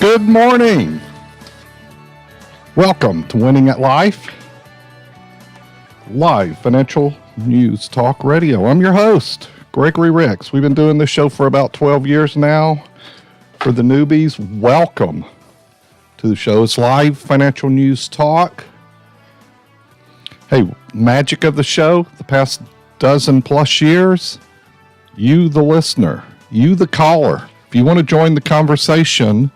Good morning. Welcome to Winning at Life, live financial news talk radio. I'm your host, Gregory Ricks. We've been doing this show for about 12 years now. For the newbies, welcome to the show. It's live financial news talk. Hey, magic of the show, the past dozen plus years, you the listener, you the caller. If you want to join the conversation,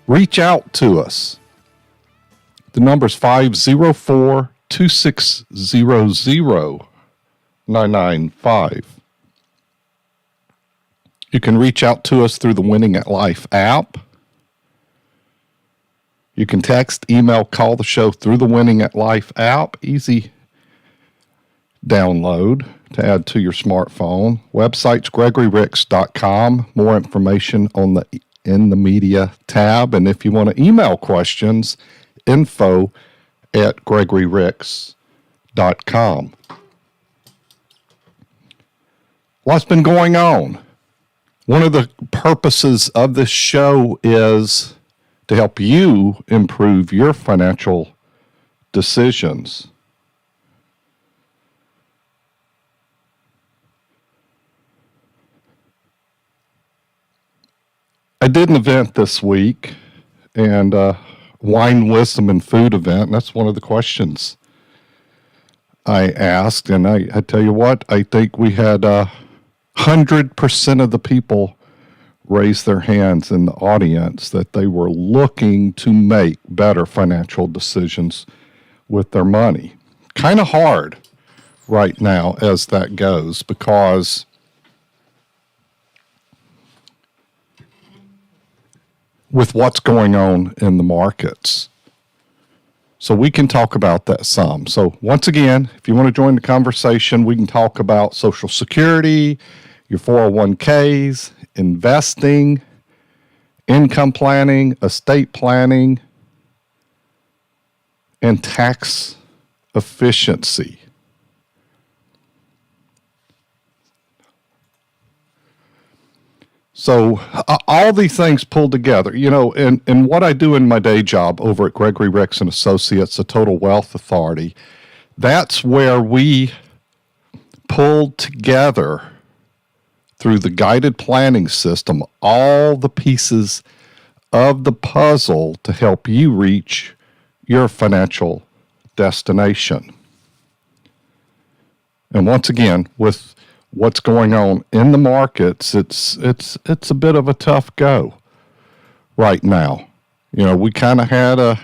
reach out to us. The number's 504-2600-995. You can reach out to us through the Winning at Life app. You can text, email, call the show through the Winning at Life app. Easy download to add to your smartphone. Website's gregoryricks.com. More information on the in the media tab. And if you want to email questions, info@gregoryricks.com. What's been going on? One of the purposes of this show is to help you improve your financial decisions. I did an event this week, and wine, wisdom, and food event. And that's one of the questions I asked. And I tell you what, I think we had 100% of the people raise their hands in the audience that they were looking to make better financial decisions with their money. Kind of hard right now as that goes, because with what's going on in the markets. So we can talk about that some. So once again, if you want to join the conversation, we can talk about Social Security, your 401ks, investing, income planning, estate planning, and tax efficiency. So all these things pulled together, you know, and what I do in my day job over at Gregory Ricks and Associates, the Total Wealth Authority, that's where we pulled together through the guided planning system all the pieces of the puzzle to help you reach your financial destination. And once again, with what's going on in the markets, it's a bit of a tough go right now. You know, we kind of had a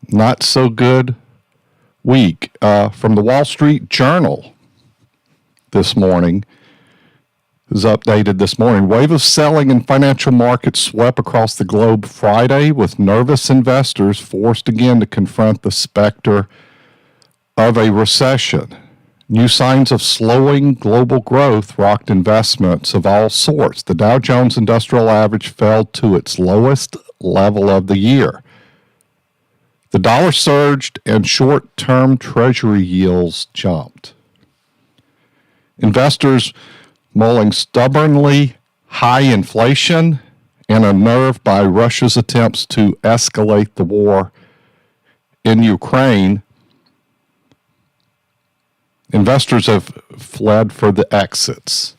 not so good week. From the Wall Street Journal this morning, it was updated this morning. Wave of selling in financial markets swept across the globe Friday, with nervous investors forced again to confront the specter of a recession. New signs of slowing global growth rocked investments of all sorts. The Dow Jones Industrial Average fell to its lowest level of the year. The dollar surged and short-term treasury yields jumped. Investors mulling stubbornly high inflation and unnerved by Russia's attempts to escalate the war in Ukraine, investors have fled for the exits,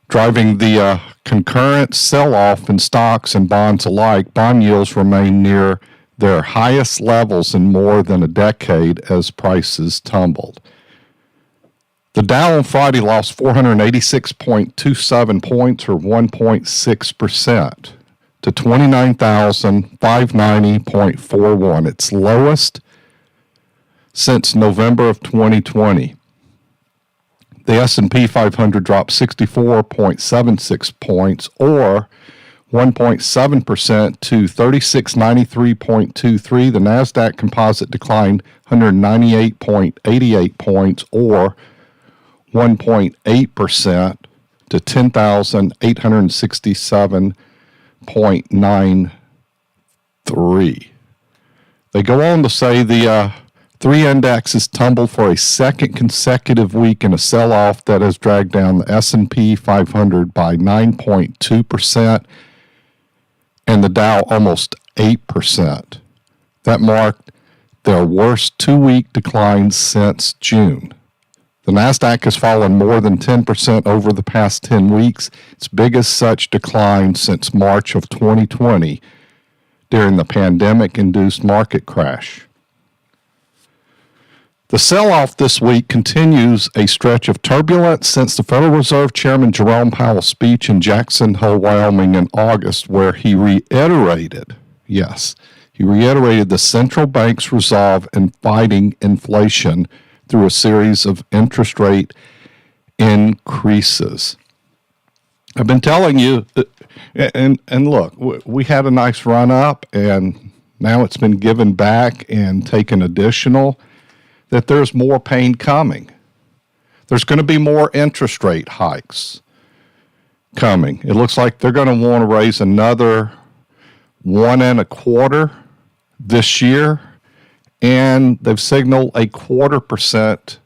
driving the concurrent sell-off in stocks and bonds alike. Bond yields remain near their highest levels in more than a decade as prices tumbled. The Dow on Friday lost 486.27 points, or 1.6%, to 29,590.41, its lowest since November of 2020. The S&P 500 dropped 64.76 points, or 1.7%, to 3693.23. The NASDAQ Composite declined 198.88 points, or 1.8%, to 10,867.93. They go on to say the Three indexes tumbled for a second consecutive week in a sell-off that has dragged down the S&P 500 by 9.2% and the Dow almost 8%. That marked their worst two-week declines since June. The NASDAQ has fallen more than 10% over the past 10 weeks, its biggest such decline since March of 2020 during the pandemic-induced market crash. The sell-off this week continues a stretch of turbulence since the Federal Reserve Chairman Jerome Powell's speech in Jackson Hole, Wyoming in August, where he reiterated the central bank's resolve in fighting inflation through a series of interest rate increases. I've been telling you, and look, we had a nice run up, and now it's been given back and taken additional, that there's more pain coming. There's going to be more interest rate hikes coming. It looks like they're going to want to raise another 1.25% this year, and they've signaled a 0.25%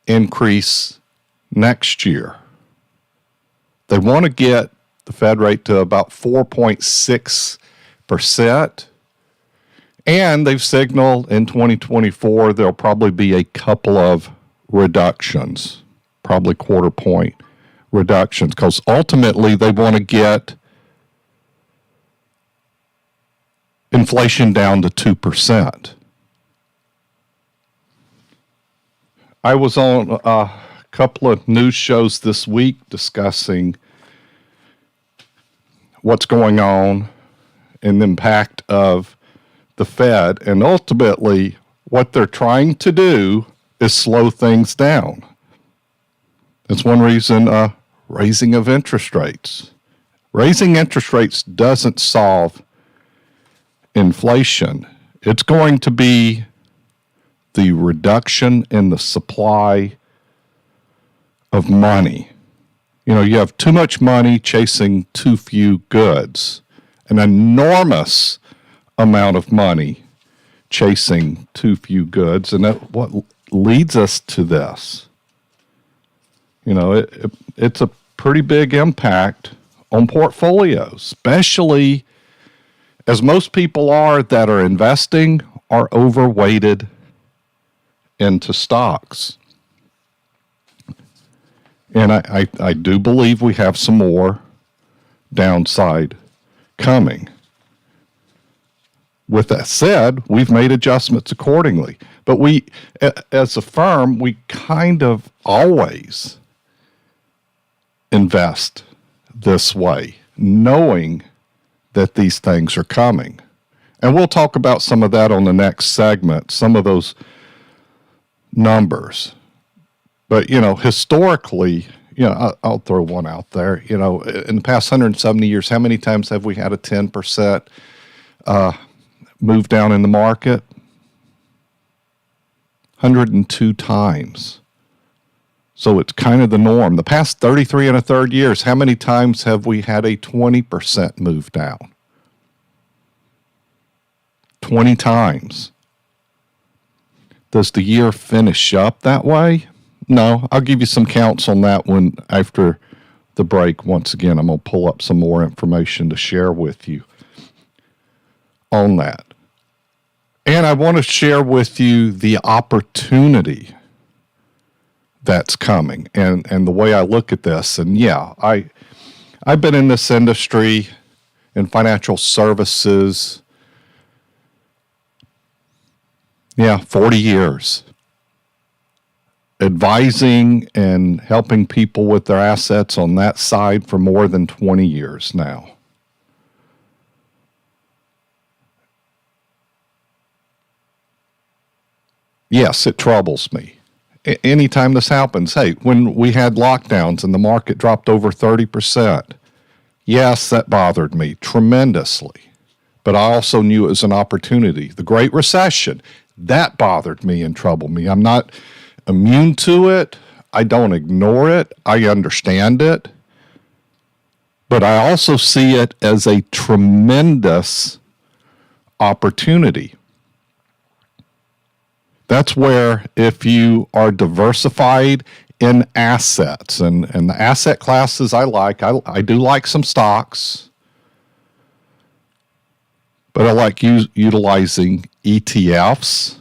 increase next year. They want to get the Fed rate to about 4.6%. And they've signaled in 2024 there'll probably be a couple of reductions, probably 0.25 point reductions, because ultimately they want to get inflation down to 2%. I was on a couple of news shows this week discussing what's going on and the impact of the Fed, and ultimately what they're trying to do is slow things down. That's one reason raising of interest rates. Raising interest rates doesn't solve inflation. It's going to be the reduction in the supply of money. You know, you have too much money chasing too few goods. An enormous amount of money chasing too few goods, and that what leads us to this. You know, it's a pretty big impact on portfolios, especially as most people that are investing are overweighted into stocks. And I do believe we have some more downside coming. With that said, we've made adjustments accordingly. But we, as a firm, we kind of always invest this way, knowing that these things are coming. And we'll talk about some of that on the next segment, some of those numbers. But, you know, historically, you know, I'll throw one out there. You know, in the past 170 years, how many times have we had a 10% move down in the market? 102 times. So it's kind of the norm. The past 33 and a third years, how many times have we had a 20% move down? 20 times. Does the year finish up that way? No, I'll give you some counts on that one after the break. Once again, I'm going to pull up some more information to share with you on that. And I want to share with you the opportunity that's coming and the way I look at this. And yeah, I've been in this industry in financial services, 40 years. Advising and helping people with their assets on that side for more than 20 years now. Yes, it troubles me. Anytime this happens, hey, when we had lockdowns and the market dropped over 30%, yes, that bothered me tremendously. But I also knew it was an opportunity. The Great Recession, that bothered me and troubled me. I'm not immune to it. I don't ignore it. I understand it. But I also see it as a tremendous opportunity. That's where if you are diversified in assets, and the asset classes I do like some stocks, but I like utilizing ETFs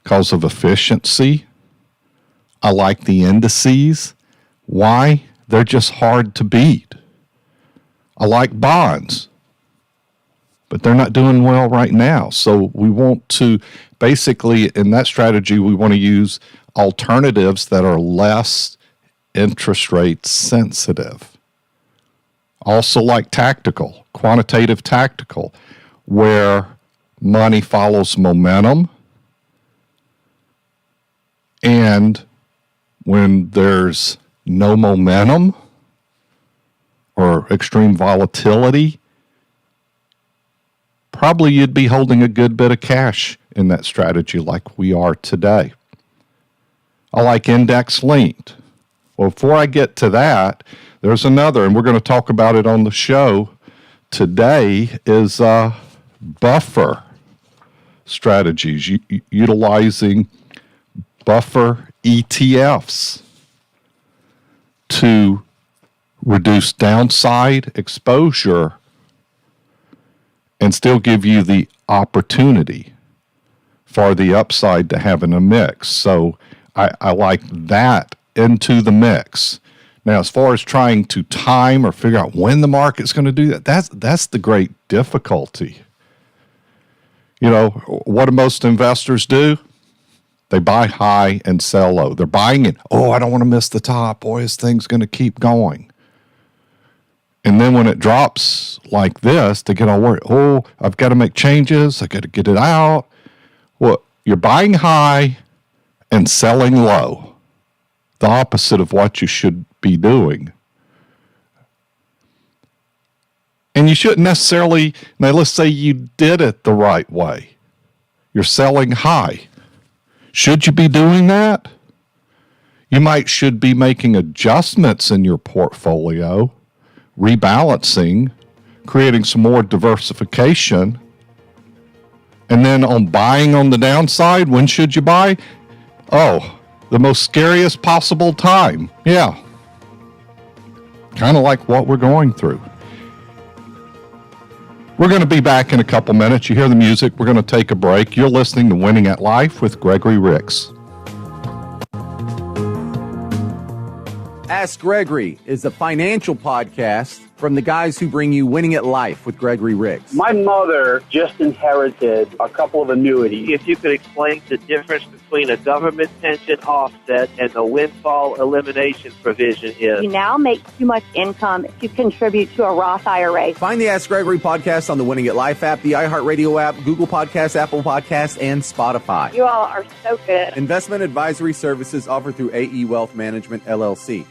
because of efficiency. I like the indices. Why? They're just hard to beat. I like bonds, but they're not doing well right now. So we want to, basically, in that strategy, we want to use alternatives that are less interest rate sensitive. Also like tactical, quantitative tactical, where money follows momentum. And when there's no momentum or extreme volatility, probably you'd be holding a good bit of cash in that strategy like we are today. I like index linked. Well, before I get to that, there's another, and we're going to talk about it on the show today, is buffer strategies, utilizing buffer ETFs to reduce downside exposure and still give you the opportunity for the upside to have in a mix. So I like that into the mix. Now, as far as trying to time or figure out when the market's going to do that, that's the great difficulty. You know, what do most investors do? They buy high and sell low. They're buying it. Oh, I don't want to miss the top. Boy, this thing's going to keep going. And then when it drops like this, they get all worried. Oh, I've got to make changes. I got to get it out. Well, you're buying high and selling low. The opposite of what you should be doing. And you shouldn't necessarily, now let's say you did it the right way. You're selling high. Should you be doing that? You should be making adjustments in your portfolio, rebalancing, creating some more diversification. And then on buying on the downside, when should you buy? Oh, the most scariest possible time. Yeah. Kind of like what we're going through. We're going to be back in a couple minutes. You hear the music. We're going to take a break. You're listening to Winning at Life with Gregory Ricks. Ask Gregory is a financial podcast from the guys who bring you Winning at Life with Gregory Ricks. My mother just inherited a couple of annuities. If you could explain the difference between a government pension offset and the windfall elimination provision is. You now make too much income to contribute to a Roth IRA. Find the Ask Gregory podcast on the Winning at Life app, the iHeartRadio app, Google Podcasts, Apple Podcasts, and Spotify. You all are so good. Investment advisory services offered through AE Wealth Management, LLC.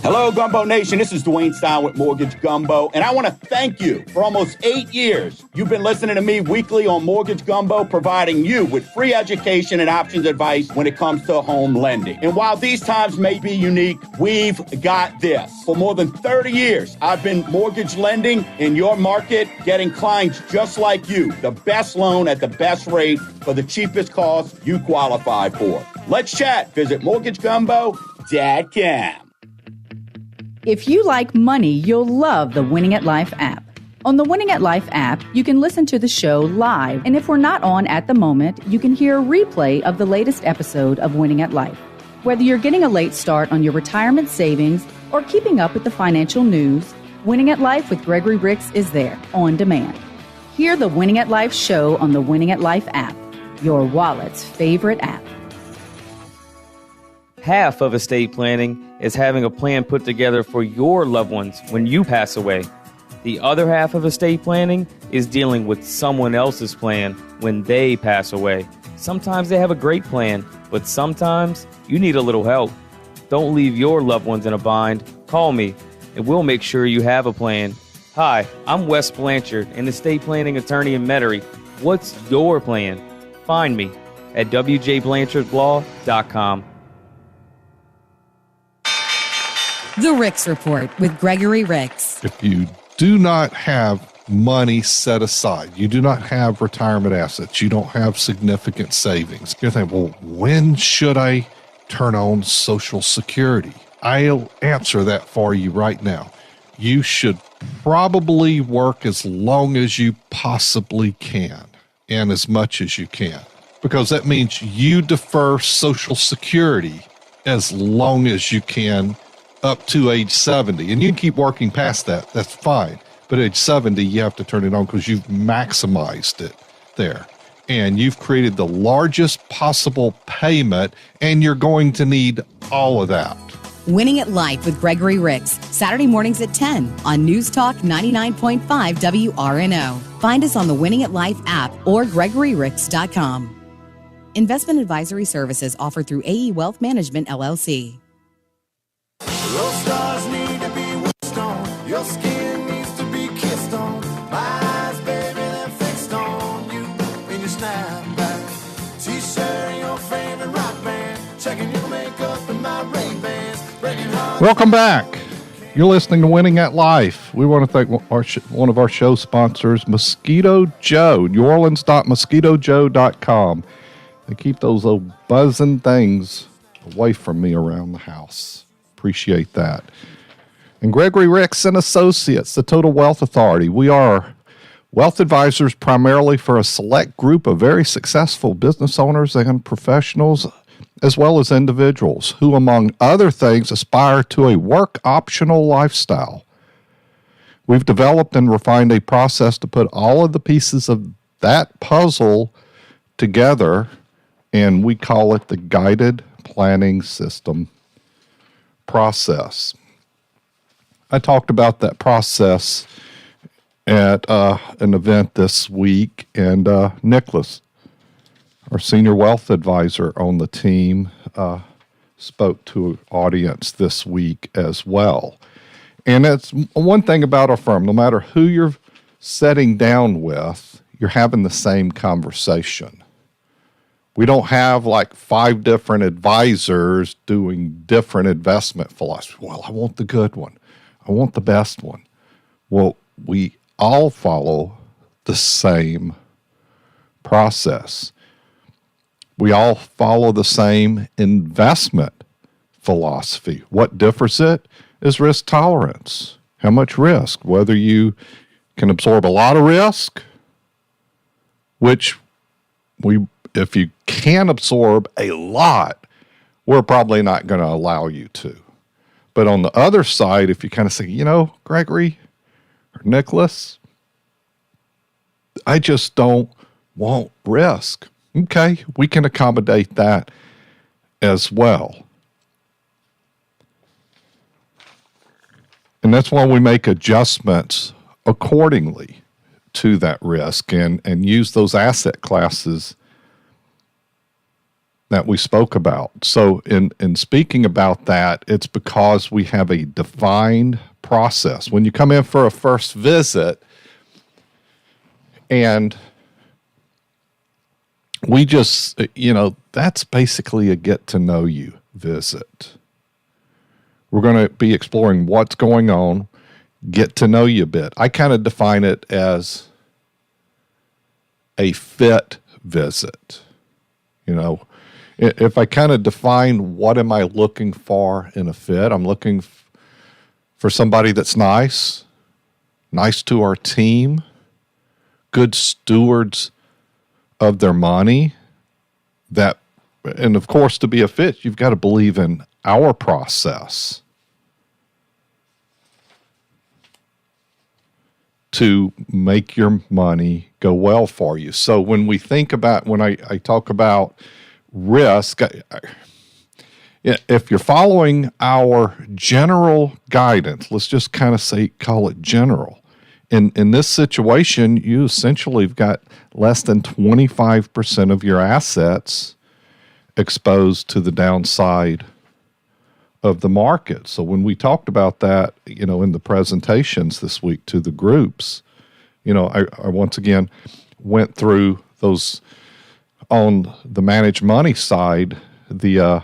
Hello, Gumbo Nation. This is Dwayne Stein with Mortgage Gumbo, and I want to thank you for almost 8 years. You've been listening to me weekly on Mortgage Gumbo, providing you with free education and options advice when it comes to home lending. And while these times may be unique, we've got this. For more than 30 years, I've been mortgage lending in your market, getting clients just like you the best loan at the best rate for the cheapest cost you qualify for. Let's chat. Visit mortgagegumbo.com. If you like money, you'll love the Winning at Life app. On the Winning at Life app, you can listen to the show live, and if we're not on at the moment, you can hear a replay of the latest episode of Winning at Life. Whether you're getting a late start on your retirement savings or keeping up with the financial news, Winning at Life with Gregory Ricks is there, on demand. Hear the Winning at Life show on the Winning at Life app, your wallet's favorite app. Half of estate planning is having a plan put together for your loved ones when you pass away. The other half of estate planning is dealing with someone else's plan when they pass away. Sometimes they have a great plan, but sometimes you need a little help. Don't leave your loved ones in a bind. Call me, and we'll make sure you have a plan. Hi, I'm Wes Blanchard, an estate planning attorney in Metairie. What's your plan? Find me at wjblanchardslaw.com. The Ricks Report with Gregory Ricks. If you do not have money set aside. You do not have retirement assets. You don't have significant savings. You're thinking, well, when should I turn on Social Security? I'll answer that for you right now. You should probably work as long as you possibly can and as much as you can, because that means you defer Social Security as long as you can up to age 70. And you can keep working past that. That's fine. But at age 70, you have to turn it on because you've maximized it there. And you've created the largest possible payment, and you're going to need all of that. Winning at Life with Gregory Ricks, Saturday mornings at 10 on News Talk 99.5 WRNO. Find us on the Winning at Life app or GregoryRicks.com. Investment advisory services offered through AE Wealth Management, LLC. Your stars need to be wished on. Your skin needs to be kissed on. My eyes, baby, they're fixed on you in your snapback. T-shirt and your favorite rock band. Checking your makeup and my Ray-Bans. Welcome back. You're listening to Winning at Life. We want to thank one of our show sponsors, Mosquito Joe, neworleans.mosquitojoe.com. They keep those old buzzing things away from me around the house. Appreciate that. And Gregory Ricks and Associates, the Total Wealth Authority. We are wealth advisors primarily for a select group of very successful business owners and professionals, as well as individuals who, among other things, aspire to a work-optional lifestyle. We've developed and refined a process to put all of the pieces of that puzzle together, and we call it the Guided Planning System process. I talked about that process at an event this week, and Nicholas, our senior wealth advisor on the team, spoke to an audience this week as well. And it's one thing about our firm, no matter who you're sitting down with, you're having the same conversation. We don't have like 5 different advisors doing different investment philosophy. Well, I want the good one. I want the best one. Well, we all follow the same process. We all follow the same investment philosophy. What differs it is risk tolerance. How much risk? Whether you can absorb a lot of risk, which if you can absorb a lot, we're probably not going to allow you to. But on the other side, if you kind of say, Gregory or Nicholas, I just don't want risk. Okay, we can accommodate that as well. And that's why we make adjustments accordingly to that risk and use those asset classes that we spoke about. So in speaking about that, it's because we have a defined process. When you come in for a first visit, and we just, that's basically a get-to-know-you visit. We're going to be exploring what's going on, get to know you a bit. I kind of define it as a fit visit. If I kind of define what am I looking for in a fit, I'm looking for somebody that's nice to our team, good stewards of their money, and of course, to be a fit, you've got to believe in our process to make your money go well for you. So when I talk about risk, if you're following our general guidance, let's just kind of call it general. In this situation, you essentially have got less than 25% of your assets exposed to the downside of the market. So when we talked about that, in the presentations this week to the groups, I once again went through those on the managed money side, the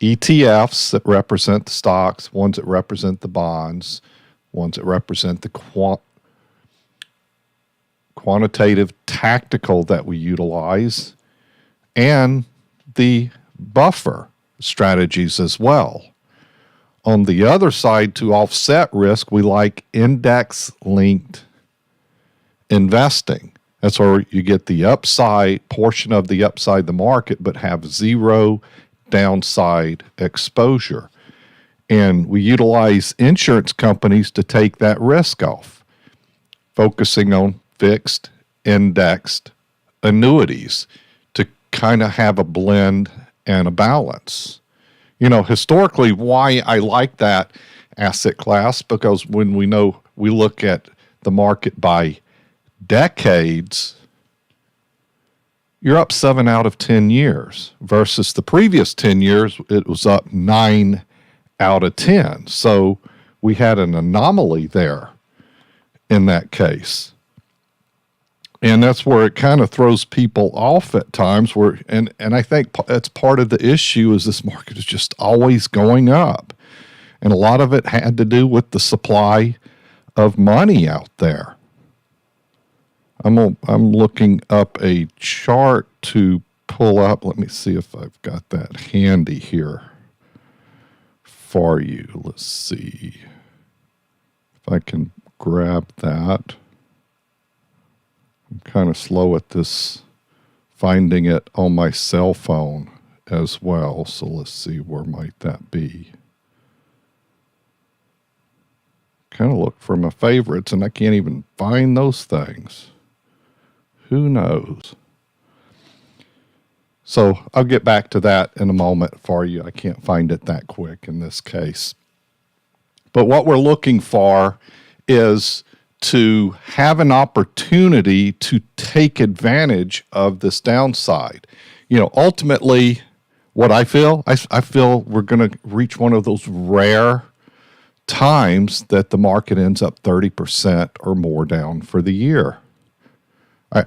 ETFs that represent the stocks, ones that represent the bonds, ones that represent the quantitative, tactical that we utilize, and the buffer strategies as well. On the other side, to offset risk, we like index-linked investing. That's where you get the upside, portion of the upside of the market, but have zero downside exposure. And we utilize insurance companies to take that risk off, focusing on fixed, indexed annuities to kind of have a blend and a balance. You know, historically, why I like that asset class, because when we look at the market by decades, you're up 7 out of 10 years versus the previous 10 years, it was up 9 out of 10. So we had an anomaly there in that case. And that's where it kind of throws people off at times and I think that's part of the issue is this market is just always going up. And a lot of it had to do with the supply of money out there. I'm looking up a chart to pull up. Let me see if I've got that handy here for you. Let's see if I can grab that. I'm kind of slow at this, finding it on my cell phone as well. So let's see, where might that be? Kind of look for my favorites and I can't even find those things. Who knows? So I'll get back to that in a moment for you. I can't find it that quick in this case. But what we're looking for is to have an opportunity to take advantage of this downside. You know, ultimately, what I feel we're going to reach one of those rare times that the market ends up 30% or more down for the year.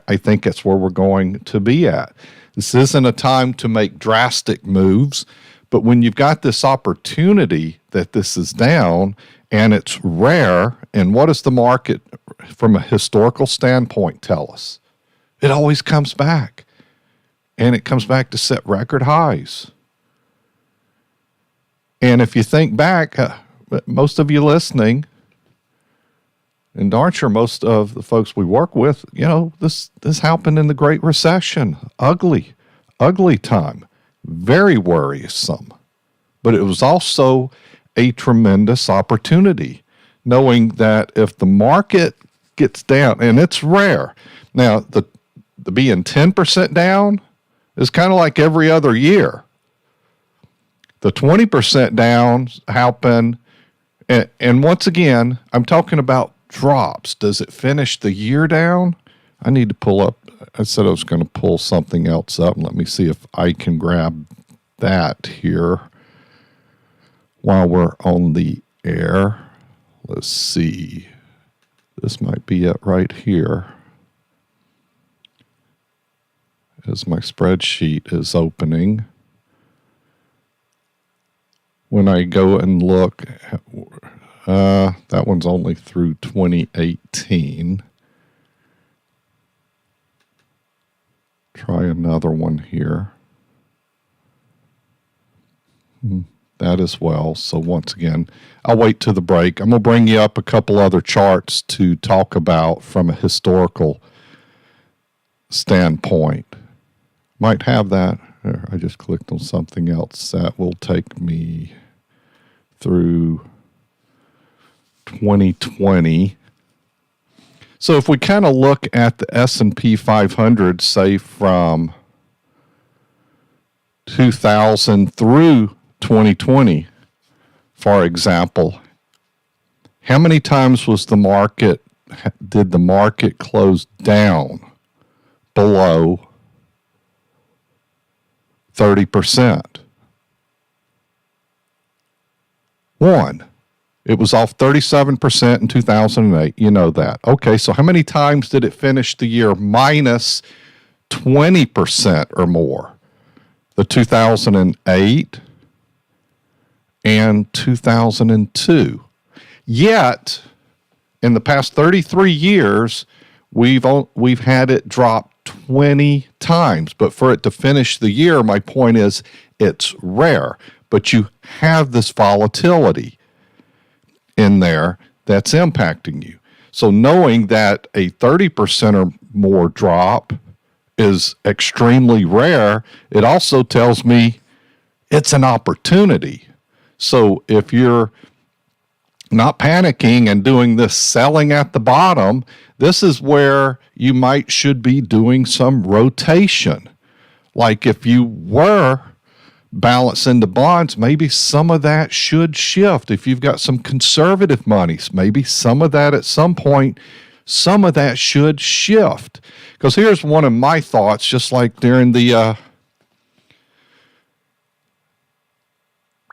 I think that's where we're going to be at. This isn't a time to make drastic moves, but when you've got this opportunity that this is down and it's rare, and what does the market from a historical standpoint tell us? It always comes back, and it comes back to set record highs. And if you think back, most of you listening, and darn sure most of the folks we work with, you know, this happened in the Great Recession. Ugly time. Very worrisome. But it was also a tremendous opportunity, knowing that if the market gets down, and it's rare. Now, the being 10% down is kind of like every other year. The 20% down happen, and once again, I'm talking about drops. Does it finish the year down? I need to pull up. I said I was going to pull something else up. Let me see if I can grab that here while we're on the air. Let's see. This might be it right here. As my spreadsheet is opening. When I go and look, that one's only through 2018. Try another one here. That as well. So once again, I'll wait till the break. I'm going to bring you up a couple other charts to talk about from a historical standpoint. Might have that. I just clicked on something else. That will take me through 2020. So if we kind of look at the S&P 500, say from 2000 through 2020, for example, how many times did the market close down below 30%? One. It was off 37% in 2008. You know that. Okay, so how many times did it finish the year minus 20% or more? The 2008 and 2002. Yet, in the past 33 years, we've had it drop 20 times, but for it to finish the year, my point is it's rare, but you have this volatility in there that's impacting you. So knowing that a 30% or more drop is extremely rare, it also tells me it's an opportunity. So if you're not panicking and doing this selling at the bottom, this is where you should be doing some rotation. Like if you were balance into bonds, maybe some of that should shift. If you've got some conservative monies, maybe some of that at some point, some of that should shift. Because here's one of my thoughts, just like during the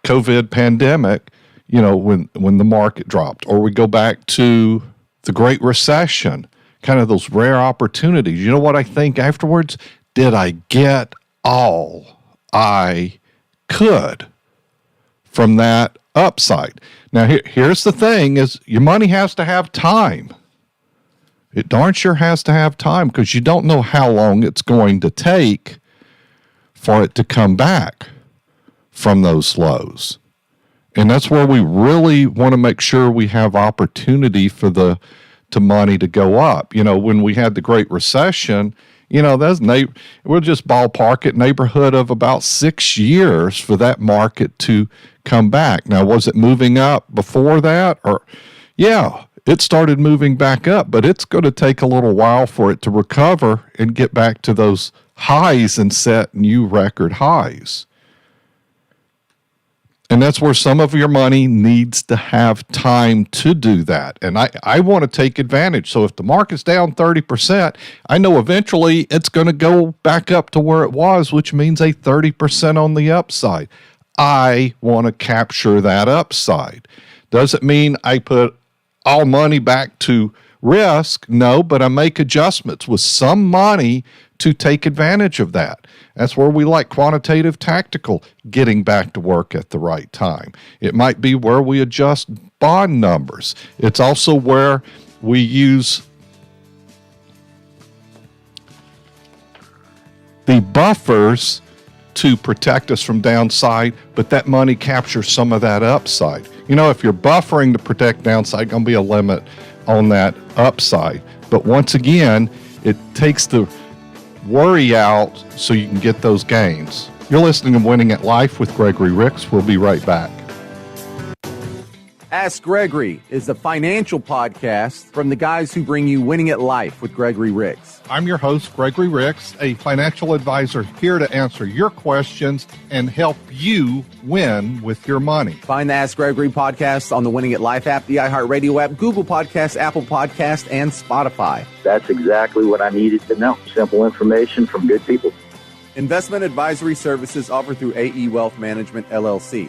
COVID pandemic, when the market dropped, or we go back to the Great Recession, kind of those rare opportunities. You know what I think afterwards? Did I get all I could from that upside? Now, here's the thing is your money has to have time. It darn sure has to have time, because you don't know how long it's going to take for it to come back from those lows. And that's where we really want to make sure we have opportunity for to money to go up. When we had the Great Recession, we'll just ballpark it, neighborhood of about 6 years for that market to come back. Now, was it moving up before that? Yeah, it started moving back up, but it's going to take a little while for it to recover and get back to those highs and set new record highs. And that's where some of your money needs to have time to do that. And I want to take advantage. So if the market's down 30%, I know eventually it's going to go back up to where it was, which means a 30% on the upside. I want to capture that upside. Does it mean I put all money back to risk? No, but I make adjustments with some money to take advantage of that. That's where we like quantitative tactical, getting back to work at the right time. It might be where we adjust bond numbers. It's also where we use the buffers to protect us from downside, but that money captures some of that upside. If you're buffering to protect downside, going to be a limit on that upside. But once again, it takes the worry out so you can get those gains. You're listening to Winning at Life with Gregory Ricks. We'll be right back. Ask Gregory is a financial podcast from the guys who bring you Winning at Life with Gregory Ricks. I'm your host, Gregory Ricks, a financial advisor here to answer your questions and help you win with your money. Find the Ask Gregory podcast on the Winning at Life app, the iHeartRadio app, Google Podcasts, Apple Podcasts, and Spotify. That's exactly what I needed to know. Simple information from good people. Investment advisory services offered through AE Wealth Management, LLC.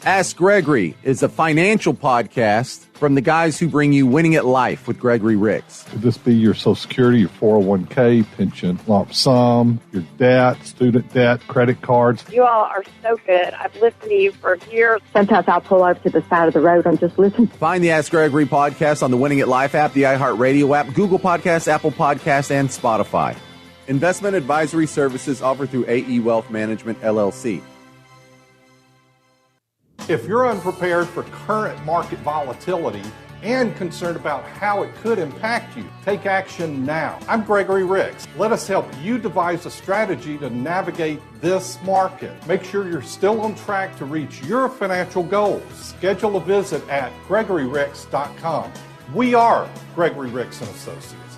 Ask Gregory is a financial podcast from the guys who bring you Winning at Life with Gregory Ricks. Could this be your Social Security, your 401k, pension, lump sum, your debt, student debt, credit cards? You all are so good. I've listened to you for years. Sometimes I'll pull over to the side of the road and just listen. Find the Ask Gregory podcast on the Winning at Life app, the iHeartRadio app, Google Podcasts, Apple Podcasts, and Spotify. Investment advisory services offered through AE Wealth Management, LLC. If you're unprepared for current market volatility and concerned about how it could impact you, take action now. I'm Gregory Ricks. Let us help you devise a strategy to navigate this market. Make sure you're still on track to reach your financial goals. Schedule a visit at GregoryRicks.com. We are Gregory Ricks & Associates,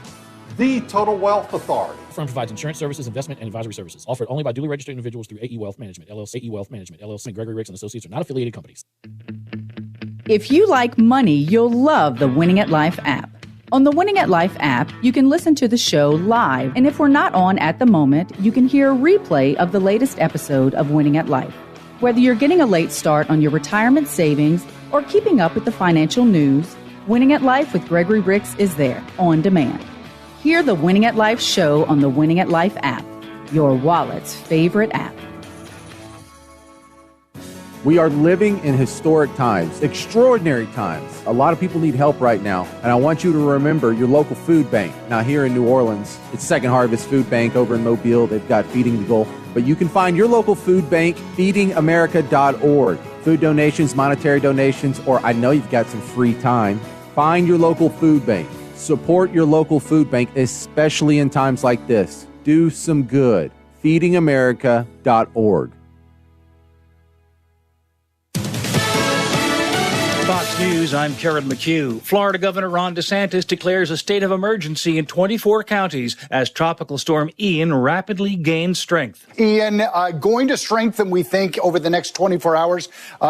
the Total Wealth Authority. The firm provides insurance services, investment, and advisory services offered only by duly registered individuals through AE Wealth Management, LLC. AE Wealth Management, LLC. Gregory Ricks & Associates are not affiliated companies. If you like money, you'll love the Winning at Life app. On the Winning at Life app, you can listen to the show live, and if we're not on at the moment, you can hear a replay of the latest episode of Winning at Life. Whether you're getting a late start on your retirement savings or keeping up with the financial news, Winning at Life with Gregory Ricks is there on demand. Hear the Winning at Life show on the Winning at Life app, your wallet's favorite app. We are living in historic times, extraordinary times. A lot of people need help right now, and I want you to remember your local food bank. Now, here in New Orleans, it's Second Harvest Food Bank. Over in Mobile, they've got Feeding the Gulf. But you can find your local food bank, feedingamerica.org. Food donations, monetary donations, or I know you've got some free time. Find your local food bank. Support your local food bank, especially in times like this. Do some good. feedingamerica.org. Fox News, I'm Karen McHugh. Florida Governor Ron DeSantis declares a state of emergency in 24 counties as Tropical Storm Ian rapidly gains strength. Ian going to strengthen, we think, over the next 24 hours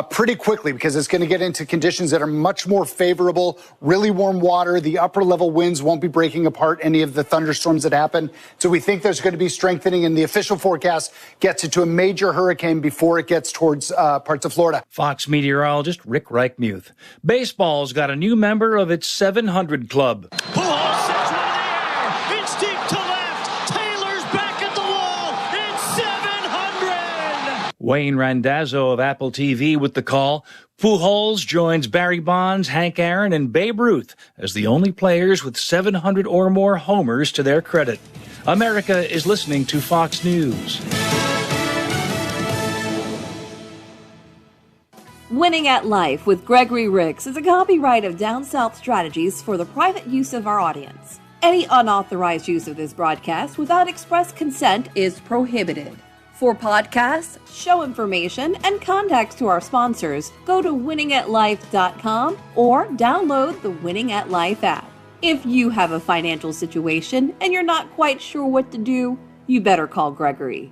pretty quickly because it's going to get into conditions that are much more favorable, really warm water. The upper level winds won't be breaking apart any of the thunderstorms that happen. So we think there's going to be strengthening, and the official forecast gets it to a major hurricane before it gets towards parts of Florida. Fox meteorologist Rick Reichmuth. Baseball's got a new member of its 700 club. Pujols sends one in the air. It's deep to left. Taylor's back at the wall. It's 700. Wayne Randazzo of Apple TV with the call. Pujols joins Barry Bonds, Hank Aaron, and Babe Ruth as the only players with 700 or more homers to their credit. America is listening to Fox News. Winning at Life with Gregory Ricks is a copyright of Down South Strategies for the private use of our audience. Any unauthorized use of this broadcast without express consent is prohibited. For podcasts, show information, and contacts to our sponsors, go to winningatlife.com or download the Winning at Life app. If you have a financial situation and you're not quite sure what to do, you better call Gregory.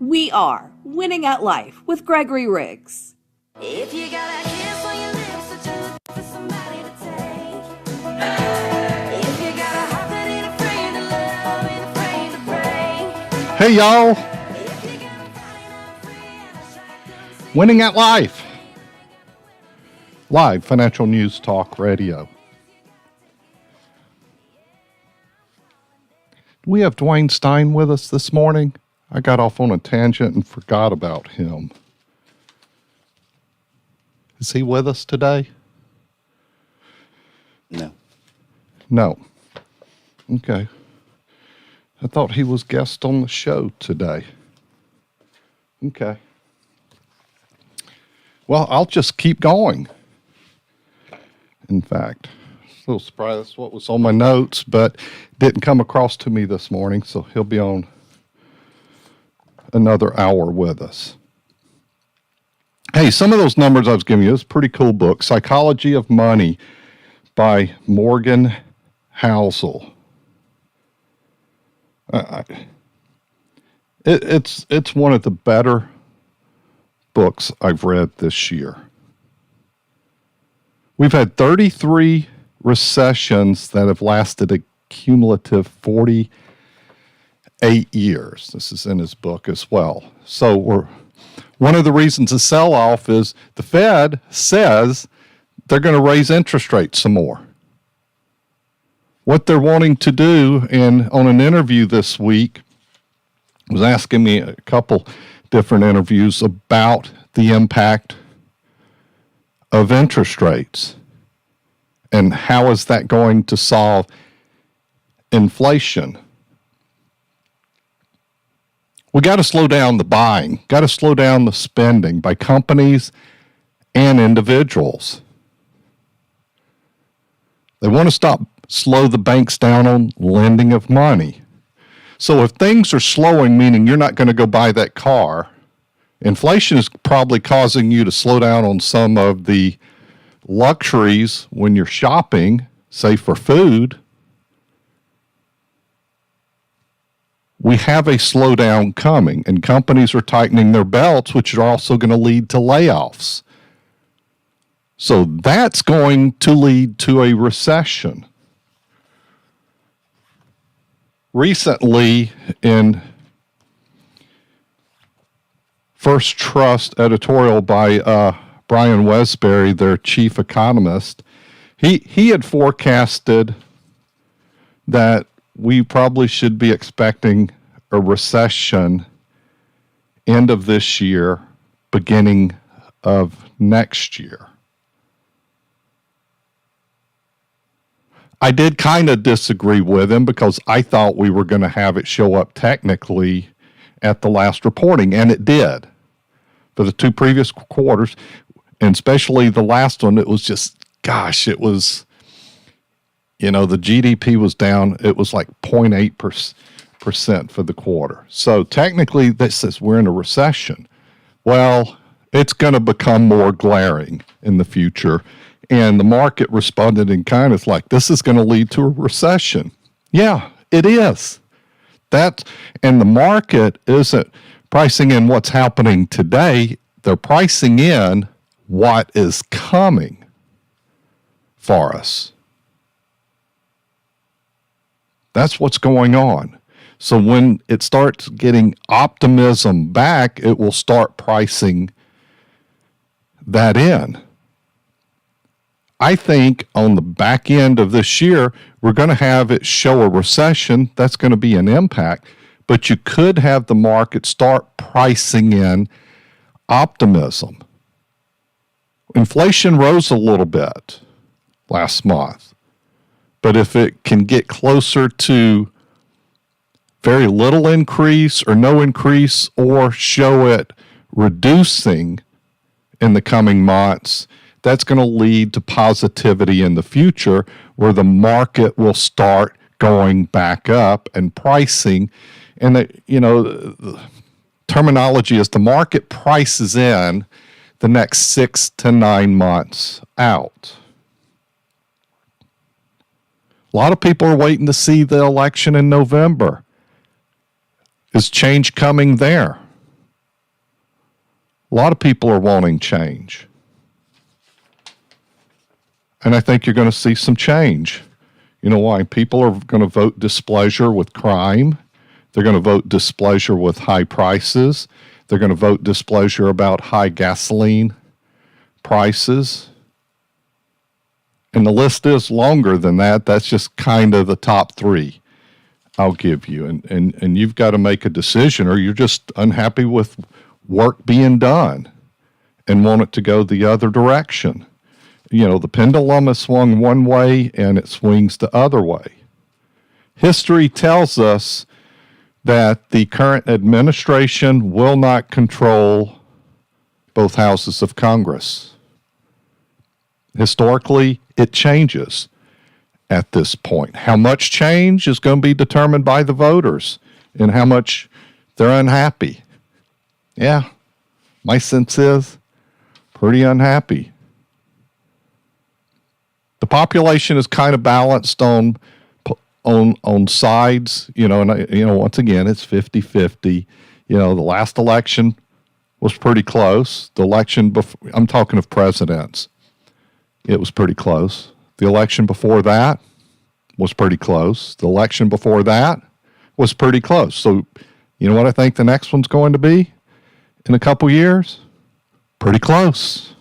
We are Winning at Life with Gregory Ricks. If you got a kiss on your lips that you're looking for somebody to take. If you got a heart that ain't afraid to love, ain't afraid to break. Hey, y'all. Winning at Life. Live financial news talk radio. Do we have Dwayne Stein with us this morning? I got off on a tangent and forgot about him. Is he with us today? No. No. Okay. I thought he was guest on the show today. Okay. Well, I'll just keep going. In fact, a little surprised that's what was on my notes, but didn't come across to me this morning, so he'll be on another hour with us. Hey, some of those numbers I was giving you, it's a pretty cool book, Psychology of Money by Morgan Housel. It's one of the better books I've read this year. We've had 33 recessions that have lasted a cumulative 48 years. This is in his book as well. So one of the reasons the sell-off is the Fed says they're going to raise interest rates some more. What they're wanting to do, and on an interview this week, was asking me a couple different interviews about the impact of interest rates and how is that going to solve inflation. We got to slow down the buying, got to slow down the spending by companies and individuals. They want to slow the banks down on lending of money. So if things are slowing, meaning you're not going to go buy that car, inflation is probably causing you to slow down on some of the luxuries when you're shopping, say for food. We have a slowdown coming, and companies are tightening their belts, which are also going to lead to layoffs. So that's going to lead to a recession. Recently, in First Trust editorial by Brian Wesbury, their chief economist, he had forecasted that we probably should be expecting a recession end of this year, beginning of next year. I did kind of disagree with him because I thought we were going to have it show up technically at the last reporting, and it did. For the 2 previous quarters, and especially the last one, it was just, gosh, it was, the GDP was down. It was like 0.8% for the quarter. So technically, this says we're in a recession. Well, it's going to become more glaring in the future. And the market responded in kind of like, this is going to lead to a recession. Yeah, it is. And the market isn't pricing in what's happening today. They're pricing in what is coming for us. That's what's going on. So when it starts getting optimism back, it will start pricing that in. I think on the back end of this year, we're going to have it show a recession. That's going to be an impact. But you could have the market start pricing in optimism. Inflation rose a little bit last month. But if it can get closer to very little increase or no increase, or show it reducing in the coming months, that's going to lead to positivity in the future where the market will start going back up and pricing. And, the terminology is the market prices in the next 6 to 9 months out. A lot of people are waiting to see the election in November. Is change coming there? A lot of people are wanting change. And I think you're going to see some change. You know why? People are going to vote displeasure with crime. They're going to vote displeasure with high prices. They're going to vote displeasure about high gasoline prices. And the list is longer than that. That's just kind of the top 3 I'll give you. And you've got to make a decision, or you're just unhappy with work being done and want it to go the other direction. The pendulum has swung one way and it swings the other way. History tells us that the current administration will not control both houses of Congress. Historically, it changes at this point. How much change is going to be determined by the voters and how much they're unhappy. Yeah, my sense is pretty unhappy. The population is kind of balanced on sides, and once again, it's 50-50. The last election was pretty close. The election before, I'm talking of presidents, it was pretty close. The election before that was pretty close. The election before that was pretty close. So, you know what I think the next one's going to be in a couple years? Pretty close.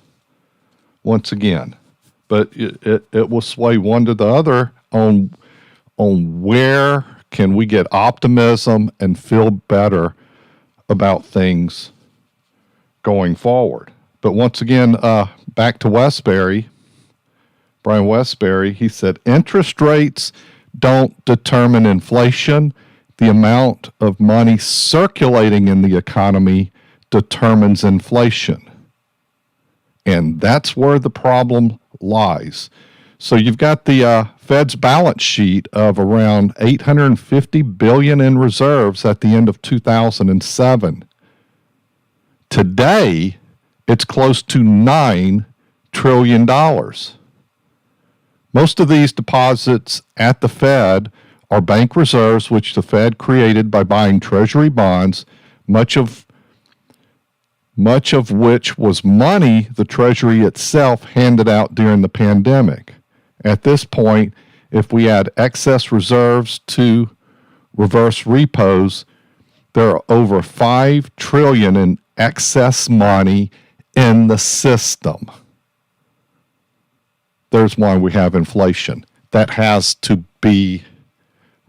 Once again. But it will sway one to the other on where can we get optimism and feel better about things going forward. But once again, back to Westbury, Brian Westbury, he said, interest rates don't determine inflation. The amount of money circulating in the economy determines inflation. And that's where the problem lies. So you've got the Fed's balance sheet of around $850 billion in reserves at the end of 2007. Today, it's close to $9 trillion. Most of these deposits at the Fed are bank reserves, which the Fed created by buying Treasury bonds, much of which was money the Treasury itself handed out during the pandemic. At this point, if we add excess reserves to reverse repos, there are over $5 trillion in excess money in the system. There's why we have inflation. That has to be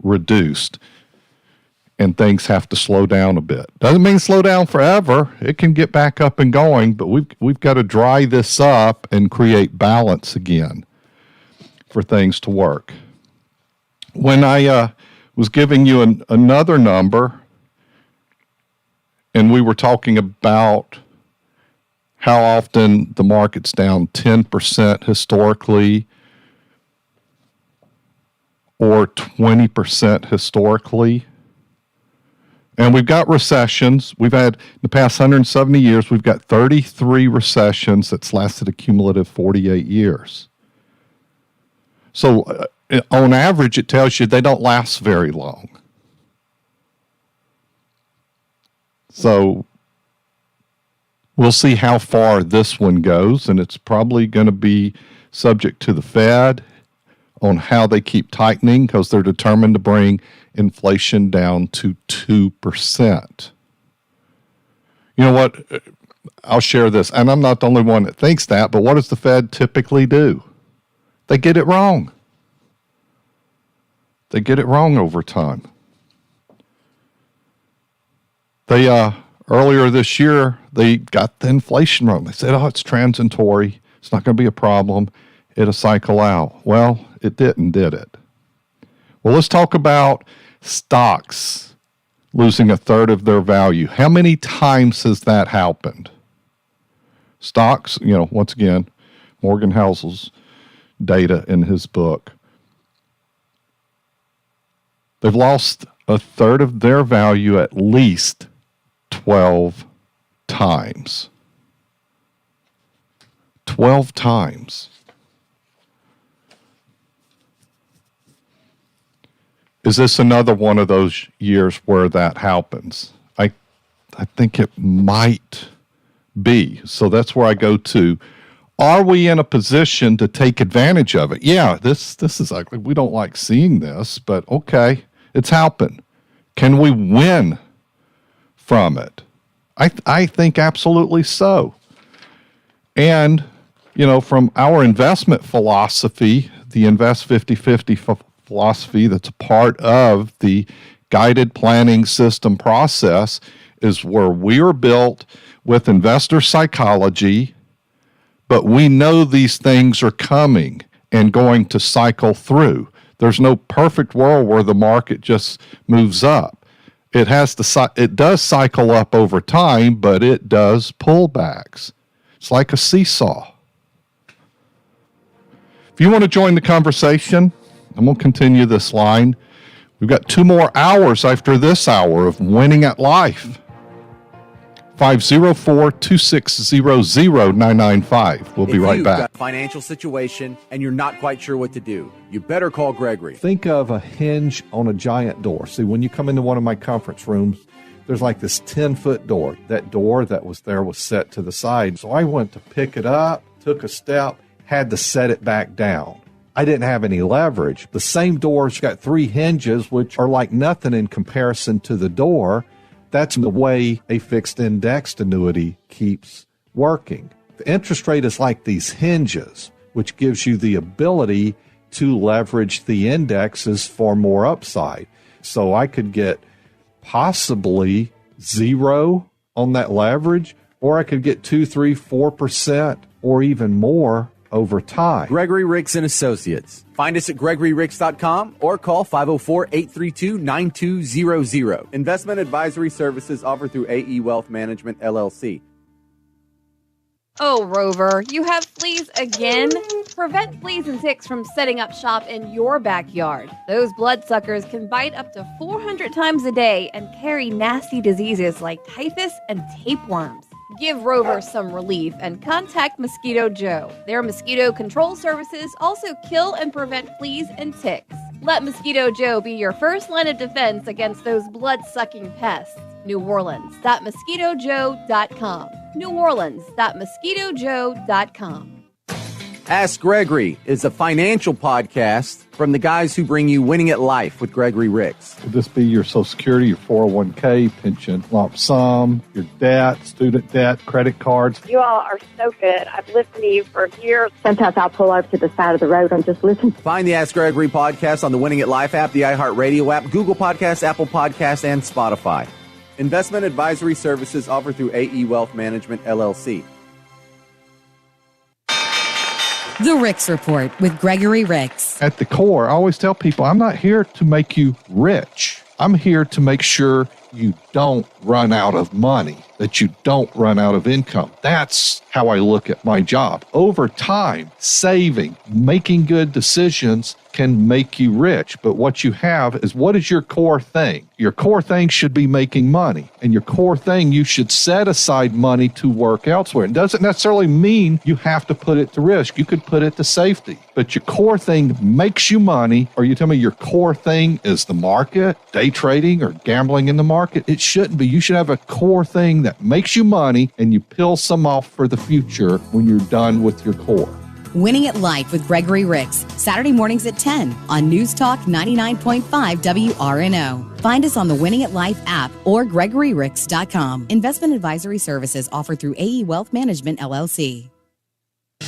reduced. and things have to slow down a bit. Doesn't mean slow down forever. It can get back up and going, but we've got to dry this up and create balance again for things to work. When I was giving you another number, and we were talking about how often the market's down 10% historically or 20% historically. And we've got recessions. We've had, in the past 170 years, we've got 33 recessions that's lasted a cumulative 48 years. So on average, it tells you they don't last very long. So we'll see how far this one goes, and it's probably going to be subject to the Fed on how they keep tightening because they're determined to bring inflation down to 2%. You know what? I'll share this, and I'm not the only one that thinks that, but what does the Fed typically do? They get it wrong. They get it wrong over time. They, earlier this year, they got the inflation wrong. They said, oh, it's transitory. It's not going to be a problem. It'll cycle out. Well, it didn't, did it? Well, let's talk about stocks losing a third of their value. How many times has that happened? Stocks, once again, Morgan Housel's data in his book. They've lost a third of their value at least 12 times. 12 times. Is this another one of those years where that happens? I think it might be. So that's where I go to. Are we in a position to take advantage of it? Yeah, this is ugly. We don't like seeing this, but okay, it's happened. Can we win from it? I think absolutely so. And, from our investment philosophy, the Invest 50/50 philosophy that's a part of the guided planning system process is where we are built with investor psychology, but we know these things are coming and going to cycle through. There's no perfect world where the market just moves up. It does cycle up over time, but it does pullbacks. It's like a seesaw. If you want to join the conversation, I'm going to continue this line. We've got 2 more hours after this hour of Winning at Life. 504-260-0995. We'll be right back. If you've got a financial situation and you're not quite sure what to do, you better call Gregory. Think of a hinge on a giant door. See, when you come into one of my conference rooms, there's like this 10-foot door. That door that was there was set to the side. So I went to pick it up, took a step, had to set it back down. I didn't have any leverage. The same door's got 3 hinges, which are like nothing in comparison to the door. That's the way a fixed indexed annuity keeps working. The interest rate is like these hinges, which gives you the ability to leverage the indexes for more upside. So I could get possibly 0 on that leverage, or I could get 2, 3, 4% or even more over time. Gregory Ricks and Associates. Find us at GregoryRicks.com or call 504-832-9200. Investment advisory services offered through AE Wealth Management, LLC. Oh, Rover, you have fleas again? Prevent fleas and ticks from setting up shop in your backyard. Those bloodsuckers can bite up to 400 times a day and carry nasty diseases like typhus and tapeworms. Give Rover some relief and contact Mosquito Joe. Their mosquito control services also kill and prevent fleas and ticks. Let Mosquito Joe be your first line of defense against those blood-sucking pests. New Orleans.mosquitojoe.com. New Orleans.mosquitojoe.com. Ask Gregory is a financial podcast from the guys who bring you Winning at Life with Gregory Ricks. Would this be your Social Security, your 401k, pension lump sum, your debt, student debt, credit cards? You all are so good. I've listened to you for years. Sometimes I'll pull over to the side of the road and just listen. Find the Ask Gregory podcast on the Winning at Life app, the iHeartRadio app, Google Podcasts, Apple Podcasts, and Spotify. Investment advisory services offered through AE Wealth Management, LLC. The Ricks Report with Gregory Ricks. At the core, I always tell people, I'm not here to make you rich. I'm here to make sure you don't run out of money, that you don't run out of income. That's how I look at my job. Over time, saving, making good decisions can make you rich. But what you have is, what is your core thing? Your core thing should be making money. And your core thing, you should set aside money to work elsewhere. It doesn't necessarily mean you have to put it to risk. You could put it to safety. But your core thing makes you money, or you tell me your core thing is the market, day trading, or gambling in the market. It shouldn't be. You should have a core thing that makes you money, and you peel some off for the future when you're done with your core. Winning at Life with Gregory Ricks, Saturday mornings at 10 on News Talk 99.5 WRNO. Find us on the Winning at Life app or GregoryRicks.com. Investment advisory services offered through AE Wealth Management, LLC.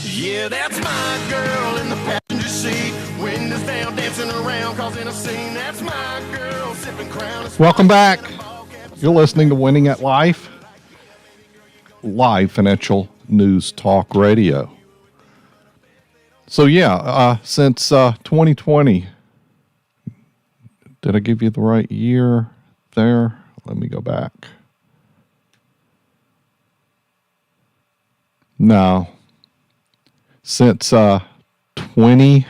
Yeah, that's my girl in the passenger seat. Windows down, dancing around, causing a scene. That's my girl, sipping Crown. Welcome back. You're listening to Winning at Life, live financial news talk radio. So since 2020, did I give you the right year there? Let me go back. No. Since 20,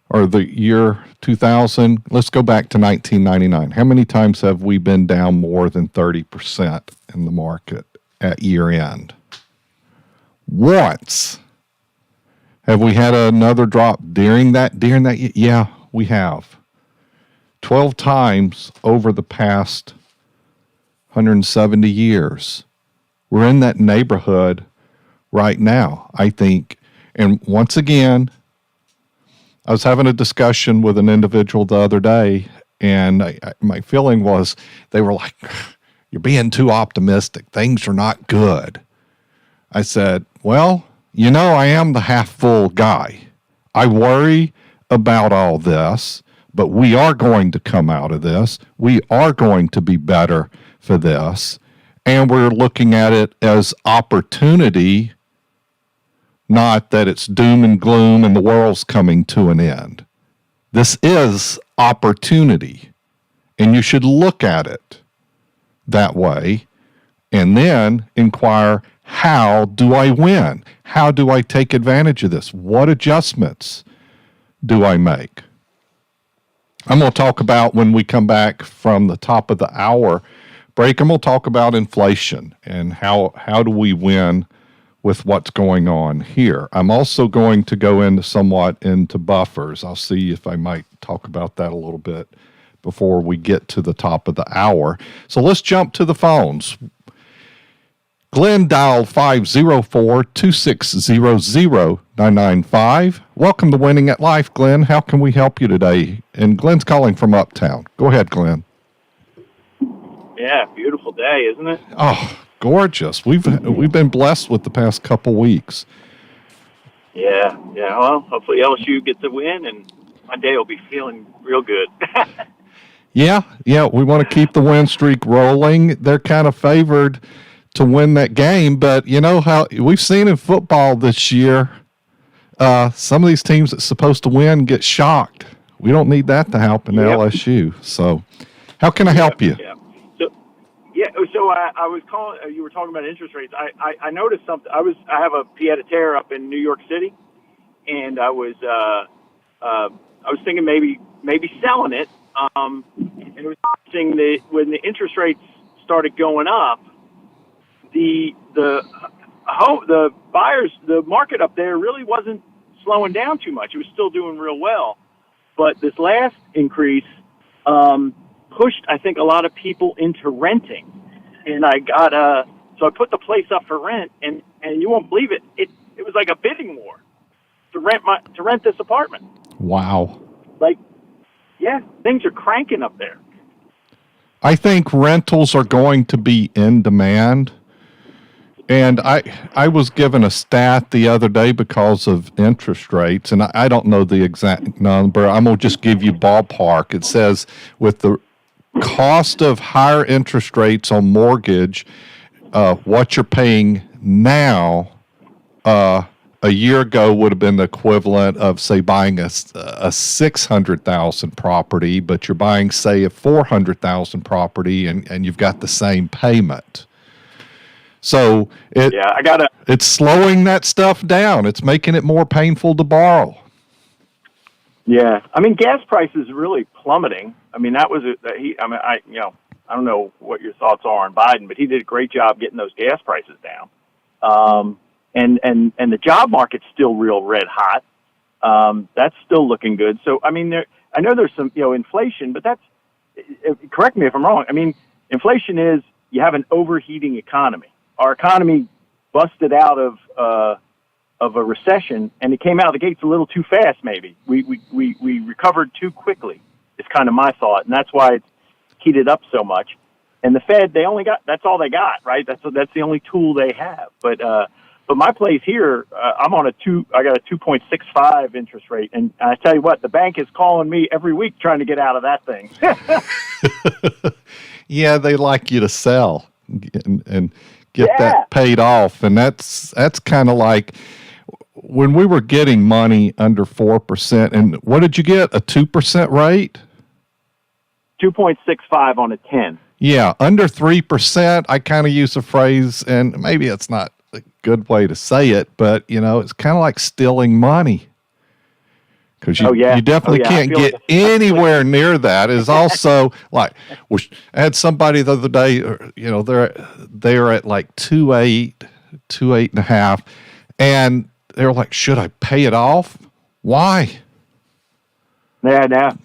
or the year 2000, let's go back to 1999. How many times have we been down more than 30% in the market at year end? Once. Have we had another drop during that? Yeah, we have. 12 times over the past 170 years. We're in that neighborhood right now, I think. And once again, I was having a discussion with an individual the other day, and my feeling was they were like, "You're being too optimistic. Things are not good." I said, well, I am the half-full guy. I worry about all this, but we are going to come out of this. We are going to be better for this. And we're looking at it as opportunity, not that it's doom and gloom and the world's coming to an end. This is opportunity, and you should look at it that way and then inquire, how do I win? How do I take advantage of this? What adjustments do I make? I'm going to talk about, when we come back from the top of the hour break, I'm going to talk about inflation and how do we win with what's going on here. I'm also going to go somewhat into buffers. I'll see if I might talk about that a little bit before we get to the top of the hour. So let's jump to the phones. Glenn dialed 504-260-0995. Welcome to Winning at Life, Glenn. How can we help you today? And Glenn's calling from Uptown. Go ahead, Glenn. Yeah, beautiful day, isn't it? Oh, gorgeous. We've been blessed with the past couple weeks. Yeah. Well, hopefully LSU gets a win, and my day will be feeling real good. Yeah. We want to keep the win streak rolling. They're kind of favored to win that game, but you know how we've seen in football this year, some of these teams that's supposed to win get shocked. We don't need that to happen to LSU. So how can I help you? So I was calling. You were talking about interest rates. I noticed something. I have a pied a terre up in New York City, and I was thinking maybe selling it. And it was interesting that when the interest rates started going up, the buyers, the market up there really wasn't slowing down too much. It was still doing real well, but this last increase pushed, I think, a lot of people into renting. And I got so I put the place up for rent, and you won't believe it. It was like a bidding war. rent this apartment. Wow. Like, yeah, things are cranking up there. I think rentals are going to be in demand. And I was given a stat the other day because of interest rates, and I don't know the exact number. I'm going to just give you ballpark. It says with the cost of higher interest rates on mortgage, what you're paying now a year ago would have been the equivalent of, say, buying a $600,000 property, but you're buying, say, a $400,000 property, and you've got the same payment. So it's slowing that stuff down. It's making it more painful to borrow. Yeah, I mean, gas prices are really plummeting. I mean, that was I don't know what your thoughts are on Biden, but he did a great job getting those gas prices down. And the job market's still real red hot. That's still looking good. So I mean, I know there's some inflation, but correct me if I'm wrong. I mean, inflation is you have an overheating economy. Our economy busted out of a recession, and it came out of the gates a little too fast. Maybe we recovered too quickly. Is kind of my thought, and that's why it's heated up so much. And the Fed, that's all they got, right? That's the only tool they have. But my place here, I'm on I got a 2.65 interest rate, and I tell you what, the bank is calling me every week trying to get out of that thing. Yeah, they like you to sell and get that paid off. And that's kind of like when we were getting money under 4%. And what did you get? A 2% rate? 2.65 on a 10. Yeah, under 3%. I kind of use a phrase, and maybe it's not a good way to say it, but it's kind of like stealing money. Because you definitely can't get anywhere near that. Is also like, I had somebody the other day, they're at like 2.8.5, and they were like, should I pay it off? Why? No.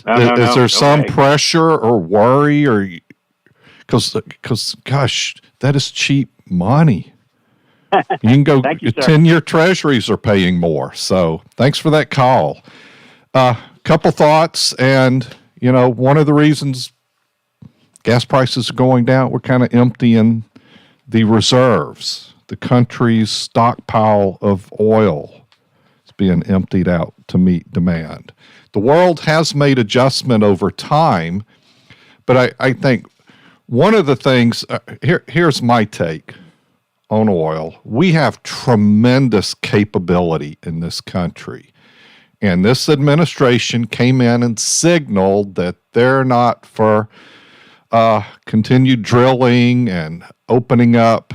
Is there some pressure or worry, or because gosh, that is cheap money. You can go. 10-year treasuries are paying more. So thanks for that call. Couple thoughts, and one of the reasons gas prices are going down, we're kind of emptying the reserves. The country's stockpile of oil is being emptied out to meet demand. The world has made adjustment over time, but I think one of the things, here's my take on oil. We have tremendous capability in this country. And this administration came in and signaled that they're not for continued drilling and opening up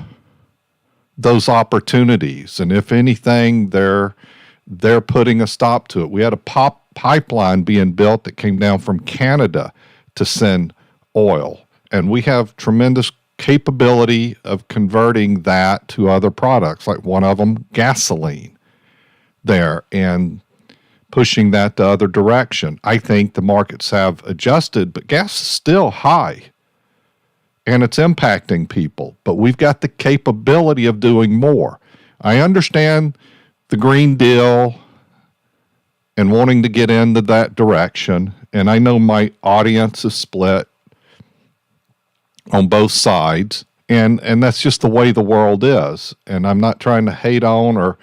those opportunities. And if anything, they're putting a stop to it. We had a pipeline being built that came down from Canada to send oil. And we have tremendous capability of converting that to other products, like one of them, gasoline there, and pushing that the other direction. I think the markets have adjusted, but gas is still high, and it's impacting people. But we've got the capability of doing more. I understand the Green Deal and wanting to get into that direction, and I know my audience is split on both sides, and that's just the way the world is. And I'm not trying to hate on or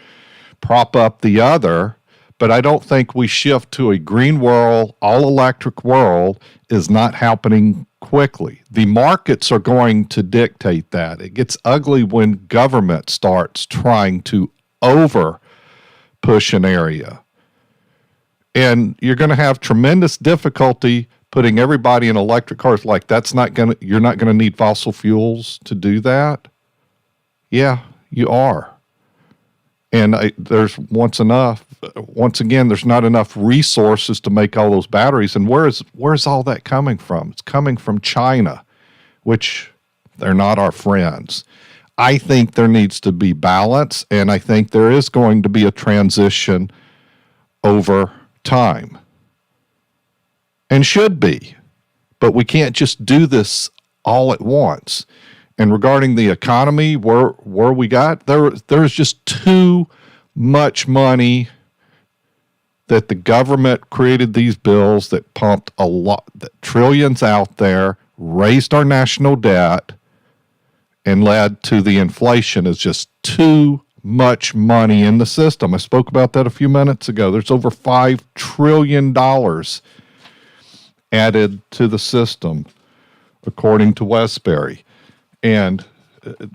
prop up the other, but I don't think we shift to a green world, all-electric world is not happening quickly. The markets are going to dictate that. It gets ugly when government starts trying to over-push an area. And you're going to have tremendous difficulty putting everybody in electric cars. Like, you're not going to need fossil fuels to do that? Yeah, you are. And once again, there's not enough resources to make all those batteries. And where's all that coming from? It's coming from China, which they're not our friends. I think there needs to be balance, and I think there is going to be a transition over time. And should be. But we can't just do this all at once. And regarding the economy, where we got, there's just too much money that the government created these bills that pumped a lot, trillions out there, raised our national debt, and led to the inflation is just too much money in the system. I spoke about that a few minutes ago. There's over $5 trillion added to the system, according to Westbury. And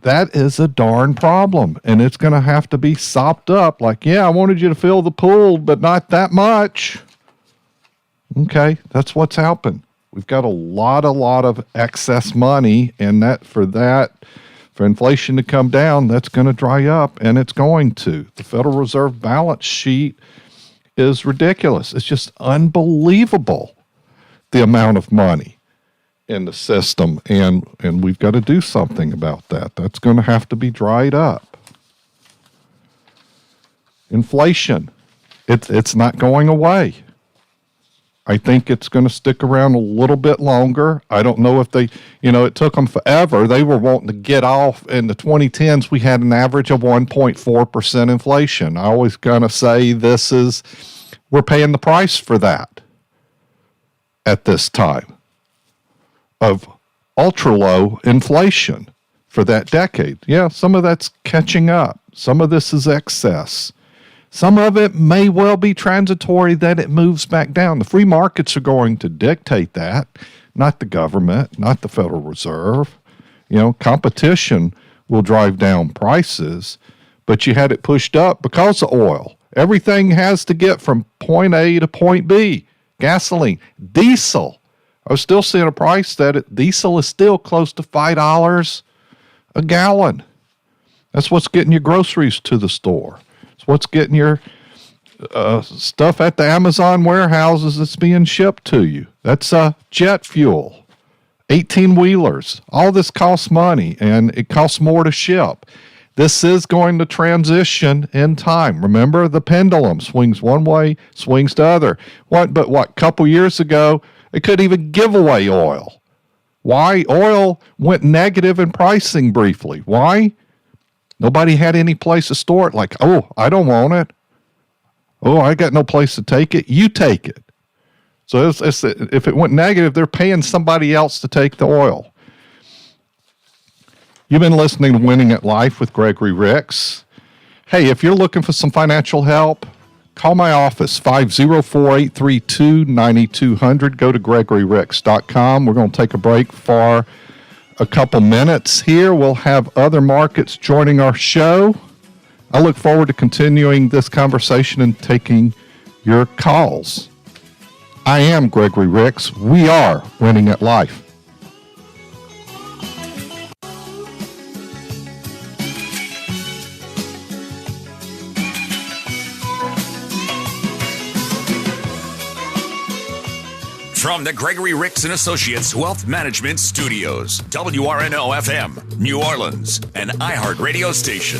that is a darn problem, and it's going to have to be sopped up. Like, yeah, I wanted you to fill the pool, but not that much. Okay, that's what's happened. We've got a lot of excess money, and for inflation to come down, that's going to dry up, and it's going to. The Federal Reserve balance sheet is ridiculous. It's just unbelievable, the amount of money in the system, and we've got to do something about that. That's going to have to be dried up. Inflation, it's not going away. I think it's going to stick around a little bit longer. I don't know if it took them forever. They were wanting to get off. In the 2010s, we had an average of 1.4% inflation. I always kind of say we're paying the price for that at this time of ultra low inflation for that decade. Yeah, some of that's catching up. Some of this is excess. Some of it may well be transitory, that it moves back down. The free markets are going to dictate that, not the government, not the Federal Reserve. Competition will drive down prices, but you had it pushed up because of oil. Everything has to get from point A to point B. Gasoline, diesel. I was still seeing a price that diesel is still close to $5 a gallon. That's what's getting your groceries to the store. It's what's getting your stuff at the Amazon warehouses that's being shipped to you. That's jet fuel, 18-wheelers. All this costs money, and it costs more to ship. This is going to transition in time. Remember, the pendulum swings one way, swings the other. A couple years ago, they couldn't even give away oil. Why? Oil went negative in pricing briefly. Why? Nobody had any place to store it. Like, oh, I don't want it. Oh, I got no place to take it. You take it. So if it went negative, they're paying somebody else to take the oil. You've been listening to Winning at Life with Gregory Ricks. Hey, if you're looking for some financial help, call my office, 504-832-9200. Go to GregoryRicks.com. We're going to take a break for a couple minutes here. We'll have other markets joining our show. I look forward to continuing this conversation and taking your calls. I am Gregory Ricks. We are Winning at Life. From the Gregory Ricks & Associates Wealth Management Studios, WRNO FM, New Orleans, an iHeartRadio station.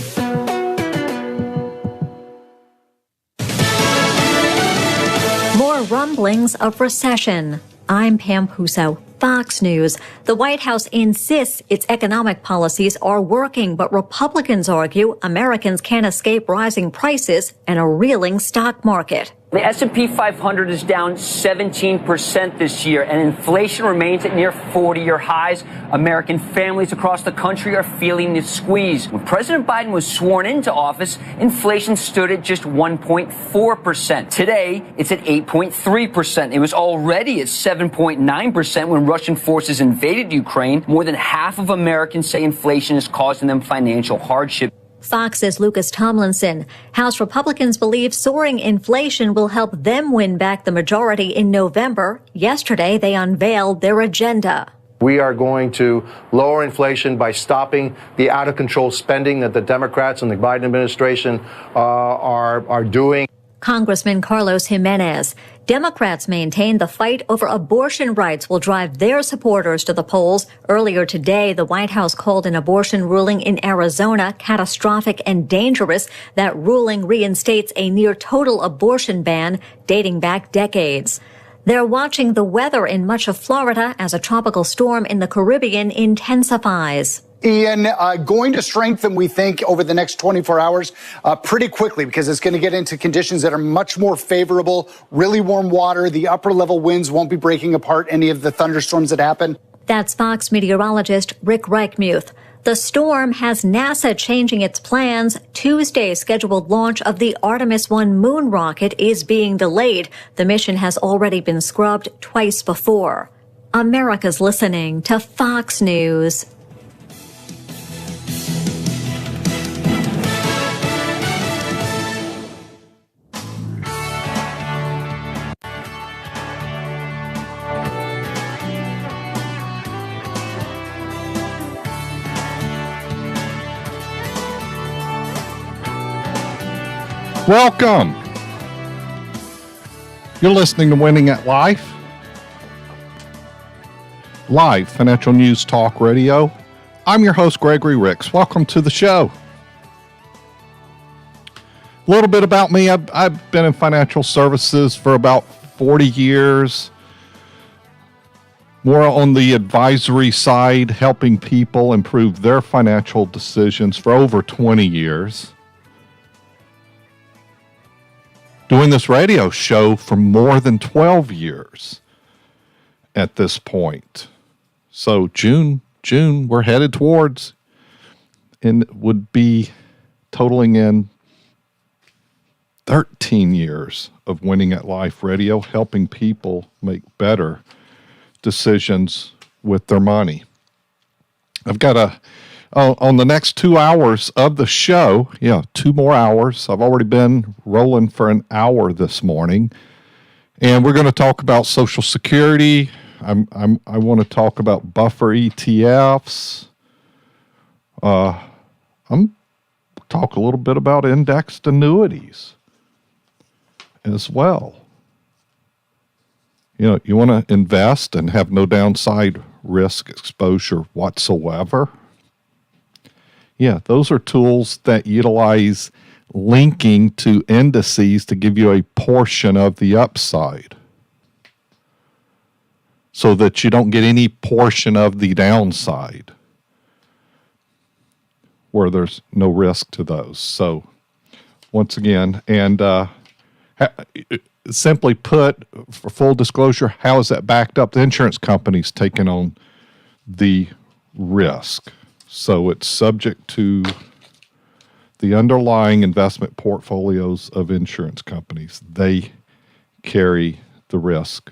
More rumblings of recession. I'm Pam Puso. Fox News. The White House insists its economic policies are working, but Republicans argue Americans can't escape rising prices and a reeling stock market. The S&P 500 is down 17% this year, and inflation remains at near 40-year highs. American families across the country are feeling the squeeze. When President Biden was sworn into office, inflation stood at just 1.4%. Today, it's at 8.3%. It was already at 7.9% when Russian forces invaded Ukraine. More than half of Americans say inflation is causing them financial hardship. Fox's Lucas Tomlinson. House Republicans believe soaring inflation will help them win back the majority in November. Yesterday, they unveiled their agenda. We are going to lower inflation by stopping the out-of-control spending that the Democrats and the Biden administration are doing. Congressman Carlos Jimenez. Democrats maintain the fight over abortion rights will drive their supporters to the polls. Earlier today, the White House called an abortion ruling in Arizona catastrophic and dangerous. That ruling reinstates a near-total abortion ban dating back decades. They're watching the weather in much of Florida as a tropical storm in the Caribbean intensifies. Ian, going to strengthen, we think, over the next 24 hours pretty quickly because it's going to get into conditions that are much more favorable, really warm water. The upper level winds won't be breaking apart any of the thunderstorms that happen. That's Fox meteorologist Rick Reichmuth. The storm has NASA changing its plans. Tuesday's scheduled launch of the Artemis 1 moon rocket is being delayed. The mission has already been scrubbed twice before. America's listening to Fox News. Welcome. You're listening to Winning at Life. Live financial news talk radio. I'm your host, Gregory Ricks. Welcome to the show. A little bit about me. I've been in financial services for about 40 years. More on the advisory side, helping people improve their financial decisions for over 20 years. Doing this radio show for more than 12 years at this point. So June, we're headed towards, and would be totaling in 13 years of Winning at Life radio, helping people make better decisions with their money. I've got on the next 2 hours of the show, 2 more hours. I've already been rolling for an hour this morning, and we're going to talk about Social Security. I want to talk about buffer ETFs. I'm talk a little bit about indexed annuities as well. You want to invest and have no downside risk exposure whatsoever. Yeah, those are tools that utilize linking to indices to give you a portion of the upside so that you don't get any portion of the downside where there's no risk to those. So once again, and simply put, for full disclosure, how is that backed up? The insurance company's taking on the risk. So it's subject to the underlying investment portfolios of insurance companies. They carry the risk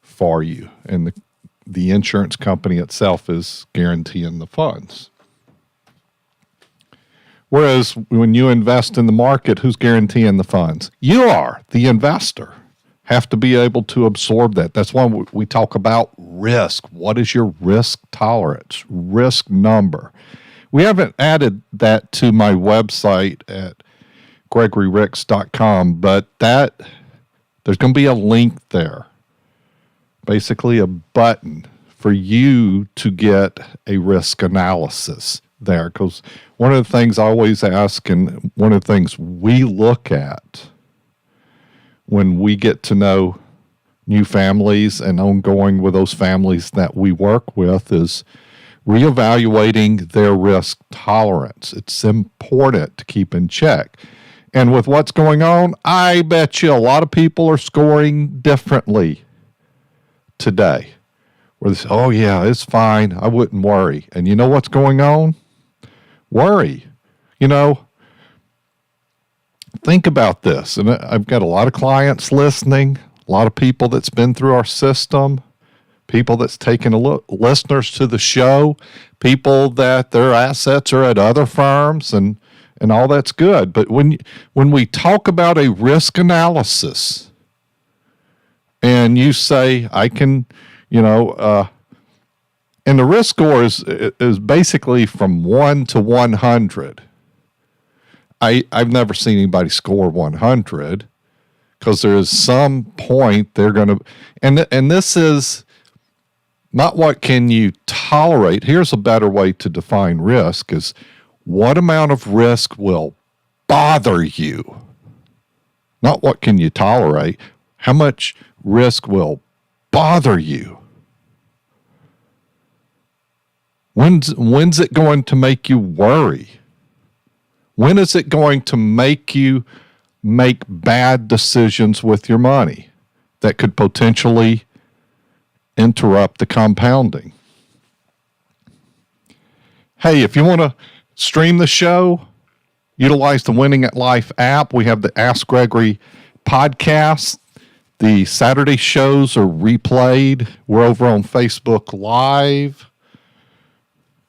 for you, and the insurance company itself is guaranteeing the funds. Whereas when you invest in the market, who's guaranteeing the funds? You are, the investor. Have to be able to absorb that. That's why we talk about risk. What is your risk tolerance? Risk number. We haven't added that to my website at gregoryricks.com, but there's going to be a link there. Basically a button for you to get a risk analysis there. Because one of the things I always ask, and one of the things we look at when we get to know new families and ongoing with those families that we work with, is reevaluating their risk tolerance. It's important to keep in check. And with what's going on, I bet you a lot of people are scoring differently today. Where they say, oh yeah, it's fine, I wouldn't worry. And you know what's going on? Worry. Think about this, and I've got a lot of clients listening, a lot of people that's been through our system, people that's taken listeners to the show, people that their assets are at other firms, and all that's good. But when we talk about a risk analysis, and you say, I can, and the risk score is basically from 1 to 100. I've never seen anybody score 100, because there is some point they're going to, and this is not what can you tolerate. Here's a better way to define risk: is what amount of risk will bother you. Not what can you tolerate. How much risk will bother you. When's it going to make you worry? When is it going to make you make bad decisions with your money that could potentially interrupt the compounding? Hey, if you want to stream the show, utilize the Winning at Life app. We have the Ask Gregory podcast. The Saturday shows are replayed. We're over on Facebook Live.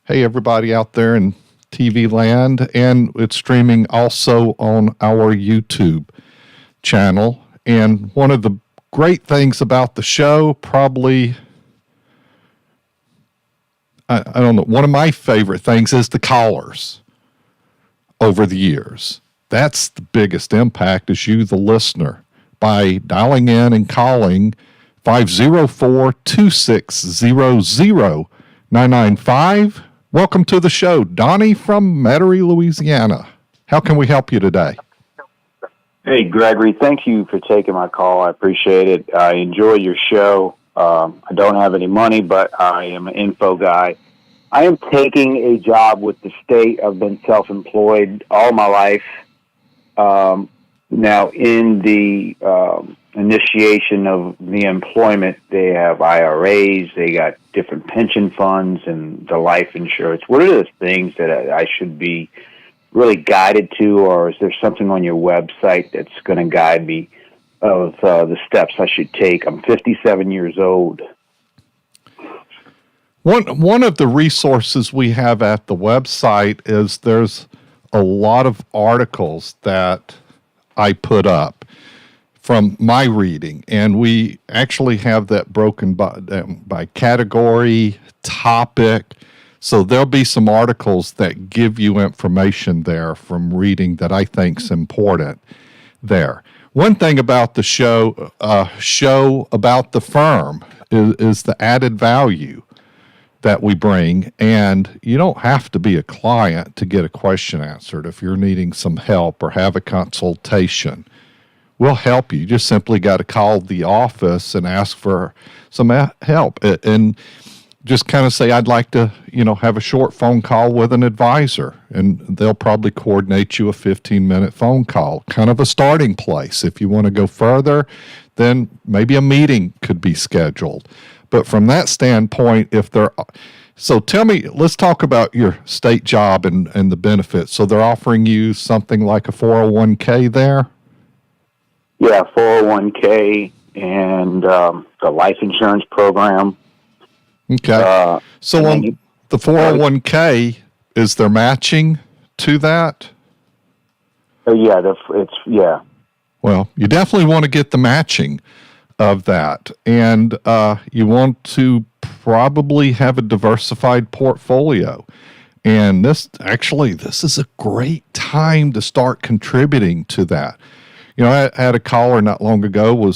Hey, everybody out there in TV land. And it's streaming also on our YouTube channel. And one of the great things about the show, probably, I don't know, one of my favorite things is the callers over the years. That's the biggest impact, is you, the listener, by dialing in and calling 504-260-0995. Welcome to the show, Donnie from Metairie, Louisiana. How can we help you today? Hey, Gregory, thank you for taking my call. I appreciate it. I enjoy your show. I don't have any money, but I am an info guy. I am taking a job with the state. I've been self-employed all my life. Now, in the initiation of the employment, they have IRAs, they got different pension funds and the life insurance. What are the things that I should be really guided to, or is there something on your website that's going to guide me of the steps I should take? I'm 57 years old. One of the resources we have at the website is there's a lot of articles that I put up from my reading, and we actually have that broken by category, topic. So there'll be some articles that give you information there from reading that I think's important there. One thing about the show about the firm is the added value that we bring, and you don't have to be a client to get a question answered. If you're needing some help or have a consultation, we'll help you. You just simply got to call the office and ask for some help, and just kind of say, I'd like to, have a short phone call with an advisor, and they'll probably coordinate you a 15-minute phone call, kind of a starting place. If you want to go further, then maybe a meeting could be scheduled. But from that standpoint, so tell me, let's talk about your state job and the benefits. So they're offering you something like a 401k there? Yeah, 401k and the life insurance program. Okay. So on the 401k, is there matching to that? Yeah. Well, you definitely want to get the matching of that. And you want to probably have a diversified portfolio. And this is a great time to start contributing to that. I had a caller not long ago,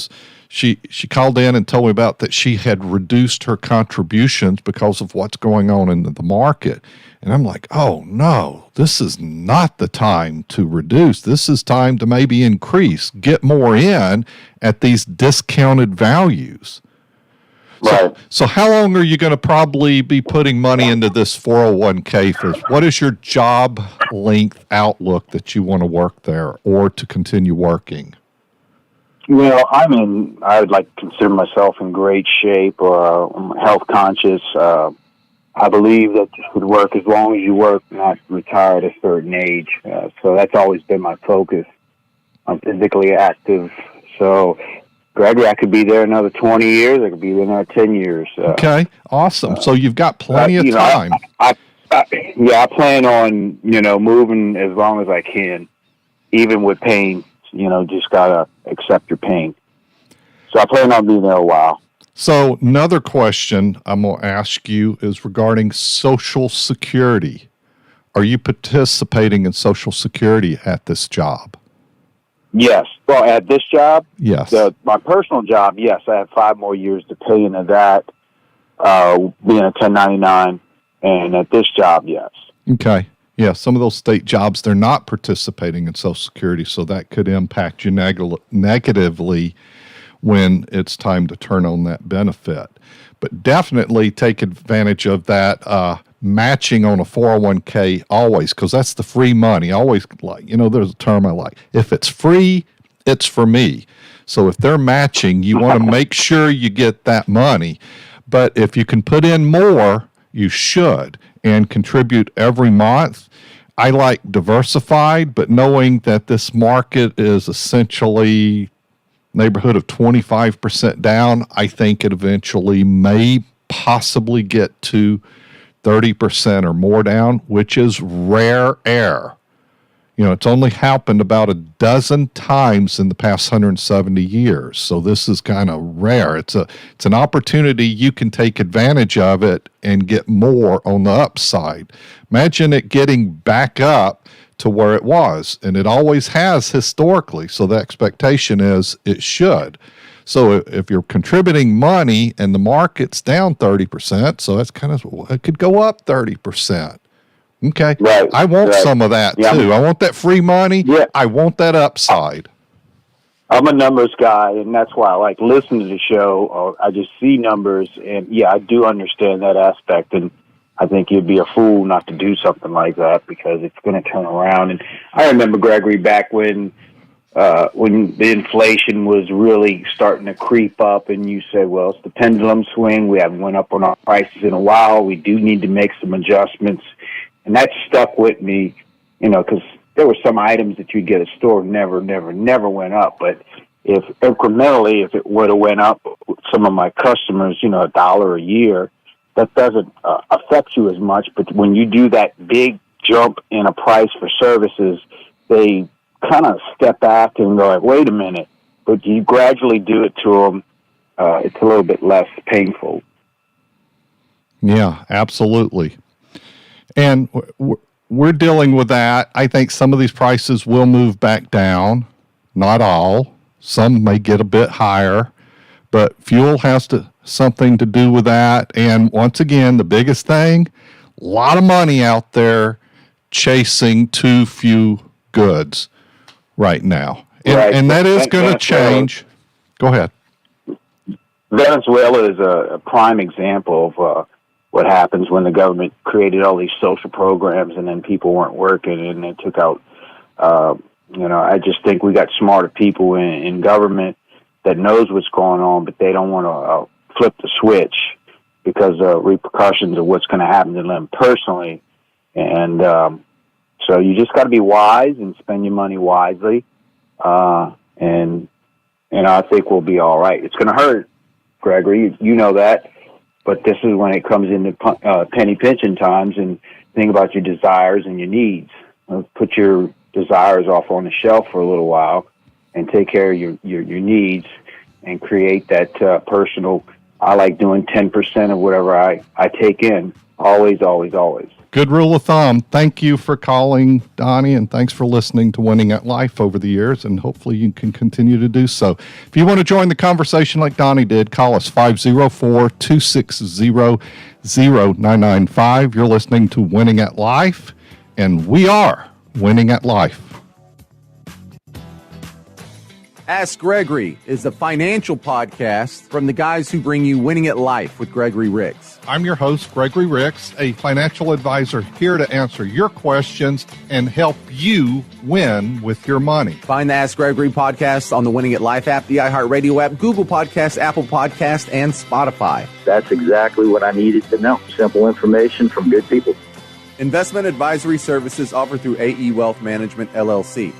she called in and told me about that she had reduced her contributions because of what's going on in the market. And I'm like, oh no, this is not the time to reduce. This is time to maybe increase, get more in at these discounted values. Right. So how long are you going to probably be putting money into this 401k for? What is your job length outlook that you want to work there or to continue working? Well, I would like to consider myself in great shape, I'm health conscious. I believe that this would work as long as you work, not retire at a certain age. So that's always been my focus. I'm physically active. So, Gregory, I could be there another 20 years. I could be there another 10 years. Okay, awesome. So you've got plenty of time. I plan on, moving as long as I can, even with pain. Just got to accept your pain. So I plan on being there a while. So another question I'm going to ask you is regarding Social Security. Are you participating in Social Security at this job? Yes. Well, at this job? Yes. My personal job, yes. I have 5 more years to pay into that, being a 1099. And at this job, yes. Okay. Yeah, some of those state jobs, they're not participating in Social Security, so that could impact you negatively when it's time to turn on that benefit. But definitely take advantage of that matching on a 401k always, because that's the free money. I always like, there's a term I like. If it's free, it's for me. So if they're matching, you want to make sure you get that money. But if you can put in more, you should, and contribute every month. I like diversified, but knowing that this market is essentially neighborhood of 25% down, I think it eventually may possibly get to 30% or more down, which is rare air. It's only happened about a dozen times in the past 170 years. So this is kind of rare. It's an opportunity. You can take advantage of it and get more on the upside. Imagine it getting back up to where it was, and it always has historically. So the expectation is it should. So if you're contributing money and the market's down 30%, so that's kind of, it could go up 30%. Okay. Right. I want some of that too. I want that free money. Yeah. I want that upside. I'm a numbers guy, and that's why I like listening to the show. Or I just see numbers, and I do understand that aspect. And I think you'd be a fool not to do something like that, because it's going to turn around. And I remember, Gregory, back when the inflation was really starting to creep up, and you said, well, it's the pendulum swing. We haven't went up on our prices in a while. We do need to make some adjustments. And that stuck with me, because there were some items that you'd get at a store never went up. But if incrementally, if it would have went up, some of my customers, $1 a year, that doesn't affect you as much. But when you do that big jump in a price for services, they kind of step back and go like, wait a minute. But you gradually do it to them, it's a little bit less painful. Yeah, absolutely. And we're dealing with that. I think some of these prices will move back down. Not all. Some may get a bit higher. But fuel has something to do with that. And once again, the biggest thing, a lot of money out there chasing too few goods right now. And that is going to change. Go ahead. Venezuela is a prime example of what happens when the government created all these social programs and then people weren't working and they took out, I just think we got smarter people in government that knows what's going on, but they don't want to flip the switch because of repercussions of what's going to happen to them personally. And so you just got to be wise and spend your money wisely. And I think we'll be all right. It's going to hurt, Gregory. You know that. But this is when it comes into penny pinching times, and think about your desires and your needs. Put your desires off on the shelf for a little while and take care of your needs and create that personal, I like doing 10% of whatever I take in. Always, always, always. Good rule of thumb. Thank you for calling, Donnie, and thanks for listening to Winning at Life over the years, and hopefully you can continue to do so. If you want to join the conversation like Donnie did, call us 504-260-0995. You're listening to Winning at Life, and we are Winning at Life. Ask Gregory is a financial podcast from the guys who bring you Winning at Life with Gregory Ricks. I'm your host, Gregory Ricks, a financial advisor here to answer your questions and help you win with your money. Find the Ask Gregory podcast on the Winning at Life app, the iHeartRadio app, Google Podcasts, Apple Podcasts, and Spotify. That's exactly what I needed to know. Simple information from good people. Investment advisory services offered through AE Wealth Management, LLC.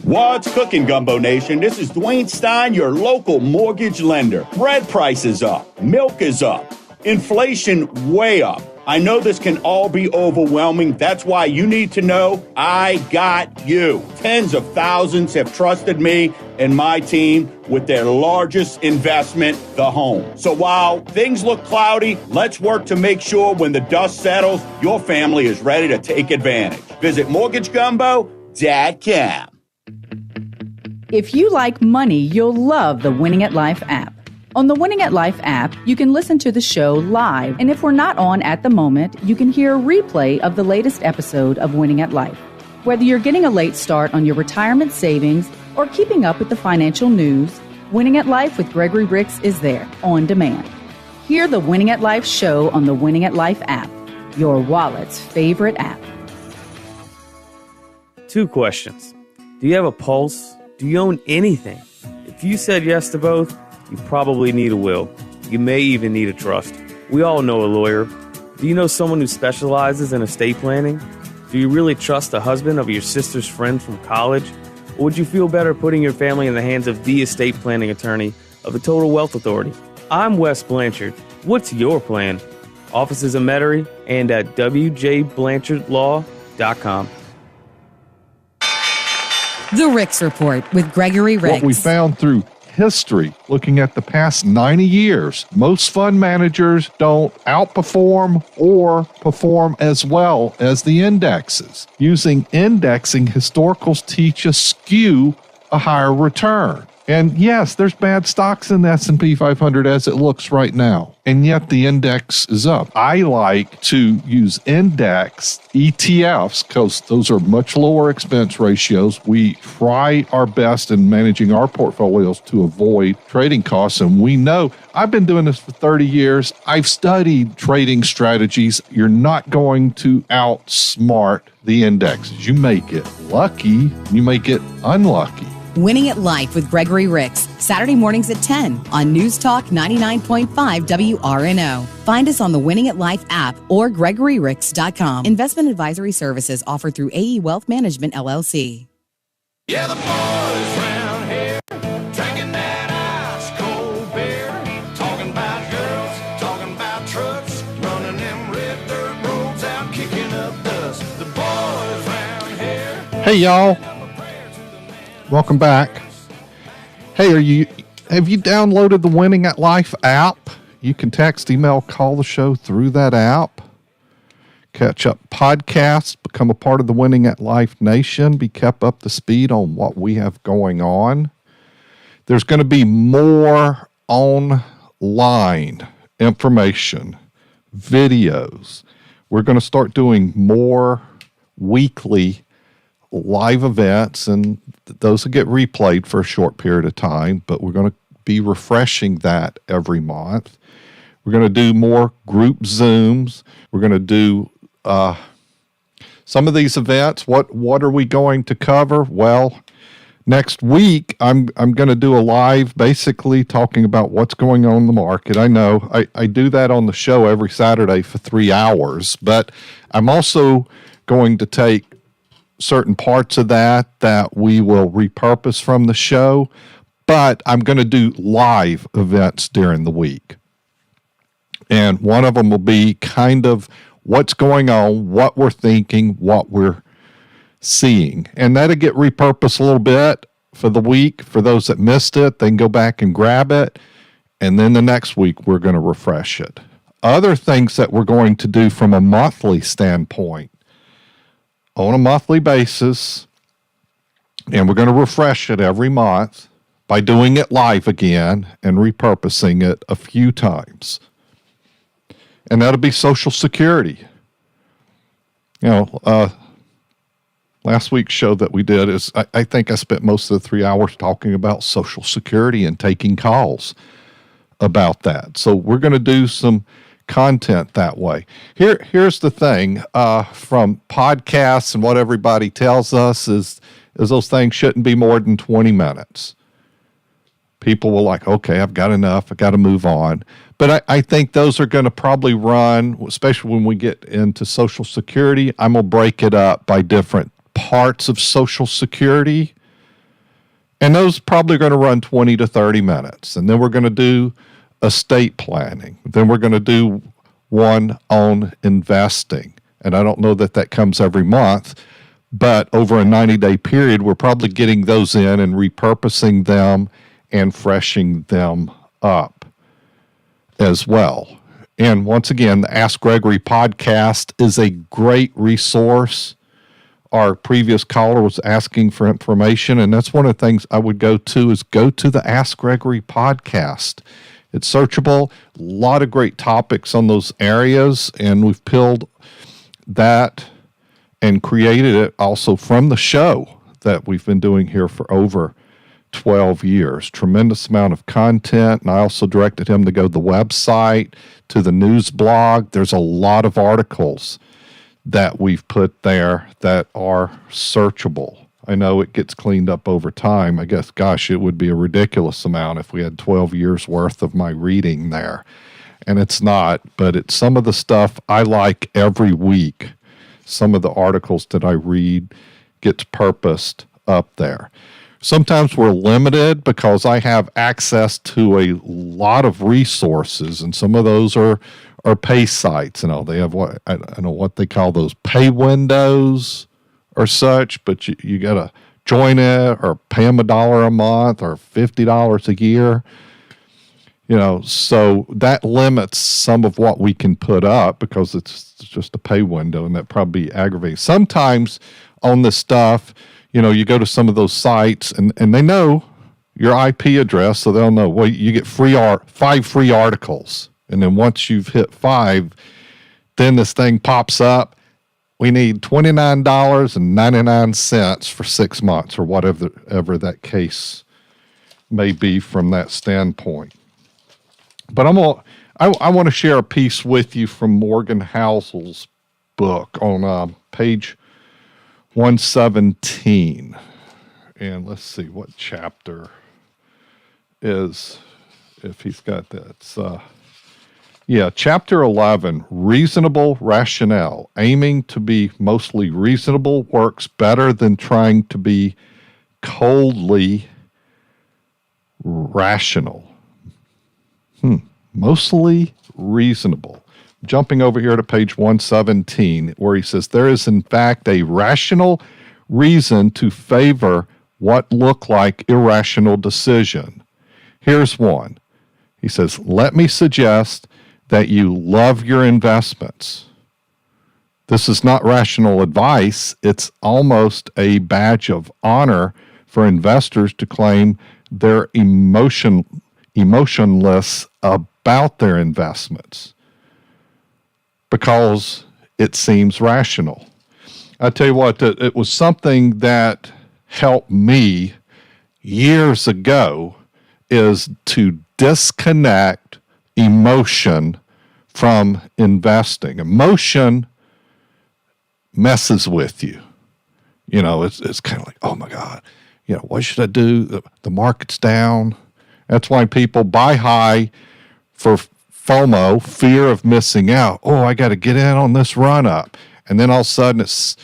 What's cooking, Gumbo Nation? This is Dwayne Stein, your local mortgage lender. Bread prices up. Milk is up. Inflation way up. I know this can all be overwhelming. That's why you need to know I got you. Tens of thousands have trusted me and my team with their largest investment, the home. So while things look cloudy, let's work to make sure when the dust settles, your family is ready to take advantage. Visit mortgagegumbo.com. If you like money, you'll love the Winning at Life app. On the Winning at Life app, you can listen to the show live, and if we're not on at the moment, you can hear a replay of the latest episode of Winning at Life. Whether you're getting a late start on your retirement savings or keeping up with the financial news, Winning at Life with Gregory Ricks is there on demand. Hear the Winning at Life show on the Winning at Life app, your wallet's favorite app. 2 questions. Do you have a pulse? Do you own anything? If you said yes to both, you probably need a will. You may even need a trust. We all know a lawyer. Do you know someone who specializes in estate planning? Do you really trust the husband of your sister's friend from college? Or would you feel better putting your family in the hands of the estate planning attorney of the Total Wealth Authority? I'm Wes Blanchard. What's your plan? Offices in Metairie and at wjblanchardlaw.com. The Ricks Report with Gregory Ricks. What we found through history, looking at the past 90 years, most fund managers don't outperform or perform as well as the indexes. Using indexing, historicals teach us skew a higher return. And yes, there's bad stocks in the S&P 500 as it looks right now, and yet the index is up. I like to use index ETFs because those are much lower expense ratios. We try our best in managing our portfolios to avoid trading costs, and we know I've been doing this for 30 years. I've studied trading strategies. You're not going to outsmart the indexes. You may get lucky, you may get unlucky. Winning at Life with Gregory Ricks, Saturday mornings at 10 on News Talk 99.5 WRNO. Find us on the Winning at Life app or GregoryRicks.com. Investment advisory services offered through AE Wealth Management, LLC. Yeah, the boys round here drinking that ice cold beer, talking about girls, talking about trucks, running them red dirt roads out, kicking up dust. The boys round here. Hey, y'all. Welcome back. Hey, have you downloaded the Winning at Life app? You can text, email, call the show through that app. Catch up podcasts, become a part of the Winning at Life Nation, be kept up to speed on what we have going on. There's going to be more online information, videos. We're going to start doing more weekly live events, and those will get replayed for a short period of time, but we're going to be refreshing that every month. We're going to do more group Zooms. We're going to do some of these events. What are we going to cover? Well, next week, I'm going to do a live basically talking about what's going on in the market. I know I do that on the show every Saturday for 3 hours, but I'm also going to take certain parts of that we will repurpose from the show, but I'm going to do live events during the week. And one of them will be kind of what's going on, what we're thinking, what we're seeing. And that'll get repurposed a little bit for the week. For those that missed it, they can go back and grab it. And then the next week, we're going to refresh it. Other things that we're going to do from a monthly standpoint, on a monthly basis, and we're going to refresh it every month by doing it live again and repurposing it a few times. And that'll be Social Security. You know, last week's show that we did is, I think I spent most of the 3 hours talking about Social Security and taking calls about that. So we're going to do some content that way. Here's the thing, from podcasts and what everybody tells us is those things shouldn't be more than 20 minutes. People will like, okay, I've got enough, I got to move on. But I think those are going to probably run, especially when we get into Social Security, I'm going to break it up by different parts of Social Security. And those probably going to run 20 to 30 minutes. And then we're going to do estate planning. Then we're going to do one on investing. And I don't know that comes every month, but over a 90-day period, we're probably getting those in and repurposing them and freshening them up as well. And once again, the Ask Gregory podcast is a great resource. Our previous caller was asking for information, and that's one of the things I would go to the Ask Gregory podcast. It's searchable, a lot of great topics on those areas, and we've peeled that and created it also from the show that we've been doing here for over 12 years. Tremendous amount of content. And I also directed him to go to the website, to the news blog. There's a lot of articles that we've put there that are searchable. I know it gets cleaned up over time. I guess, gosh, it would be a ridiculous amount if we had 12 years worth of my reading there. And it's not, but it's some of the stuff I like every week. Some of the articles that I read gets purposed up there. Sometimes we're limited because I have access to a lot of resources, and some of those are pay sites. They have what I don't know what they call those, pay windows or such, but you got to join it or pay them $1 a month or $50 a year. So that limits some of what we can put up because it's just a pay window, and that probably aggravates. Sometimes on this stuff, you go to some of those sites and they know your IP address, so they'll know, well, you get 5 free articles. And then once you've hit 5, then this thing pops up. We need $29.99 for 6 months or whatever that case may be from that standpoint. But I want to share a piece with you from Morgan Housel's book on page 117. And let's see what chapter is, if he's got that. Chapter 11, Reasonable Rationale. Aiming to be mostly reasonable works better than trying to be coldly rational. Mostly reasonable. Jumping over here to page 117, where he says, there is in fact a rational reason to favor what look like irrational decision. Here's one. He says, let me suggest that you love your investments. This is not rational advice. It's almost a badge of honor for investors to claim they're emotionless about their investments because it seems rational. I tell you what, it was something that helped me years ago, is to disconnect emotion from investing. Emotion messes with you. It's kind of like, oh my God, what should I do? The market's down. That's why people buy high for FOMO, fear of missing out. Oh, I got to get in on this run up. And then all of a sudden it's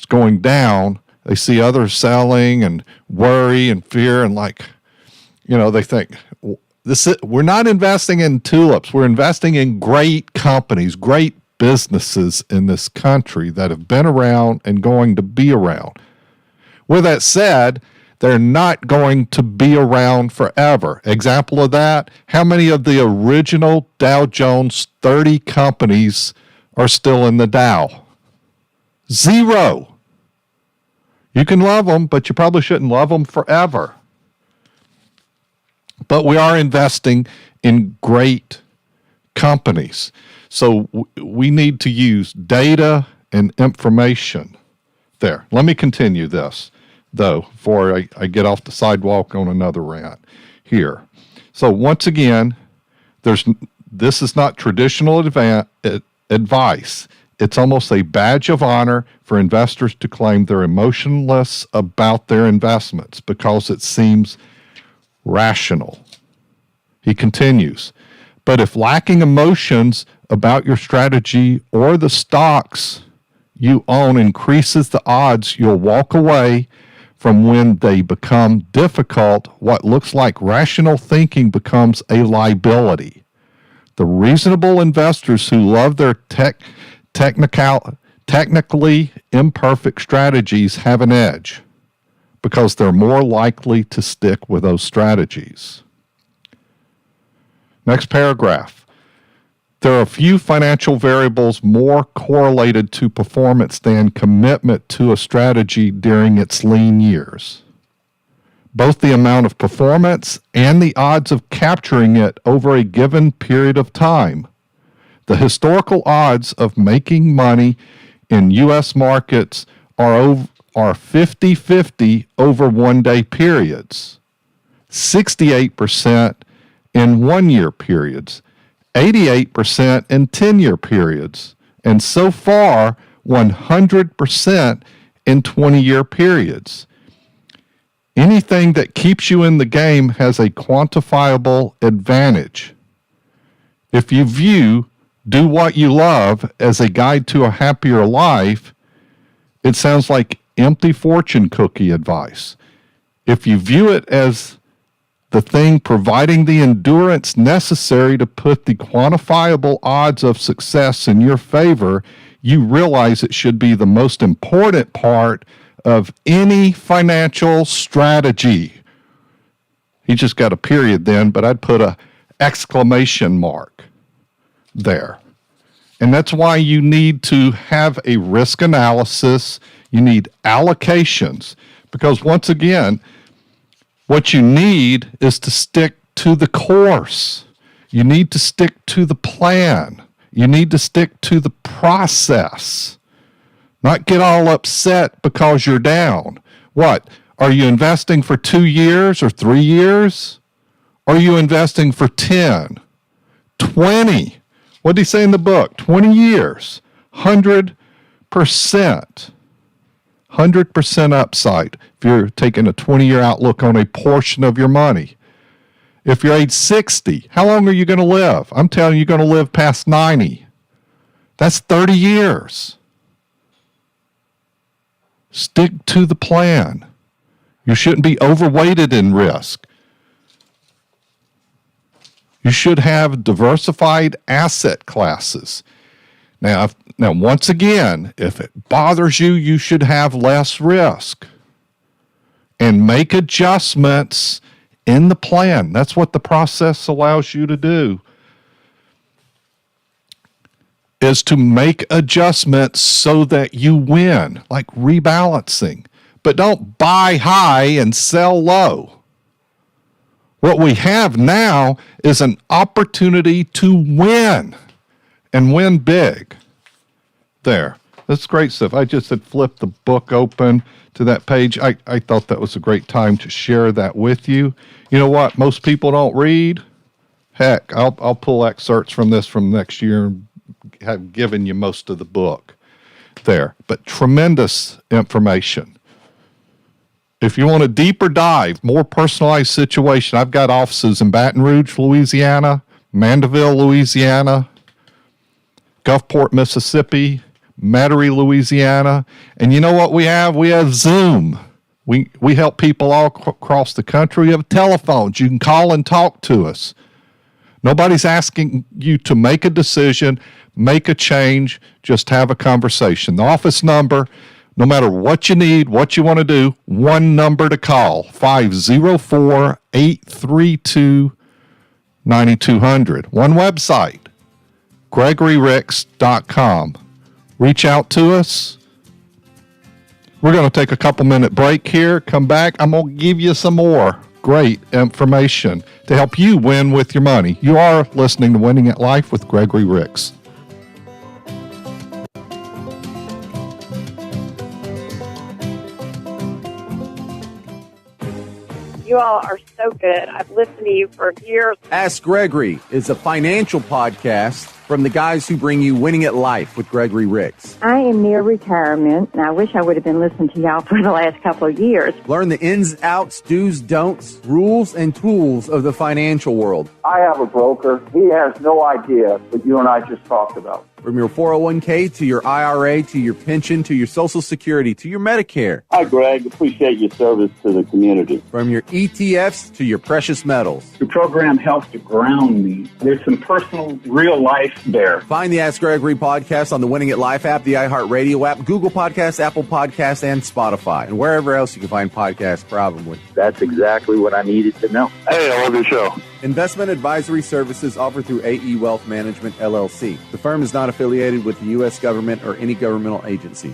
going down. They see others selling and worry and fear, and they think, we're not investing in tulips. We're investing in great companies, great businesses in this country that have been around and going to be around. With that said, they're not going to be around forever. Example of that, how many of the original Dow Jones 30 companies are still in the Dow? 0. You can love them, but you probably shouldn't love them forever. But we are investing in great companies. So we need to use data and information there. Let me continue this, though, before I get off the sidewalk on another rant here. So once again, this is not traditional advice. It's almost a badge of honor for investors to claim they're emotionless about their investments because it seems rational. He continues, but if lacking emotions about your strategy or the stocks you own increases the odds you'll walk away from when they become difficult, what looks like rational thinking becomes a liability. The reasonable investors who love their technically imperfect strategies have an edge because they're more likely to stick with those strategies. Next paragraph. There are a few financial variables more correlated to performance than commitment to a strategy during its lean years. Both the amount of performance and the odds of capturing it over a given period of time. The historical odds of making money in U.S. markets are 50-50 over one-day periods. 68% in 1-year periods, 88% in 10-year periods, and so far 100% in 20-year periods. Anything that keeps you in the game has a quantifiable advantage. If you view Do What You Love as a guide to a happier life, it sounds like empty fortune cookie advice. If you view it as the thing providing the endurance necessary to put the quantifiable odds of success in your favor, you realize it should be the most important part of any financial strategy. He just got a period then, but I'd put a exclamation mark there. And that's why you need to have a risk analysis. You need allocations, because once again, what you need is to stick to the course. You need to stick to the plan. You need to stick to the process. Not get all upset because you're down. What? Are you investing for 2 years or 3 years? Are you investing for 10, 20? What did he say in the book? 20 years, 100%. 100% upside if you're taking a 20-year outlook on a portion of your money. If you're age 60, how long are you going to live? I'm telling you, you're going to live past 90. That's 30 years. Stick to the plan. You shouldn't be overweighted in risk. You should have diversified asset classes. Now, once again, if it bothers you, you should have less risk and make adjustments in the plan. That's what the process allows you to do, is to make adjustments so that you win, like rebalancing. But don't buy high and sell low. What we have now is an opportunity to win and win big. There. That's great stuff. I just had flipped the book open to that page. I thought that was a great time to share that with you. You know what? Most people don't read. Heck, I'll pull excerpts from this from next year and have given you most of the book there. But tremendous information. If you want a deeper dive, more personalized situation, I've got offices in Baton Rouge, Louisiana, Mandeville, Louisiana, Gulfport, Mississippi, Metairie, Louisiana. And you know what we have? We have Zoom. We help people all across the country. We have telephones. You can call and talk to us. Nobody's asking you to make a decision, make a change, just have a conversation. The office number, no matter what you need, what you want to do, one number to call, 504-832-9200. One website, GregoryRicks.com. Reach out to us. We're going to take a couple-minute break here, come back. I'm going to give you some more great information to help you win with your money. You are listening to Winning at Life with Gregory Ricks. You all are so good. I've listened to you for years. Ask Gregory is a financial podcast from the guys who bring you Winning at Life with Gregory Ricks. I am near retirement, and I wish I would have been listening to y'all for the last couple of years. Learn the ins, outs, do's, don'ts, rules, and tools of the financial world. I have a broker. He has no idea what you and I just talked about. From your 401k to your IRA to your pension to your Social Security to your Medicare. Hi, Greg. Appreciate your service to the community. From your ETFs to your precious metals. Your program helps to ground me. There's some personal, real life there. Find the Ask Gregory podcast on the Winning at Life app, the iHeartRadio app, Google Podcasts, Apple Podcasts, and Spotify, and wherever else you can find podcasts probably. That's exactly what I needed to know. Hey, I love your show. Investment advisory services offered through AE Wealth Management, LLC. The firm is not affiliated with the U.S. government or any governmental agency.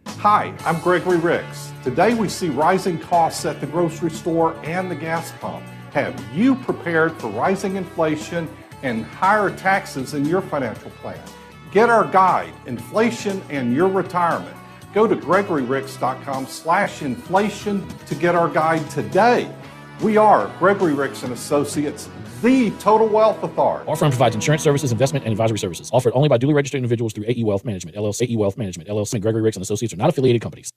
Hi, I'm Gregory Ricks. Today we see rising costs at the grocery store and the gas pump. Have you prepared for rising inflation and higher taxes in your financial plan? Get our guide, Inflation and Your Retirement. Go to GregoryRicks.com/inflation to get our guide today. We are Gregory Ricks and Associates, the Total Wealth Authority. Our firm provides insurance services, investment, and advisory services offered only by duly registered individuals through AE Wealth Management, LLC. AE Wealth Management, LLC. Gregory Ricks and Associates are not affiliated companies.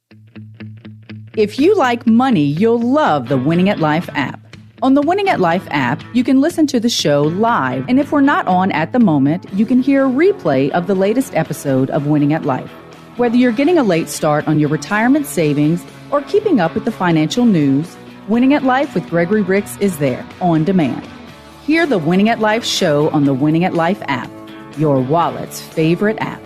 If you like money, you'll love the Winning at Life app. On the Winning at Life app, you can listen to the show live, and if we're not on at the moment, you can hear a replay of the latest episode of Winning at Life. Whether you're getting a late start on your retirement savings or keeping up with the financial news, Winning at Life with Gregory Ricks is there on demand. Hear the Winning at Life show on the Winning at Life app, your wallet's favorite app.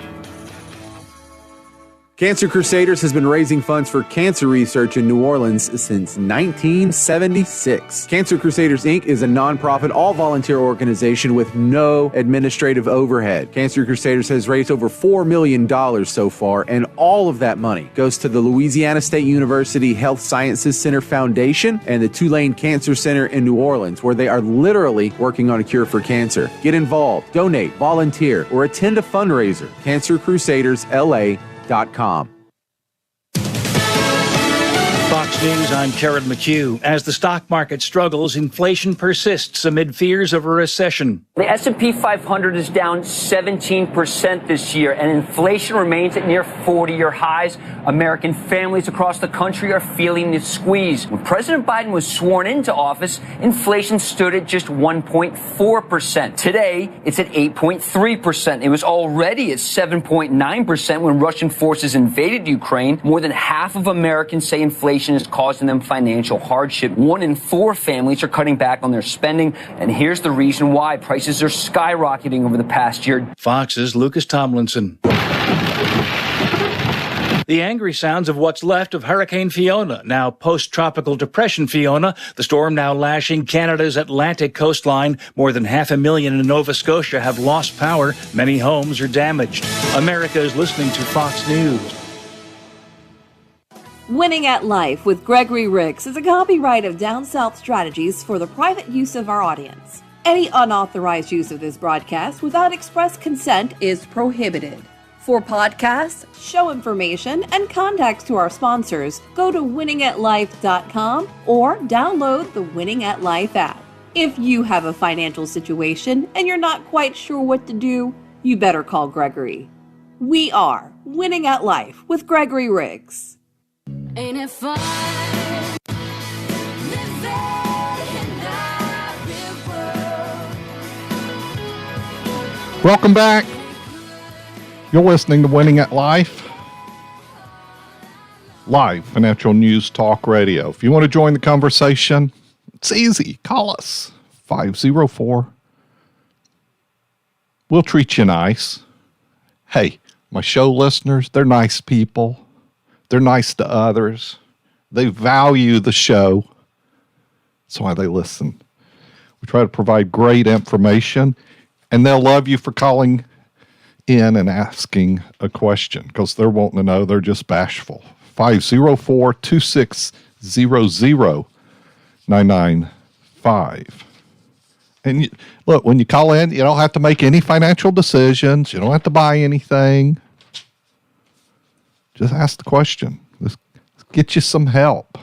Cancer Crusaders has been raising funds for cancer research in New Orleans since 1976. Cancer Crusaders, Inc. is a nonprofit, all-volunteer organization with no administrative overhead. Cancer Crusaders has raised over $4 million so far, and all of that money goes to the Louisiana State University Health Sciences Center Foundation and the Tulane Cancer Center in New Orleans, where they are literally working on a cure for cancer. Get involved, donate, volunteer, or attend a fundraiser. CancerCrusadersLA.com. Fox News, I'm Karen McHugh. As the stock market struggles, inflation persists amid fears of a recession. The S&P 500 is down 17% this year, and inflation remains at near 40-year highs. American families across the country are feeling the squeeze. When President Biden was sworn into office, inflation stood at just 1.4%. Today, it's at 8.3%. It was already at 7.9% when Russian forces invaded Ukraine. More than half of Americans say inflation is causing them financial hardship. 1 in 4 families are cutting back on their spending, and here's the reason why. Prices are skyrocketing over the past year. Fox's Lucas Tomlinson. The angry sounds of what's left of Hurricane Fiona, now post-tropical depression Fiona, the storm now lashing Canada's Atlantic coastline. More than 500,000 in Nova Scotia have lost power. Many homes are damaged. America is listening to Fox News. Winning at Life with Gregory Ricks is a copyright of Down South Strategies for the private use of our audience. Any unauthorized use of this broadcast without express consent is prohibited. For podcasts, show information, and contacts to our sponsors, go to winningatlife.com or download the Winning at Life app. If you have a financial situation and you're not quite sure what to do, you better call Gregory. We are Winning at Life with Gregory Ricks. Ain't it fun? Welcome back. You're listening to Winning at Life, live financial news talk radio. If you want to join the conversation, it's easy. Call us 504. We'll treat you nice. Hey, my show listeners, they're nice people. They're nice to others. They value the show. That's why they listen. We try to provide great information, and they'll love you for calling in and asking a question because they're wanting to know. They're just bashful. 504-260-00-995. And look, when you call in, you don't have to make any financial decisions. You don't have to buy anything. Just ask the question. Let's get you some help.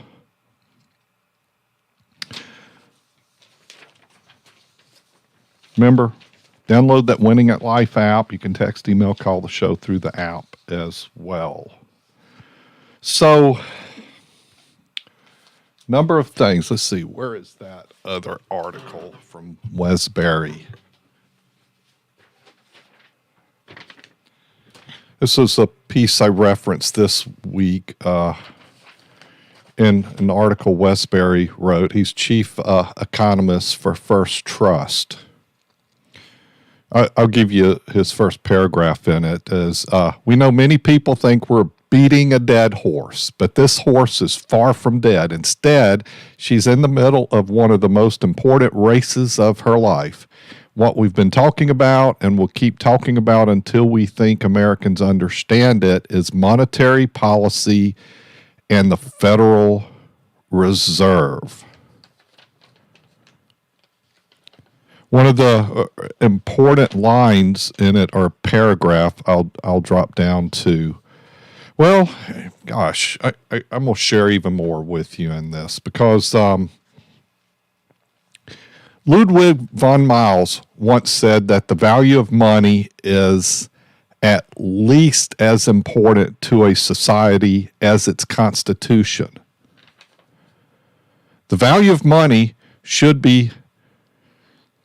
Remember, download that Winning at Life app. You can text, email, call the show through the app as well. So, number of things. Let's see. Where is that other article from Wesbury? This is a piece I referenced this week in an article Wesbury wrote. He's chief economist for First Trust. I'll give you his first paragraph in it. Is we know many people think we're beating a dead horse, but this horse is far from dead. Instead, she's in the middle of one of the most important races of her life. What we've been talking about and will keep talking about until we think Americans understand it is monetary policy and the Federal Reserve. One of the important lines in it, or paragraph, I'll drop down to, Well, gosh, I'm going to share even more with you in this because Ludwig von Mises once said that the value of money is at least as important to a society as its constitution. The value of money should be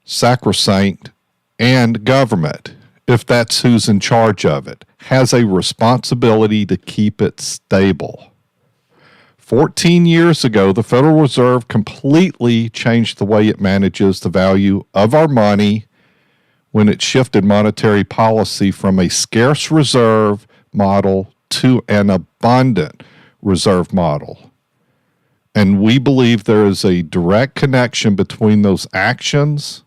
sacrosanct, and government, if that's who's in charge of it, has a responsibility to keep it stable. 14 years ago, the Federal Reserve completely changed the way it manages the value of our money when it shifted monetary policy from a scarce reserve model to an abundant reserve model. And we believe there is a direct connection between those actions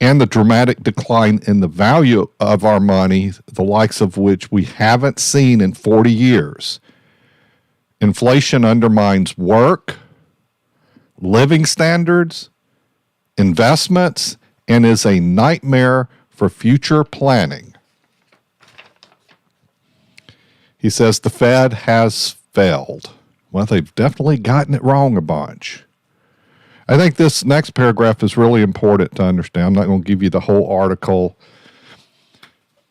and the dramatic decline in the value of our money, the likes of which we haven't seen in 40 years. Inflation undermines work, living standards, investments, and is a nightmare for future planning. He says the Fed has failed. Well, they've definitely gotten it wrong a bunch. I think this next paragraph is really important to understand. I'm not going to give you the whole article,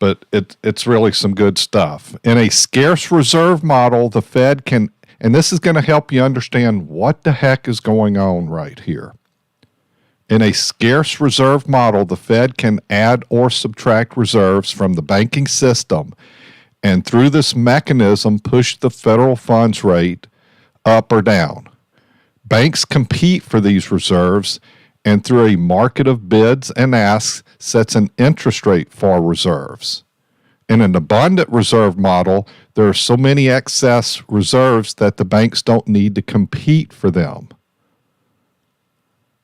but it's really some good stuff. In a scarce reserve model, the Fed can, and this is going to help you understand what the heck is going on right here. In a scarce reserve model, the Fed can add or subtract reserves from the banking system, and through this mechanism, push the federal funds rate up or down. Banks compete for these reserves, and through a market of bids and asks, sets an interest rate for reserves. In an abundant reserve model, there are so many excess reserves that the banks don't need to compete for them.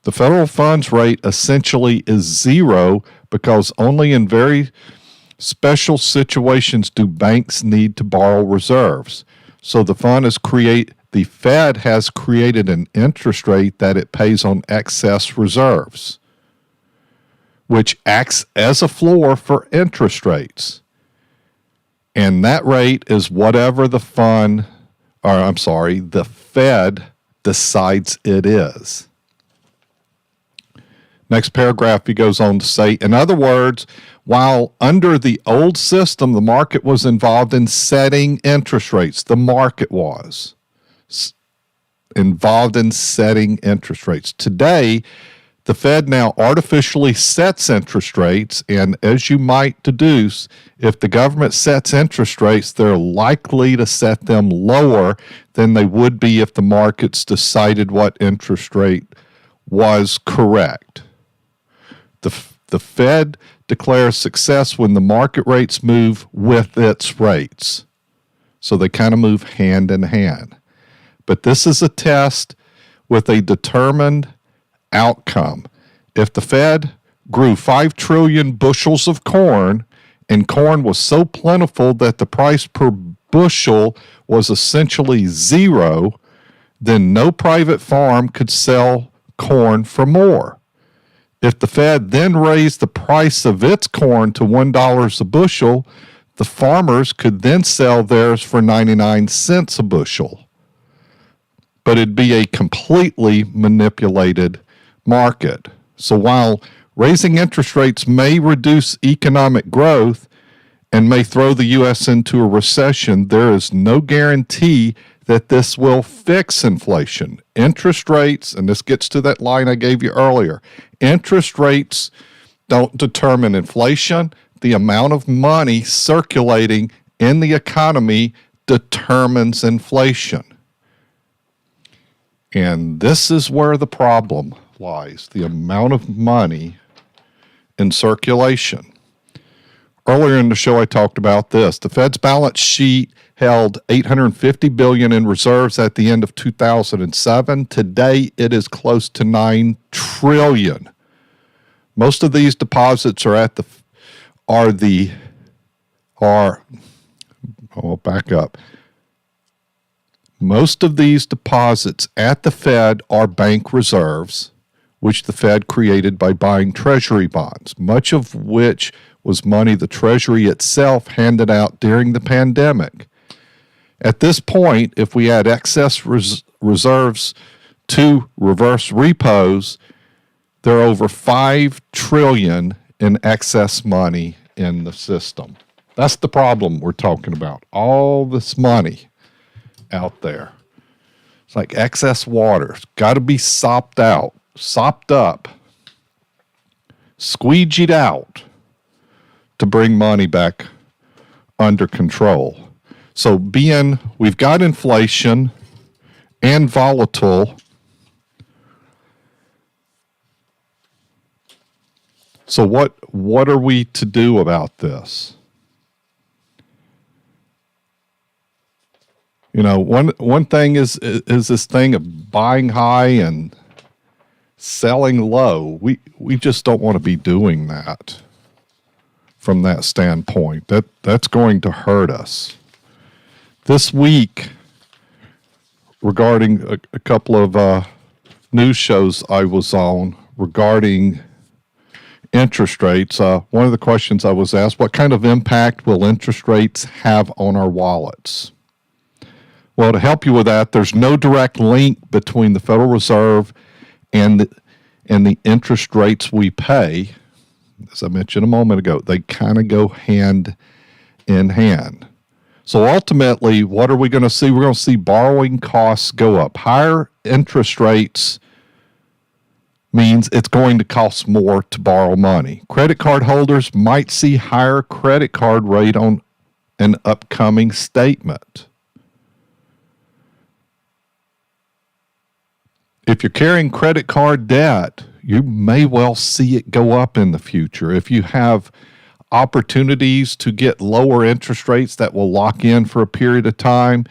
The federal funds rate essentially is zero because only in very special situations do banks need to borrow reserves. So the Fed has created an interest rate that it pays on excess reserves, which acts as a floor for interest rates. And that rate is whatever the Fed decides it is. Next paragraph, he goes on to say, in other words, while under the old system, the market was involved in setting interest rates. The market was involved in setting interest rates. Today, the Fed now artificially sets interest rates, and as you might deduce, if the government sets interest rates, they're likely to set them lower than they would be if the markets decided what interest rate was correct. The Fed declares success when the market rates move with its rates. So they kind of move hand in hand. But this is a test with a determined outcome. If the Fed grew 5 trillion bushels of corn, and corn was so plentiful that the price per bushel was essentially zero, then no private farm could sell corn for more. If the Fed then raised the price of its corn to $1 a bushel, the farmers could then sell theirs for 99 cents a bushel. But it'd be a completely manipulated market. So while raising interest rates may reduce economic growth and may throw the U.S. into a recession, there is no guarantee that this will fix inflation. Interest rates, and this gets to that line I gave you earlier, interest rates don't determine inflation. The amount of money circulating in the economy determines inflation. And this is where the problem lies, the amount of money in circulation. Earlier in the show, I talked about this. The Fed's balance sheet held $850 billion in reserves at the end of 2007. Today, it is close to $9 trillion. Most of these deposits are back up. Most of these deposits at the Fed are bank reserves, which the Fed created by buying Treasury bonds, much of which was money the Treasury itself handed out during the pandemic. At this point, if we add excess reserves to reverse repos, there are over $5 trillion in excess money in the system. That's the problem we're talking about. All this money out there. It's like excess water. It's got to be sopped out, sopped up, squeegeed out to bring money back under control. So we've got inflation and volatile. So what are we to do about this? You know, one thing is this thing of buying high and selling low. We just don't want to be doing that from that standpoint. That's going to hurt us. This week, regarding a couple of news shows I was on regarding interest rates, one of the questions I was asked, what kind of impact will interest rates have on our wallets? Well, to help you with that, there's no direct link between the Federal Reserve and the interest rates we pay. As I mentioned a moment ago, they kind of go hand in hand. So ultimately, what are we going to see? We're going to see borrowing costs go up. Higher interest rates means it's going to cost more to borrow money. Credit card holders might see higher credit card rate on an upcoming statement. If you're carrying credit card debt, you may well see it go up in the future. If you have opportunities to get lower interest rates that will lock in for a period of time,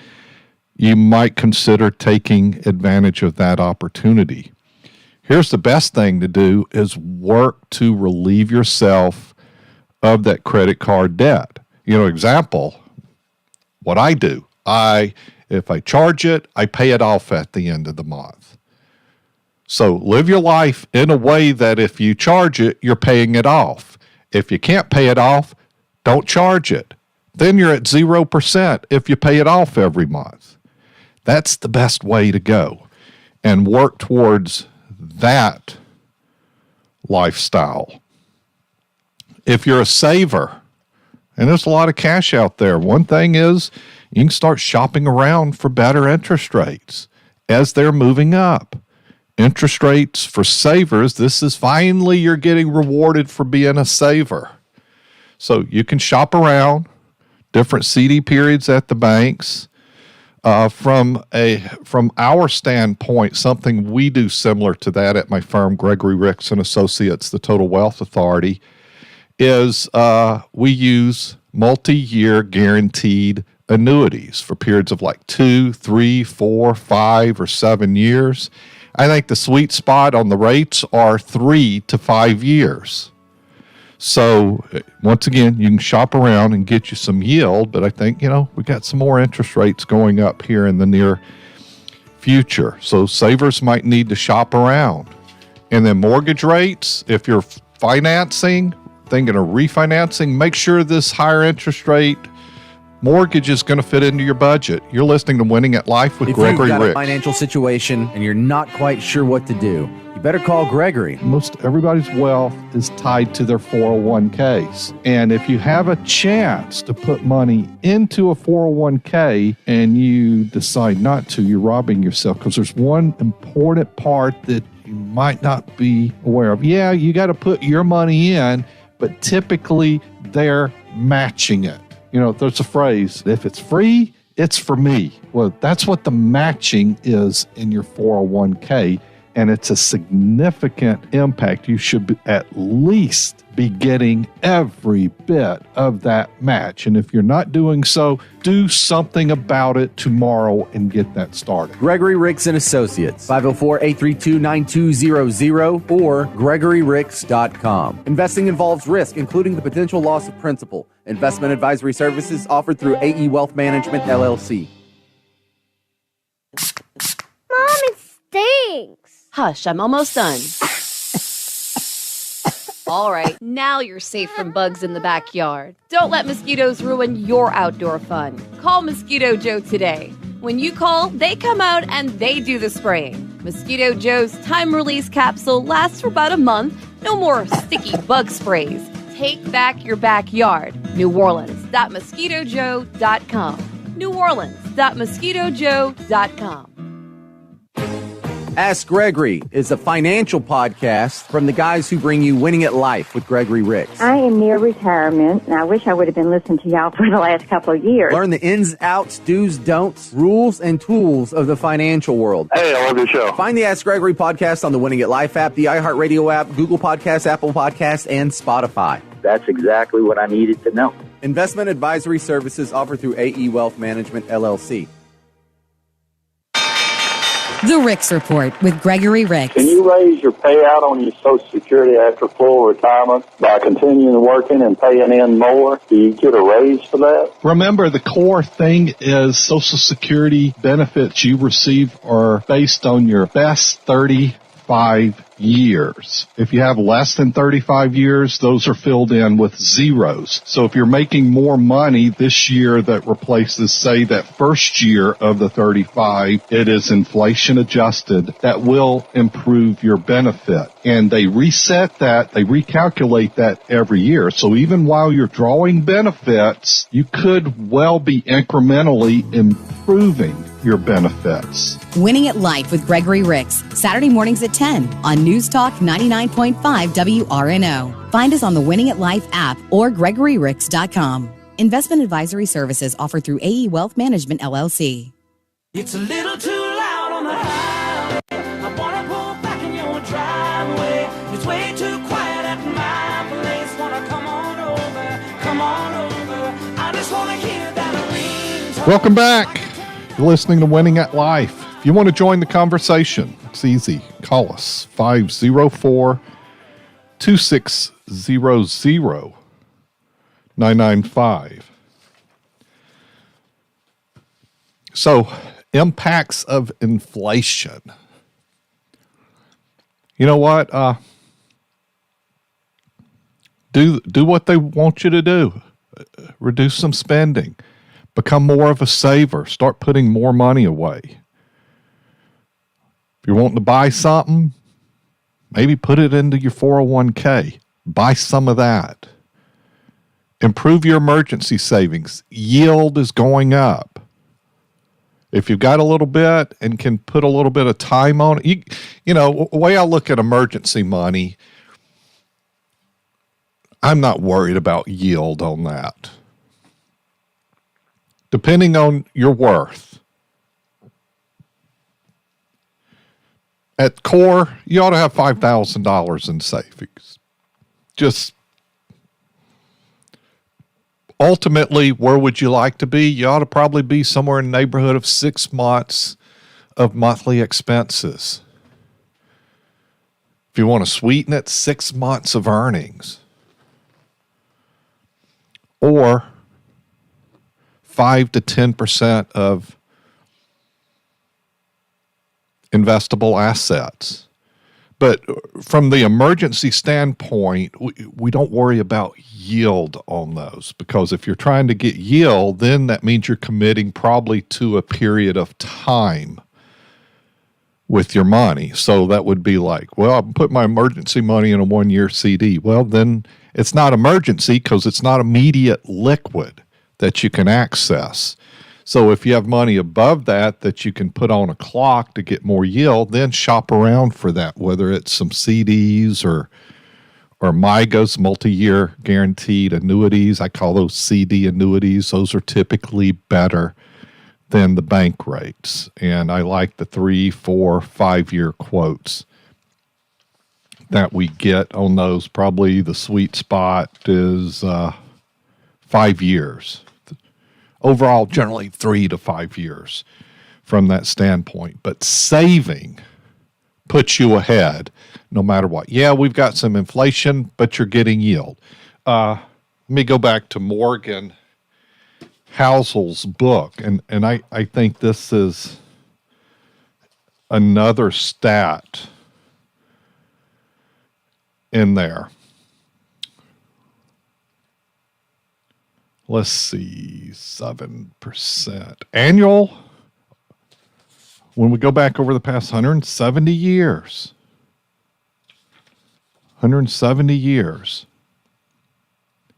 you might consider taking advantage of that opportunity. Here's the best thing to do is work to relieve yourself of that credit card debt. You know, example, what I do, if I charge it, I pay it off at the end of the month. So live your life in a way that if you charge it, you're paying it off. If you can't pay it off, don't charge it. Then you're at 0% if you pay it off every month. That's the best way to go, and work towards that lifestyle. If you're a saver, and there's a lot of cash out there, one thing is you can start shopping around for better interest rates as they're moving up. Interest rates for savers, this is finally you're getting rewarded for being a saver. So you can shop around different CD periods at the banks. From our standpoint, something we do similar to that at my firm, Gregory Ricks and Associates, the Total Wealth Authority, is we use multi-year guaranteed annuities for periods of like 2, 3, 4, 5, or 7 years. I think the sweet spot on the rates are 3 to 5 years. So once again, you can shop around and get you some yield, but I think, we got some more interest rates going up here in the near future. So savers might need to shop around. And then mortgage rates, if you're thinking of refinancing, make sure this higher interest rate mortgage is going to fit into your budget. You're listening to Winning at Life with Gregory Ricks. If you've got a financial situation and you're not quite sure what to do, you better call Gregory. Most everybody's wealth is tied to their 401ks. And if you have a chance to put money into a 401k and you decide not to, you're robbing yourself, because there's one important part that you might not be aware of. Yeah, you got to put your money in, but typically they're matching it. There's a phrase, if it's free, it's for me. Well, that's what the matching is in your 401k, and it's a significant impact. You should at least be getting every bit of that match. And if you're not doing so, do something about it tomorrow and get that started. Gregory Ricks and Associates, 504-832-9200 or GregoryRicks.com. Investing involves risk, including the potential loss of principal. Investment advisory services offered through AE Wealth Management, LLC. Mom, it stinks. Hush, I'm almost done. All right, now you're safe from bugs in the backyard. Don't let mosquitoes ruin your outdoor fun. Call Mosquito Joe today. When you call, they come out and they do the spraying. Mosquito Joe's time-release capsule lasts for about a month. No more sticky bug sprays. Take back your backyard. NewOrleans.MosquitoJoe.com. NewOrleans.MosquitoJoe.com. Ask Gregory is a financial podcast from the guys who bring you Winning at Life with Gregory Ricks. I am near retirement, and I wish I would have been listening to y'all for the last couple of years. Learn the ins, outs, do's, don'ts, rules, and tools of the financial world. Hey, I love your show. Find the Ask Gregory podcast on the Winning at Life app, the iHeartRadio app, Google Podcasts, Apple Podcasts, and Spotify. That's exactly what I needed to know. Investment advisory services offered through AE Wealth Management, LLC. The Ricks Report with Gregory Ricks. Can you raise your payout on your Social Security after full retirement by continuing working and paying in more? Do you get a raise for that? Remember, the core thing is Social Security benefits you receive are based on your best 35 years. If you have less than 35 years, those are filled in with zeros. So if you're making more money this year that replaces, say, that first year of the 35, it is inflation adjusted. That will improve your benefit. And they reset that, they recalculate that every year. So even while you're drawing benefits, you could well be incrementally improving your benefits. Winning at Life with Gregory Ricks, Saturday mornings at 10 on News Talk 99.5 WRNO. Find us on the Winning at Life app or GregoryRicks.com. Investment advisory services offered through AE Wealth Management, LLC. It's a little too loud on the highway. I wanna pull back in your driveway. It's way too quiet at my place. Wanna come on over, come on over. I just wanna hear that ring. Welcome back. You're listening to Winning at Life. If you want to join the conversation, it's easy. Call us 504-2600-995. So, impacts of inflation. You know what? Do what they want you to do. Reduce some spending. Become more of a saver. Start putting more money away. If you're wanting to buy something, maybe put it into your 401k. Buy some of that. Improve your emergency savings. Yield is going up. If you've got a little bit and can put a little bit of time on it, you know, the way I look at emergency money, I'm not worried about yield on that. Depending on your worth. At core, you ought to have $5,000 in savings. Just ultimately, where would you like to be? You ought to probably be somewhere in the neighborhood of 6 months of monthly expenses. If you want to sweeten it, 6 months of earnings. Or 5 to 10% of investable assets. But from the emergency standpoint, we don't worry about yield on those, because if you're trying to get yield, then that means you're committing probably to a period of time with your money. So that would be like, well, I'll put my emergency money in a 1-year CD. Well, then it's not emergency because it's not immediate liquid that you can access. So if you have money above that you can put on a clock to get more yield, then shop around for that, whether it's some CDs or MYGAs, multi-year guaranteed annuities. I call those CD annuities. Those are typically better than the bank rates. And I like the 3, 4, 5-year quotes that we get on those. Probably the sweet spot is 5 years. Overall, generally 3 to 5 years from that standpoint. But saving puts you ahead no matter what. Yeah, we've got some inflation, but you're getting yield. Let me go back to Morgan Housel's book, and I think this is another stat in there. let's see, 7%. Annual, when we go back over the past 170 years, 170 years,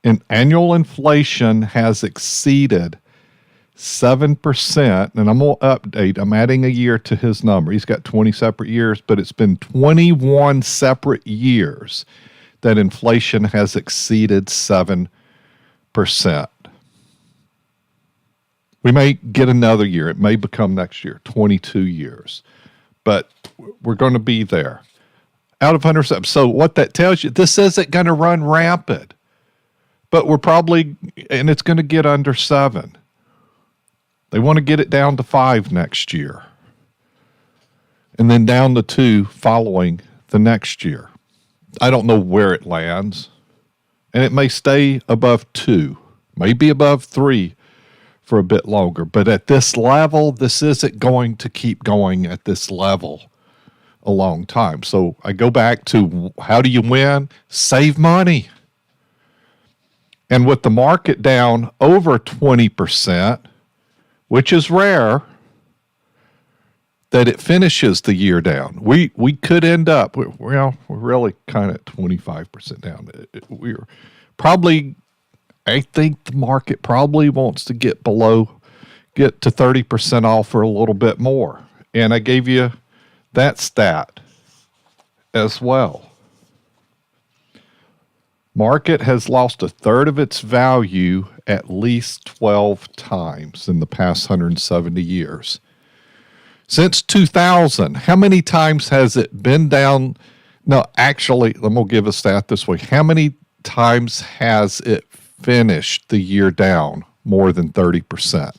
and annual inflation has exceeded 7%, and I'm going to update. I'm adding a year to his number. He's got 20 separate years, but it's been 21 separate years that inflation has exceeded 7%. We may get another year. It may become next year, 22 years. But we're going to be there. Out of 100%. So what that tells you, this isn't going to run rampant. But we're probably, and it's going to get under 7. They want to get it down to 5 next year. And then down to 2 following the next year. I don't know where it lands. And it may stay above 2, maybe above 3 for a bit longer. But at this level, this isn't going to keep going at this level a long time. So I go back to, how do you win? Save money. And with the market down over 20%, which is rare, that it finishes the year down. We could end up, we're really kind of 25% down. We're probably, I think the market probably wants to get to 30% off for a little bit more. And I gave you that stat as well. Market has lost a third of its value at least 12 times in the past 170 years. Since 2000, how many times has it been down? No, actually, let me give a stat this way. How many times has it finished the year down more than 30%?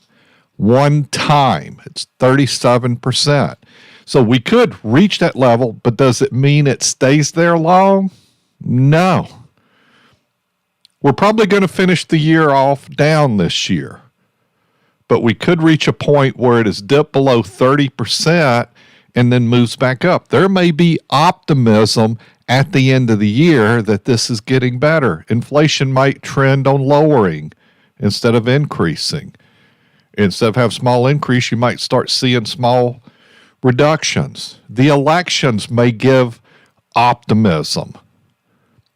One time. It's 37%. So we could reach that level, but does it mean it stays there long? No. We're probably going to finish the year off down this year, but we could reach a point where it is dipped below 30% and then moves back up. There may be optimism at the end of the year that this is getting better. Inflation might trend on lowering instead of increasing. Instead of have small increase, you might start seeing small reductions. The elections may give optimism,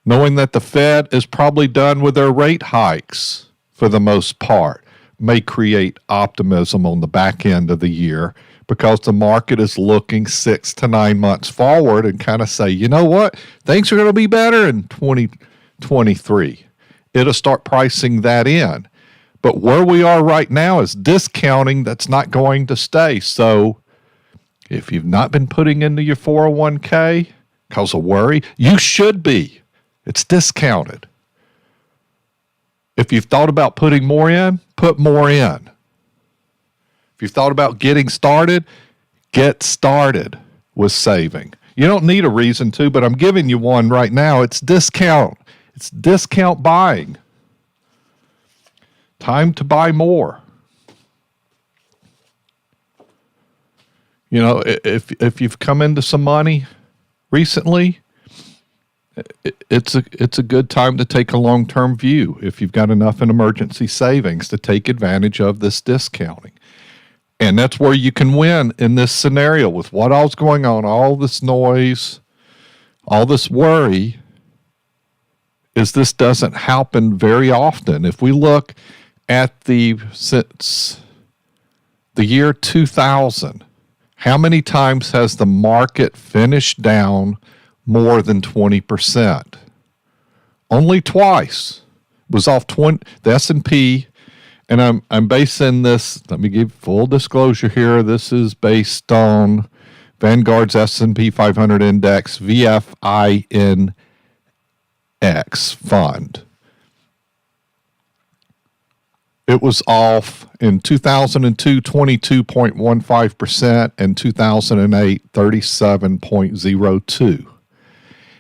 knowing that the Fed is probably done with their rate hikes for the most part, may create optimism on the back end of the year because the market is looking 6 to 9 months forward and kind of say, you know what, things are going to be better in 2023. It'll start pricing that in. But where we are right now is discounting that's not going to stay. So if you've not been putting into your 401k because of worry, you should be. It's discounted. If you've thought about putting more in, put more in. If you've thought about getting started, get started with saving. You don't need a reason to, but I'm giving you one right now. It's discount. It's discount buying. Time to buy more. You know, if you've come into some money recently, it's a good time to take a long-term view if you've got enough in emergency savings to take advantage of this discounting. And that's where you can win in this scenario with what all's going on, all this noise, all this worry, is this doesn't happen very often. If we look at since the year 2000, how many times has the market finished down more than 20%? Only twice. It was off the S&P, and I'm basing this, let me give full disclosure here, this is based on Vanguard's S&P 500 Index, VFINX fund. It was off in 2002, 22.15%, and 2008, 37.02%.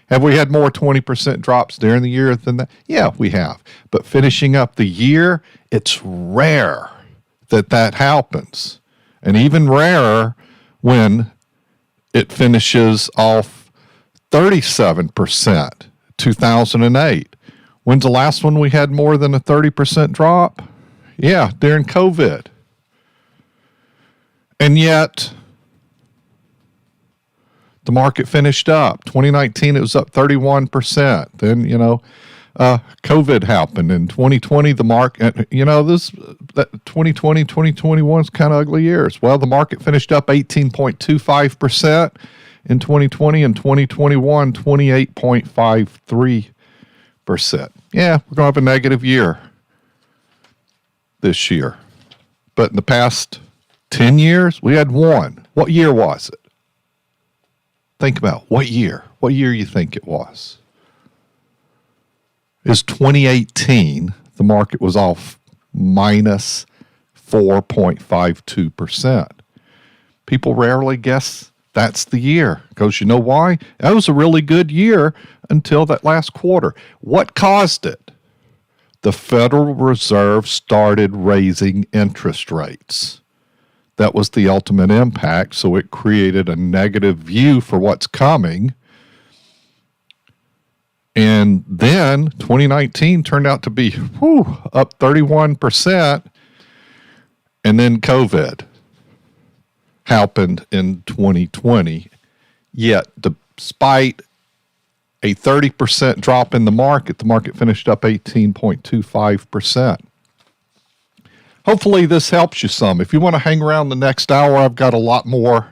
Have we had more 20% drops during the year than that? Yeah, we have. But finishing up the year, it's rare that happens. And even rarer when it finishes off 37%, 2008. When's the last one we had more than a 30% drop? Yeah, during COVID. And yet, the market finished up. 2019, it was up 31%. Then, COVID happened. In 2020, the market, that 2020, 2021 is kind of ugly years. Well, the market finished up 18.25% in 2020, and 2021, 28.53%. Yeah, we're going to have a negative year this year. But in the past 10 years, we had one. What year was it? Think about what year. What year you think it was? It's 2018. The market was off minus 4.52%. People rarely guess that's the year because you know why? That was a really good year until that last quarter. What caused it? The Federal Reserve started raising interest rates. That was the ultimate impact, so it created a negative view for what's coming. And then 2019 turned out to be up 31%, and then COVID happened in 2020. Yet, despite a 30% drop in the market finished up 18.25%. Hopefully this helps you some. If you want to hang around the next hour, I've got a lot more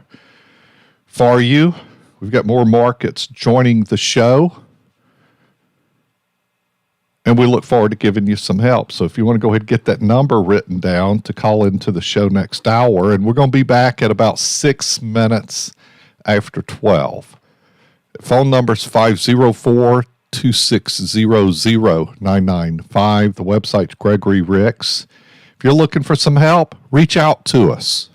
for you. We've got more markets joining the show. And we look forward to giving you some help. So if you want to go ahead and get that number written down to call into the show next hour, and we're going to be back at about 6 minutes after 12. Phone number is 504-260-0995. The website's Gregory Ricks. If you're looking for some help, reach out to us.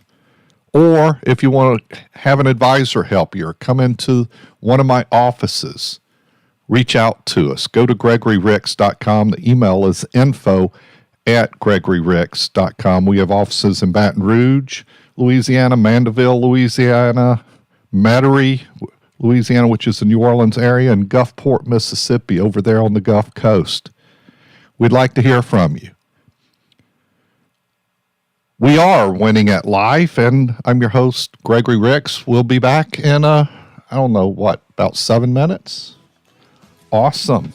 Or if you want to have an advisor help you or come into one of my offices, reach out to us. Go to GregoryRicks.com. The email is info@GregoryRicks.com. We have offices in Baton Rouge, Louisiana, Mandeville, Louisiana, Metairie, Louisiana, which is the New Orleans area, and Gulfport, Mississippi, over there on the Gulf Coast. We'd like to hear from you. We are Winning at Life, and I'm your host, Gregory Ricks. We'll be back in, about 7 minutes? Awesome.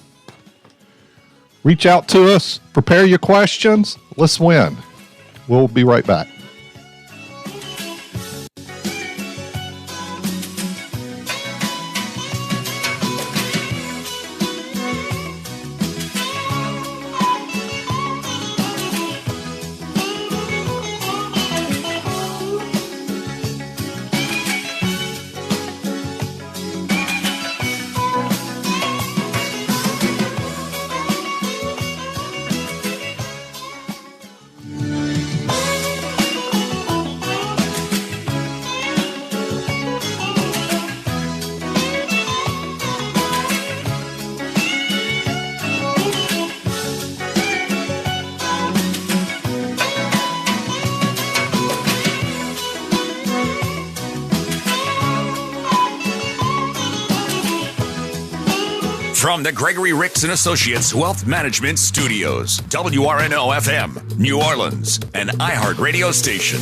Reach out to us. Prepare your questions. Let's win. We'll be right back. From the Gregory Ricks and Associates Wealth Management Studios, WRNO FM, New Orleans, an iHeart radio station.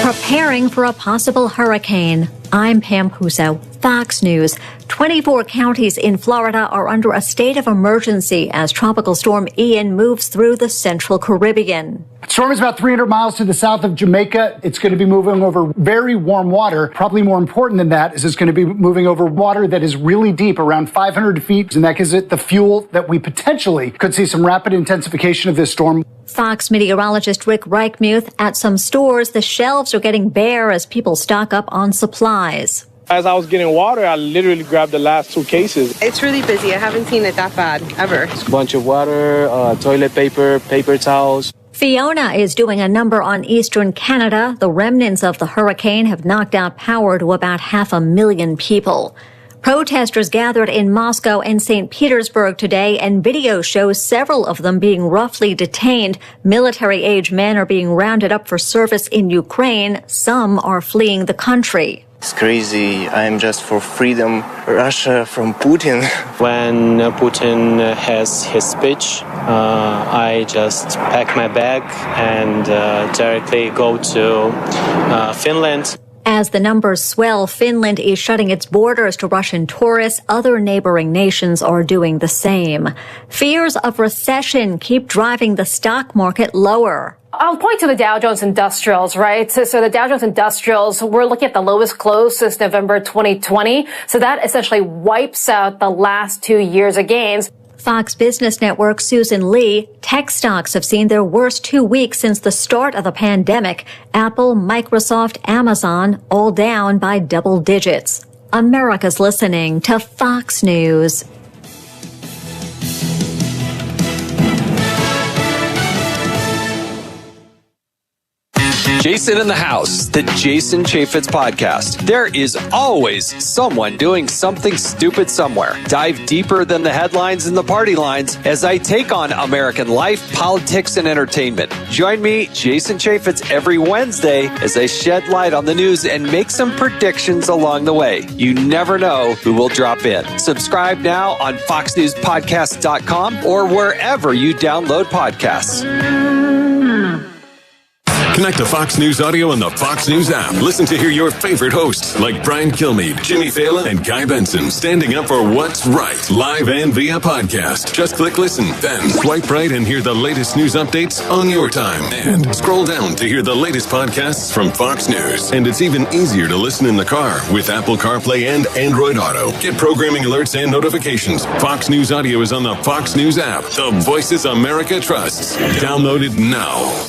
Preparing for a possible hurricane. I'm Pam Puso, Fox News. 24 counties in Florida are under a state of emergency as Tropical Storm Ian moves through the central Caribbean. The storm is about 300 miles to the south of Jamaica. It's going to be moving over very warm water. Probably more important than that is it's going to be moving over water that is really deep, around 500 feet, and that gives it the fuel that we potentially could see some rapid intensification of this storm. Fox meteorologist Rick Reichmuth. At some stores, the shelves are getting bare as people stock up on supplies. As I was getting water, I literally grabbed the last 2 cases. It's really busy. I haven't seen it that bad, ever. It's a bunch of water, toilet paper, paper towels. Fiona is doing a number on eastern Canada. The remnants of the hurricane have knocked out power to about 500,000 people. Protesters gathered in Moscow and St. Petersburg today, and video shows several of them being roughly detained. Military-age men are being rounded up for service in Ukraine. Some are fleeing the country. It's crazy. I'm just for freedom. Russia from Putin. When Putin has his speech, I just pack my bag and directly go to Finland. As the numbers swell, Finland is shutting its borders to Russian tourists. Other neighboring nations are doing the same. Fears of recession keep driving the stock market lower. I'll point to the Dow Jones Industrials, right? So the Dow Jones Industrials, we're looking at the lowest close since November 2020. So that essentially wipes out the last 2 years of gains. Fox Business Network's Susan Lee, tech stocks have seen their worst 2 weeks since the start of the pandemic. Apple, Microsoft, Amazon, all down by double digits. America's listening to Fox News. Jason in the House, the Jason Chaffetz podcast. There is always someone doing something stupid somewhere. Dive deeper than the headlines and the party lines as I take on American life, politics, and entertainment. Join me, Jason Chaffetz, every Wednesday as I shed light on the news and make some predictions along the way. You never know who will drop in. Subscribe now on foxnewspodcast.com or wherever you download podcasts. Connect to Fox News Audio and the Fox News app. Listen to hear your favorite hosts like Brian Kilmeade, Jimmy Fallon, and Guy Benson standing up for what's right, live and via podcast. Just click listen, then swipe right and hear the latest news updates on your time. And scroll down to hear the latest podcasts from Fox News. And it's even easier to listen in the car with Apple CarPlay and Android Auto. Get programming alerts and notifications. Fox News Audio is on the Fox News app. The voices America trusts. Download it now.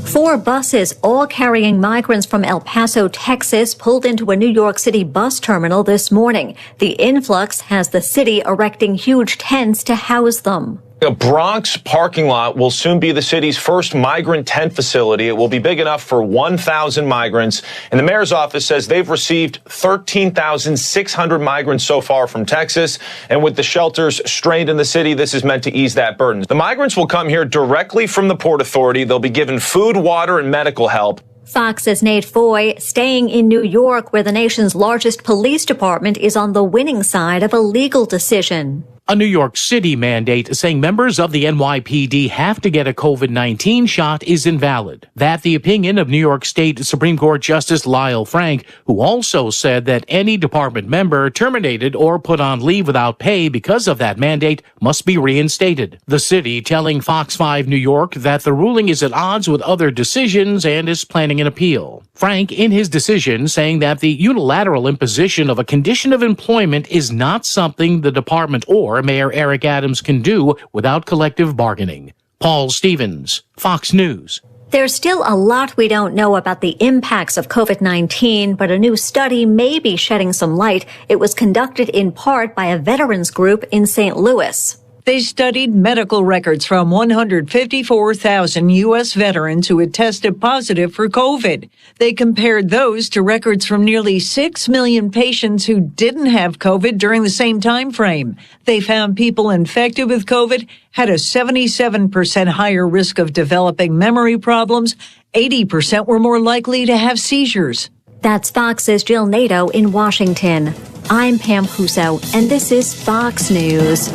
4 buses, all carrying migrants from El Paso, Texas, pulled into a New York City bus terminal this morning. The influx has the city erecting huge tents to house them. A Bronx parking lot will soon be the city's first migrant tent facility. It will be big enough for 1,000 migrants. And the mayor's office says they've received 13,600 migrants so far from Texas. And with the shelters strained in the city, this is meant to ease that burden. The migrants will come here directly from the Port Authority. They'll be given food, water, and medical help. Fox's Nate Foy, staying in New York, where the nation's largest police department is on the winning side of a legal decision. A New York City mandate saying members of the NYPD have to get a COVID-19 shot is invalid. That the opinion of New York State Supreme Court Justice Lyle Frank, who also said that any department member terminated or put on leave without pay because of that mandate must be reinstated. The city telling Fox 5 New York that the ruling is at odds with other decisions and is planning an appeal. Frank, in his decision, saying that the unilateral imposition of a condition of employment is not something the department or Mayor Eric Adams can do without collective bargaining. Paul Stevens, Fox News. There's still a lot we don't know about the impacts of COVID-19, but a new study may be shedding some light. It was conducted in part by a veterans group in St. Louis. They studied medical records from 154,000 U.S. veterans who had tested positive for COVID. They compared those to records from nearly 6 million patients who didn't have COVID during the same time frame. They found people infected with COVID had a 77% higher risk of developing memory problems. 80% were more likely to have seizures. That's Fox's Jill Nato in Washington. I'm Pam Huso, and this is Fox News.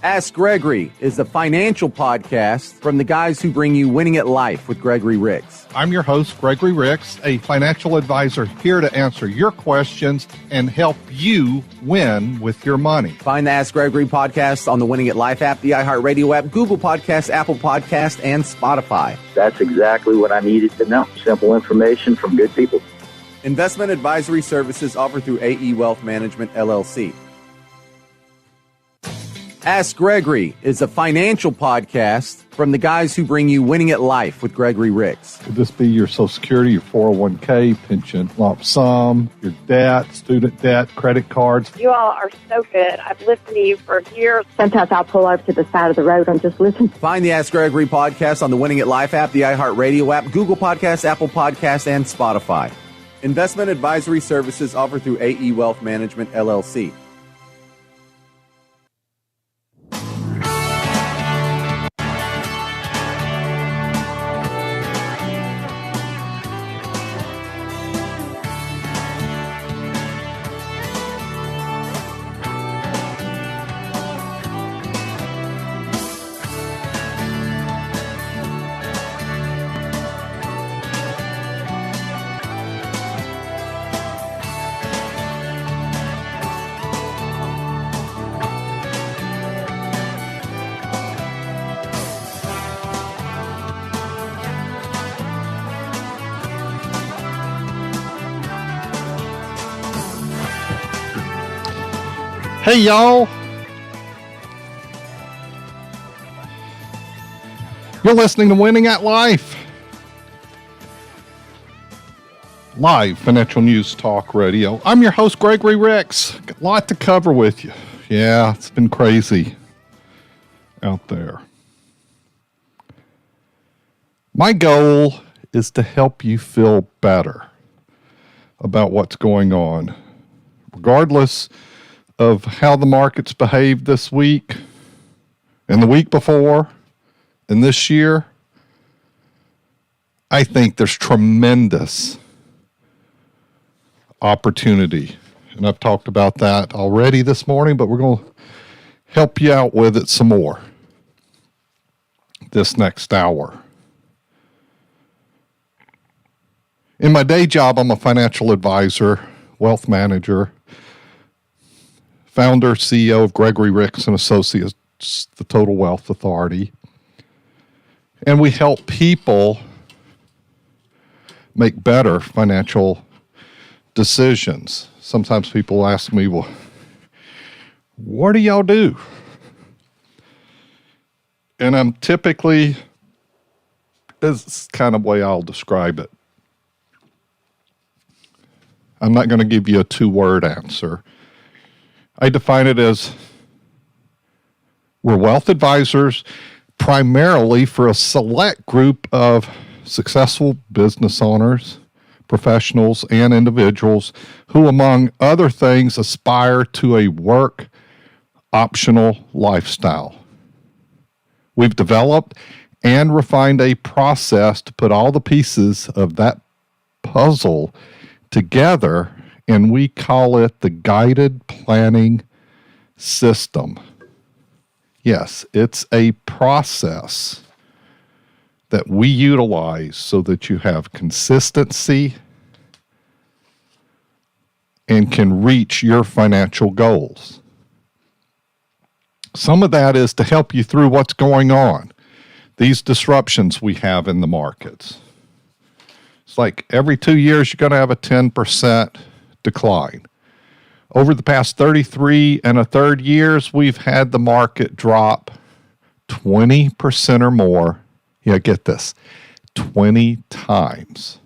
Ask Gregory is the financial podcast from the guys who bring you Winning at Life with Gregory Ricks. I'm your host, Gregory Ricks, a financial advisor here to answer your questions and help you win with your money. Find the Ask Gregory podcast on the Winning at Life app, the iHeartRadio app, Google Podcasts, Apple Podcasts, and Spotify. That's exactly what I needed to know. Simple information from good people. Investment advisory services offered through AE Wealth Management, LLC. Ask Gregory is a financial podcast from the guys who bring you Winning at Life with Gregory Ricks. Could this be your Social Security, your 401k, pension, lump sum, your debt, student debt, credit cards? You all are so good. I've listened to you for years. Sometimes I'll pull over to the side of the road and just listen. Find the Ask Gregory podcast on the Winning at Life app, the iHeartRadio app, Google Podcasts, Apple Podcasts, and Spotify. Investment advisory services offered through AE Wealth Management, LLC. Hey, y'all. You're listening to Winning at Life. Live financial news talk radio. I'm your host, Gregory Ricks. Got a lot to cover with you. Yeah, it's been crazy out there. My goal is to help you feel better about what's going on, regardless of how the markets behaved this week and the week before and this year. I think there's tremendous opportunity. And I've talked about that already this morning, but we're going to help you out with it some more this next hour. In my day job, I'm a financial advisor, wealth manager, founder, CEO of Gregory Ricks and Associates, the Total Wealth Authority. And we help people make better financial decisions. Sometimes people ask me, well, what do y'all do? And I'm typically, this is kind of the way I'll describe it. I'm not going to give you a 2-word answer. I define it as we're wealth advisors primarily for a select group of successful business owners, professionals, and individuals who, among other things, aspire to a work optional lifestyle. We've developed and refined a process to put all the pieces of that puzzle together, and we call it the guided planning system. Yes, it's a process that we utilize so that you have consistency and can reach your financial goals. Some of that is to help you through what's going on, these disruptions we have in the markets. It's like every 2 years, you're going to have a 10% decline. Over the past 33 and a third years, we've had the market drop 20% or more. Yeah, get this, 20 times.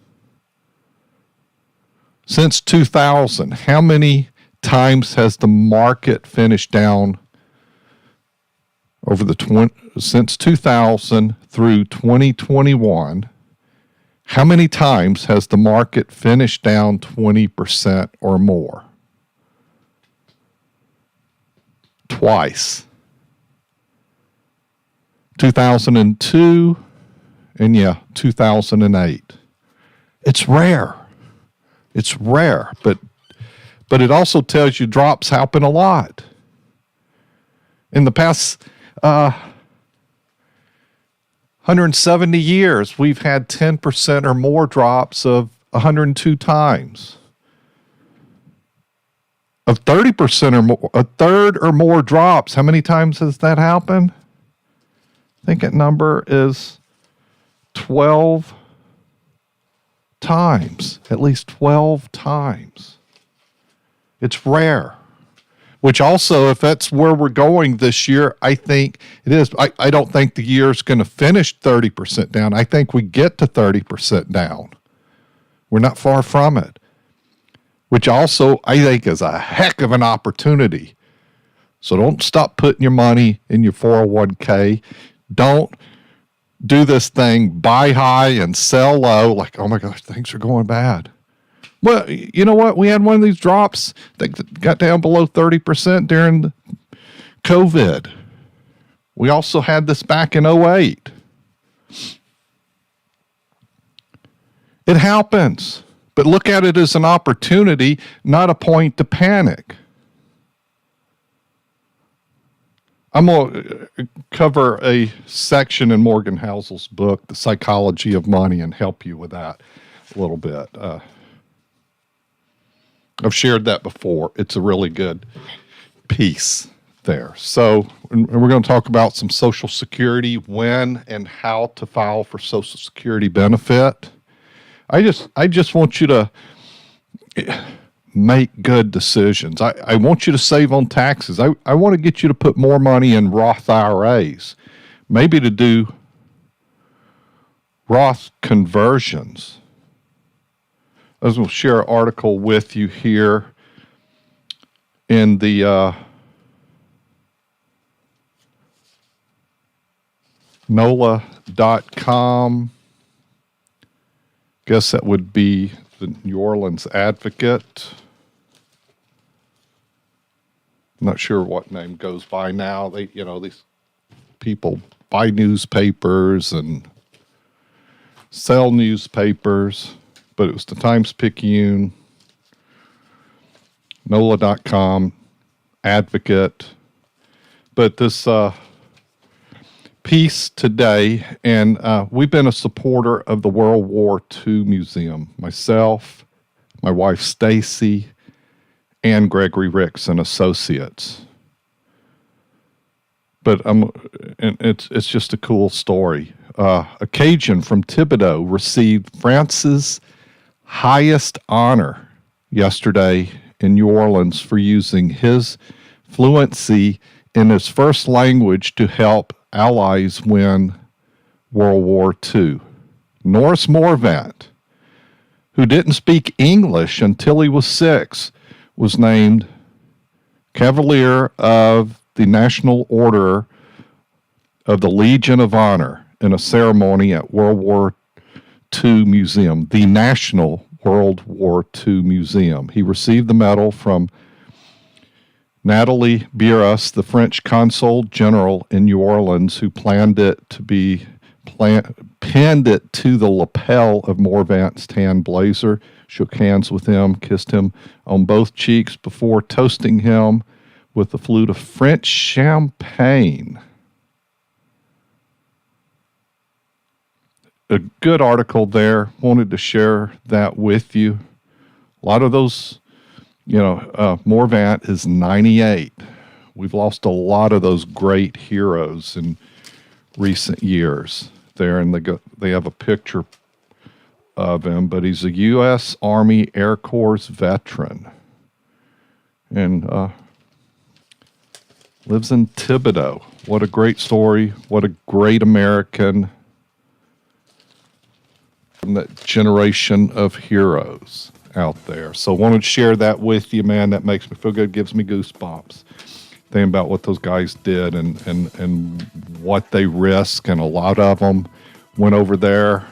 Since 2000, how many times has the market finished down over the since 2000 through 2021? How many times has the market finished down 20% or more? Twice. 2002 and 2008. It's rare. It's rare, but it also tells you drops happen a lot. In the past 170 years, we've had 10% or more drops of 102 times. Of 30% or more, a third or more drops, how many times has that happened? I think that number is 12 times, at least 12 times. It's rare. Which also, if that's where we're going this year, I think it is. I don't think the year's going to finish 30% down. I think we get to 30% down. We're not far from it. Which also, I think, is a heck of an opportunity. So don't stop putting your money in your 401k. Don't do this thing, buy high and sell low, like, oh my gosh, things are going bad. Well, you know what? We had one of these drops that got down below 30% during COVID. We also had this back in 2008. It happens, but look at it as an opportunity, not a point to panic. I'm going to cover a section in Morgan Housel's book, The Psychology of Money, and help you with that a little bit. I've shared that before. It's a really good piece there. So, and we're going to talk about some Social Security, when and how to file for Social Security benefit. I just want you to make good decisions. I want you to save on taxes. I want to get you to put more money in Roth IRAs, maybe to do Roth conversions. I was going to share an article with you here in the NOLA.com. Guess that would be the New Orleans Advocate. I'm not sure what name goes by now. These people buy newspapers and sell newspapers, but it was the Times-Picayune, NOLA.com, Advocate. But this piece today, and we've been a supporter of the World War II Museum, myself, my wife Stacy, and Gregory Ricks and Associates. But it's just a cool story. A Cajun from Thibodeau received France's highest honor yesterday in New Orleans for using his fluency in his first language to help Allies win World War II. Norris Morvant, who didn't speak English until he was 6, was named Cavalier of the National Order of the Legion of Honor in a ceremony at World War II Museum, the National World War II Museum. He received the medal from Nathalie Bieras, the French consul general in New Orleans, who pinned it to the lapel of Morvant's tan blazer, shook hands with him, kissed him on both cheeks before toasting him with a flute of French champagne. A good article there. Wanted to share that with you. A lot of those, Morvant is 98. We've lost a lot of those great heroes in recent years there, and they have a picture of him, but he's a U.S. Army Air Corps veteran and lives in Thibodeau. What a great story. What a great American from that generation of heroes out there. So I wanted to share that with you, man. That makes me feel good, gives me goosebumps. Thinking about what those guys did and what they risked, and a lot of them went over there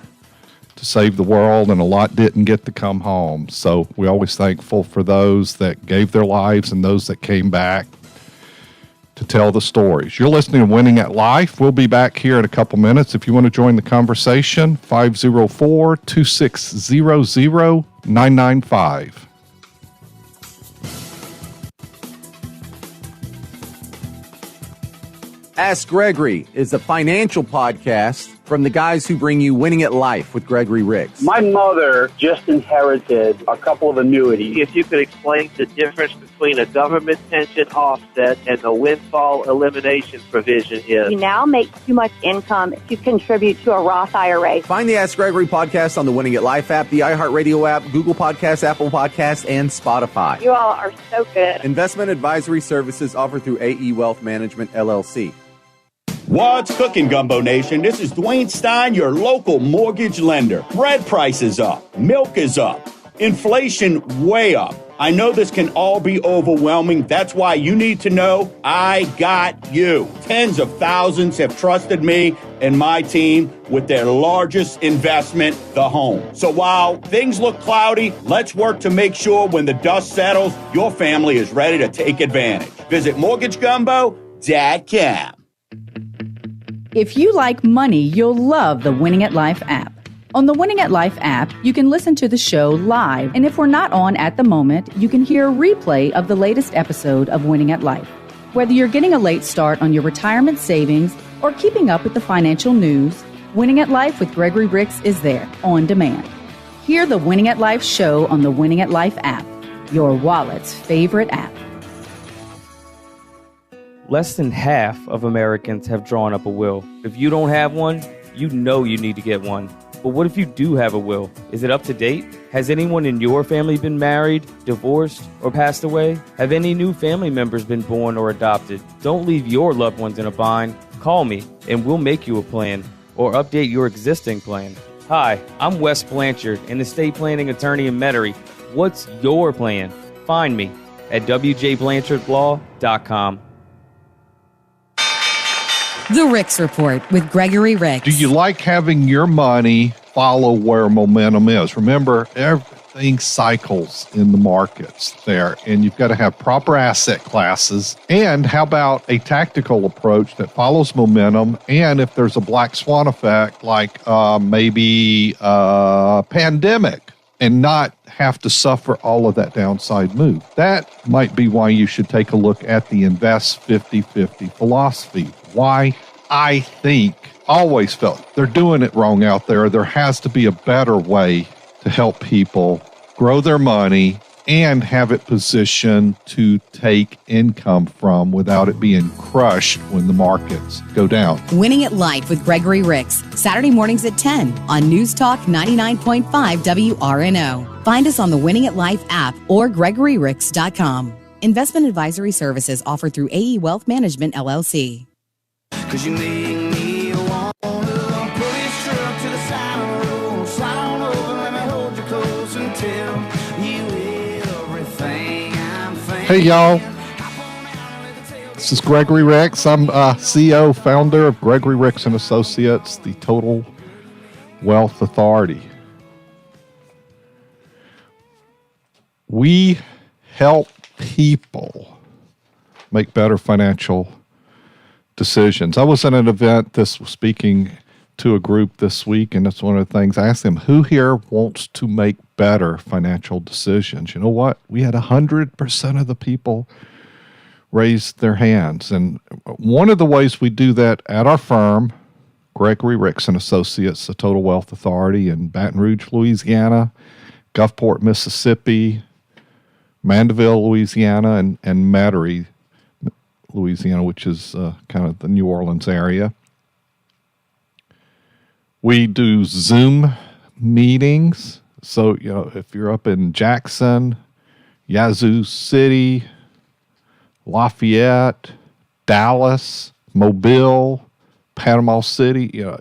to save the world, and a lot didn't get to come home. So we're always thankful for those that gave their lives and those that came back to tell the stories. You're listening to Winning at Life. We'll be back here in a couple minutes. If you want to join the conversation, 504-2600-995. Ask Gregory is a financial podcast from the guys who bring you Winning at Life with Gregory Ricks. My mother just inherited a couple of annuities. If you could explain the difference between a government pension offset and the windfall elimination provision is. You now make too much income to contribute to a Roth IRA. Find the Ask Gregory podcast on the Winning at Life app, the iHeartRadio app, Google Podcasts, Apple Podcasts, and Spotify. You all are so good. Investment advisory services offered through AE Wealth Management, LLC. What's cooking, Gumbo Nation? This is Dwayne Stein, your local mortgage lender. Bread prices up. Milk is up. Inflation way up. I know this can all be overwhelming. That's why you need to know I got you. Tens of thousands have trusted me and my team with their largest investment, the home. So while things look cloudy, let's work to make sure when the dust settles, your family is ready to take advantage. Visit mortgagegumbo.com. If you like money, you'll love the Winning at Life app. On the Winning at Life app, you can listen to the show live, and if we're not on at the moment, you can hear a replay of the latest episode of Winning at Life. Whether you're getting a late start on your retirement savings or keeping up with the financial news, Winning at Life with Gregory Ricks is there, on demand. Hear the Winning at Life show on the Winning at Life app, your wallet's favorite app. Less than half of Americans have drawn up a will. If you don't have one, you know you need to get one. But what if you do have a will? Is it up to date? Has anyone in your family been married, divorced, or passed away? Have any new family members been born or adopted? Don't leave your loved ones in a bind. Call me and we'll make you a plan or update your existing plan. Hi, I'm Wes Blanchard, an estate planning attorney in Metairie. What's your plan? Find me at wjblanchardlaw.com. The Ricks Report with Gregory Ricks. Do you like having your money follow where momentum is? Remember, everything cycles in the markets there, and you've got to have proper asset classes. And how about a tactical approach that follows momentum? And if there's a black swan effect, like maybe a pandemic, and not have to suffer all of that downside move. That might be why you should take a look at the Invest 50-50 philosophy. Why I think, always felt, they're doing it wrong out there. There has to be a better way to help people grow their money and have it positioned to take income from without it being crushed when the markets go down. Winning at Life with Gregory Ricks, Saturday mornings at 10 on News Talk 99.5 WRNO. Find us on the Winning at Life app or GregoryRicks.com. Investment advisory services offered through AE Wealth Management, LLC. 'Cause you make me want to pull this truck to the side of the road, slide on over, let me hold you close and tell you everything I'm thinking. Hey, y'all. This is Gregory Ricks. I'm CEO, founder of Gregory Ricks & Associates, the Total Wealth Authority. We help people make better financial decisions. I was at an event speaking to a group this week, and that's one of the things I asked them, who here wants to make better financial decisions? You know what? We had 100% of the people raise their hands. And one of the ways we do that at our firm, Gregory Ricks & Associates, the Total Wealth Authority in Baton Rouge, Louisiana, Gulfport, Mississippi, Mandeville, Louisiana, and Metairie, Louisiana, which is kind of the New Orleans area. We do Zoom meetings. So, you know, if you're up in Jackson, Yazoo City, Lafayette, Dallas, Mobile, Panama City, you know,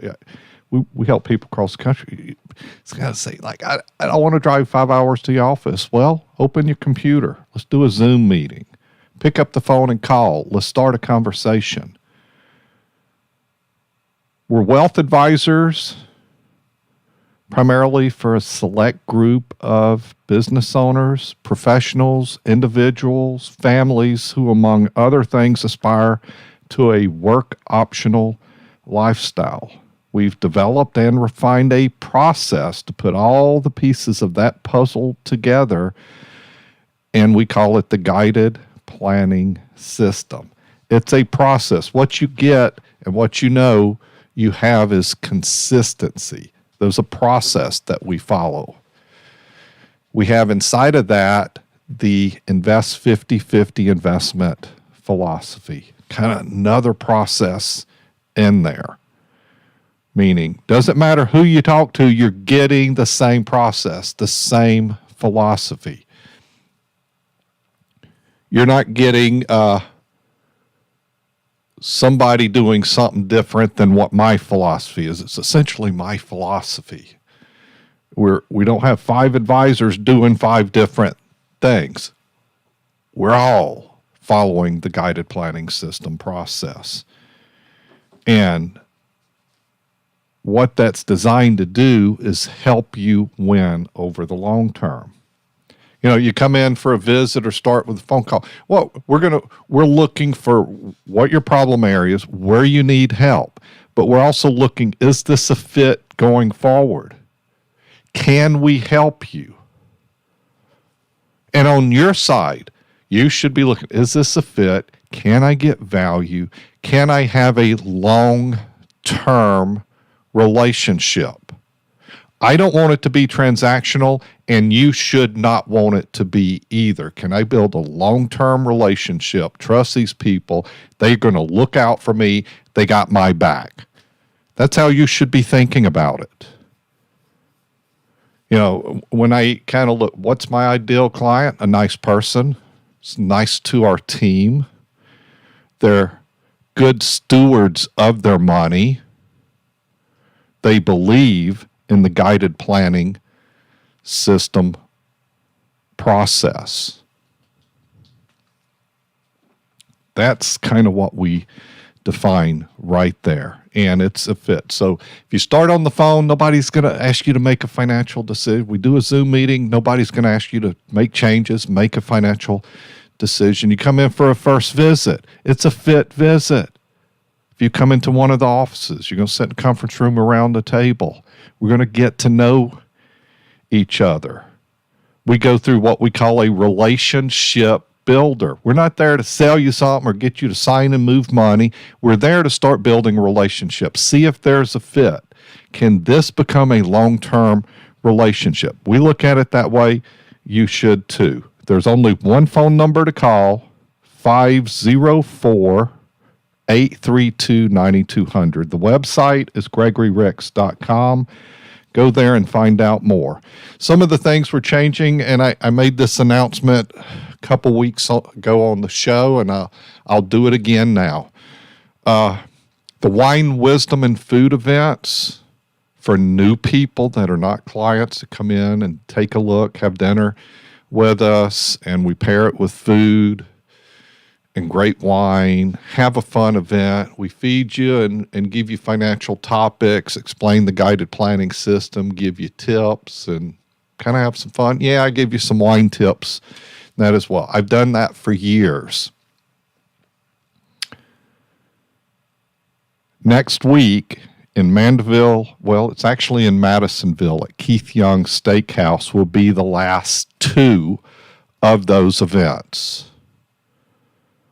we help people across the country. It's got to say, like, I don't want to drive 5 hours to the office. Well, open your computer. Let's do a Zoom meeting. Pick up the phone and call. Let's start a conversation. We're wealth advisors, primarily for a select group of business owners, professionals, individuals, families who, among other things, aspire to a work-optional lifestyle. We've developed and refined a process to put all the pieces of that puzzle together, and we call it the Guided Planning System. It's a process. What you get and what you know you have is consistency. There's a process that we follow. We have inside of that the Invest 50-50 investment philosophy, kind of another process in there. Meaning, doesn't matter who you talk to, you're getting the same process, the same philosophy. You're not getting somebody doing something different than what my philosophy is. It's essentially my philosophy. We don't have 5 advisors doing 5 different things. We're all following the guided planning system process. And what that's designed to do is help you win over the long term. You know, you come in for a visit or start with a phone call. Well, we're looking for what your problem areas, where you need help, but we're also looking, is this a fit going forward? Can we help you? And on your side, you should be looking, is this a fit? Can I get value? Can I have a long-term relationship? I don't want it to be transactional, and you should not want it to be either. Can I build a long-term relationship, trust these people, they're going to look out for me, they got my back? That's how you should be thinking about it. You know, when I kind of look, what's my ideal client? A nice person. It's nice to our team. They're good stewards of their money. They believe in the guided planning system process. That's kind of what we define right there. And it's a fit. So if you start on the phone, nobody's going to ask you to make a financial decision. We do a Zoom meeting. Nobody's going to ask you to make changes, make a financial decision. You come in for a first visit. It's a fit visit. If you come into one of the offices, you're going to sit in a conference room around the table. We're going to get to know each other. We go through what we call a relationship builder. We're not there to sell you something or get you to sign and move money. We're there to start building relationships. See if there's a fit. Can this become a long-term relationship? We look at it that way. You should too. There's only one phone number to call, 504-832-9200. The website is gregoryricks.com. Go there and find out more. Some of the things we're changing, and I made this announcement a couple weeks ago on the show, and I'll do it again now. The Wine, Wisdom, and Food events for new people that are not clients to come in and take a look, have dinner with us, and we pair it with food and great wine, have a fun event. We feed you and give you financial topics, explain the guided planning system, give you tips, and kind of have some fun. Yeah, I gave you some wine tips, that as well. I've done that for years. Next week in Mandeville, well, it's actually in Madisonville at Keith Young Steakhouse, will be the last two of those events.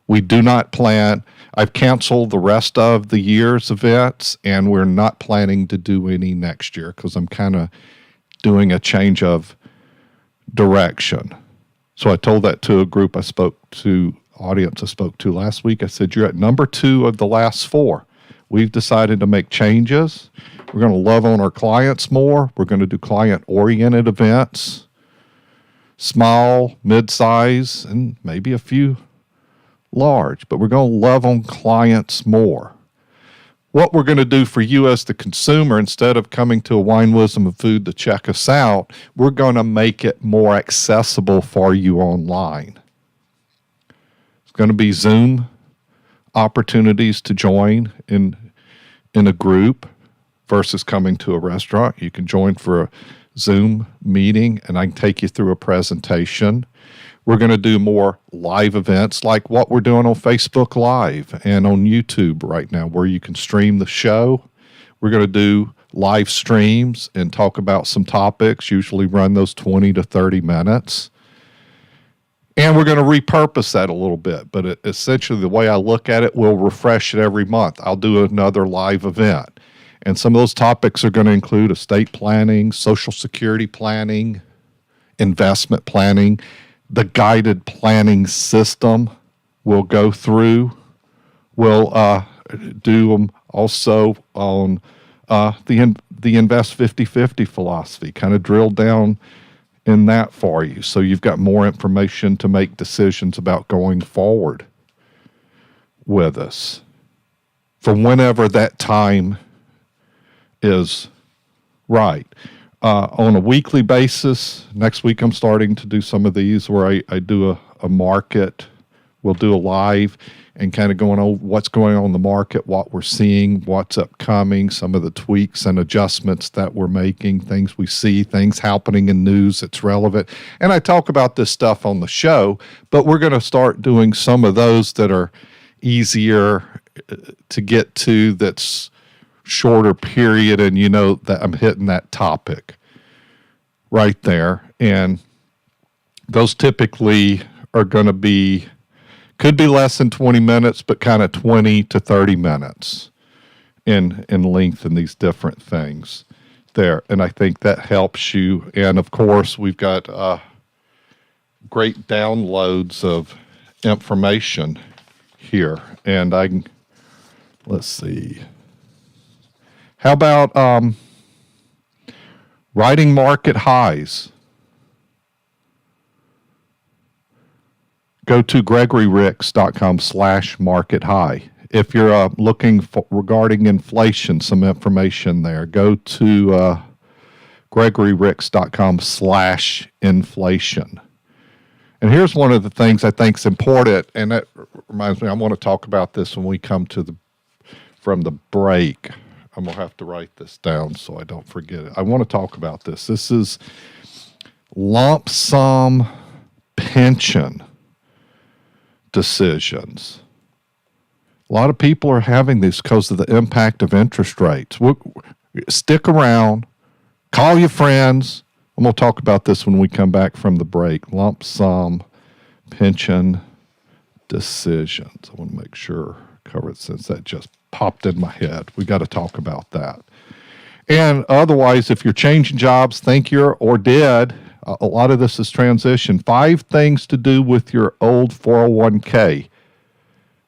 We do not plan, I've canceled the rest of the year's events, and we're not planning to do any next year because I'm kind of doing a change of direction. So I told that to a group audience I spoke to last week. I said, you're at number 2 of the last 4. We've decided to make changes. We're going to love on our clients more. We're going to do client-oriented events, small, mid-size, and maybe a few large, but we're going to love on clients more. What we're going to do for you as the consumer, instead of coming to a Wine, Wisdom, and Food to check us out, we're going to make it more accessible for you online. It's going to be Zoom opportunities to join in a group versus coming to a restaurant. You can join for a Zoom meeting, and I can take you through a presentation. We're going to do more live events like what we're doing on Facebook Live and on YouTube right now, where you can stream the show. We're going to do live streams and talk about some topics, usually run those 20 to 30 minutes. And we're going to repurpose that a little bit, but essentially the way I look at it, we'll refresh it every month. I'll do another live event. And some of those topics are going to include estate planning, Social Security planning, investment planning. The guided planning system we'll go through. We'll do them also on the Invest 50/50 philosophy, kind of drill down in that for you. So you've got more information to make decisions about going forward with us for whenever that time is right. On a weekly basis, next week I'm starting to do some of these where I do a market. We'll do a live and kind of going over what's going on in the market, what we're seeing, what's upcoming, some of the tweaks and adjustments that we're making, things we see, things happening in news that's relevant. And I talk about this stuff on the show, but we're going to start doing some of those that are easier to get to, that's shorter period, and you know that I'm hitting that topic right there. And those typically are going to be, could be less than 20 minutes, but kind of 20 to 30 minutes in length in these different things there. And I think that helps you. And of course, we've got great downloads of information here. And I can, let's see. How about Riding market highs. Go to GregoryRicks.com/market high. If you're looking for regarding inflation, some information there, go to GregoryRicks.com/inflation. And here's one of the things I think is important, and that reminds me, I want to talk about this when we come from the break. I'm going to have to write this down so I don't forget it. I want to talk about this. This is lump sum pension decisions. A lot of people are having these because of the impact of interest rates. Stick around, call your friends, and we'll talk about this when we come back from the break. Lump sum pension decisions. I want to make sure I cover it since that just popped in my head. We got to talk about that. And otherwise, if you're changing jobs, think you're or did, a lot of this is transition. 5 things to do with your old 401k.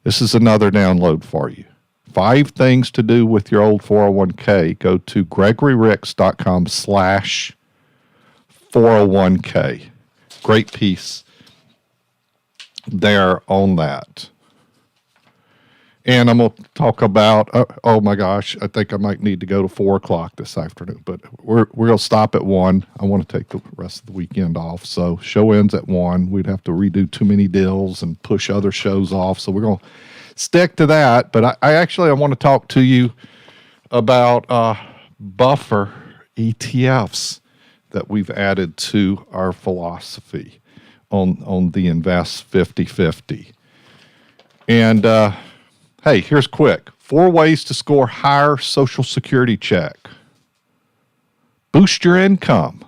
This is another download for you. 5 things to do with your old 401k. Go to GregoryRicks.com/401k. Great piece there on that. And I'm going to talk about, oh my gosh, I think I might need to go to 4 o'clock this afternoon, but we're going to stop at 1. I want to take the rest of the weekend off. So show ends at 1. We'd have to redo too many deals and push other shows off. So we're going to stick to that. But I want to talk to you about buffer ETFs that we've added to our philosophy on the Invest 50/50. And, hey, here's quick. 4 ways to score higher Social Security check. Boost your income.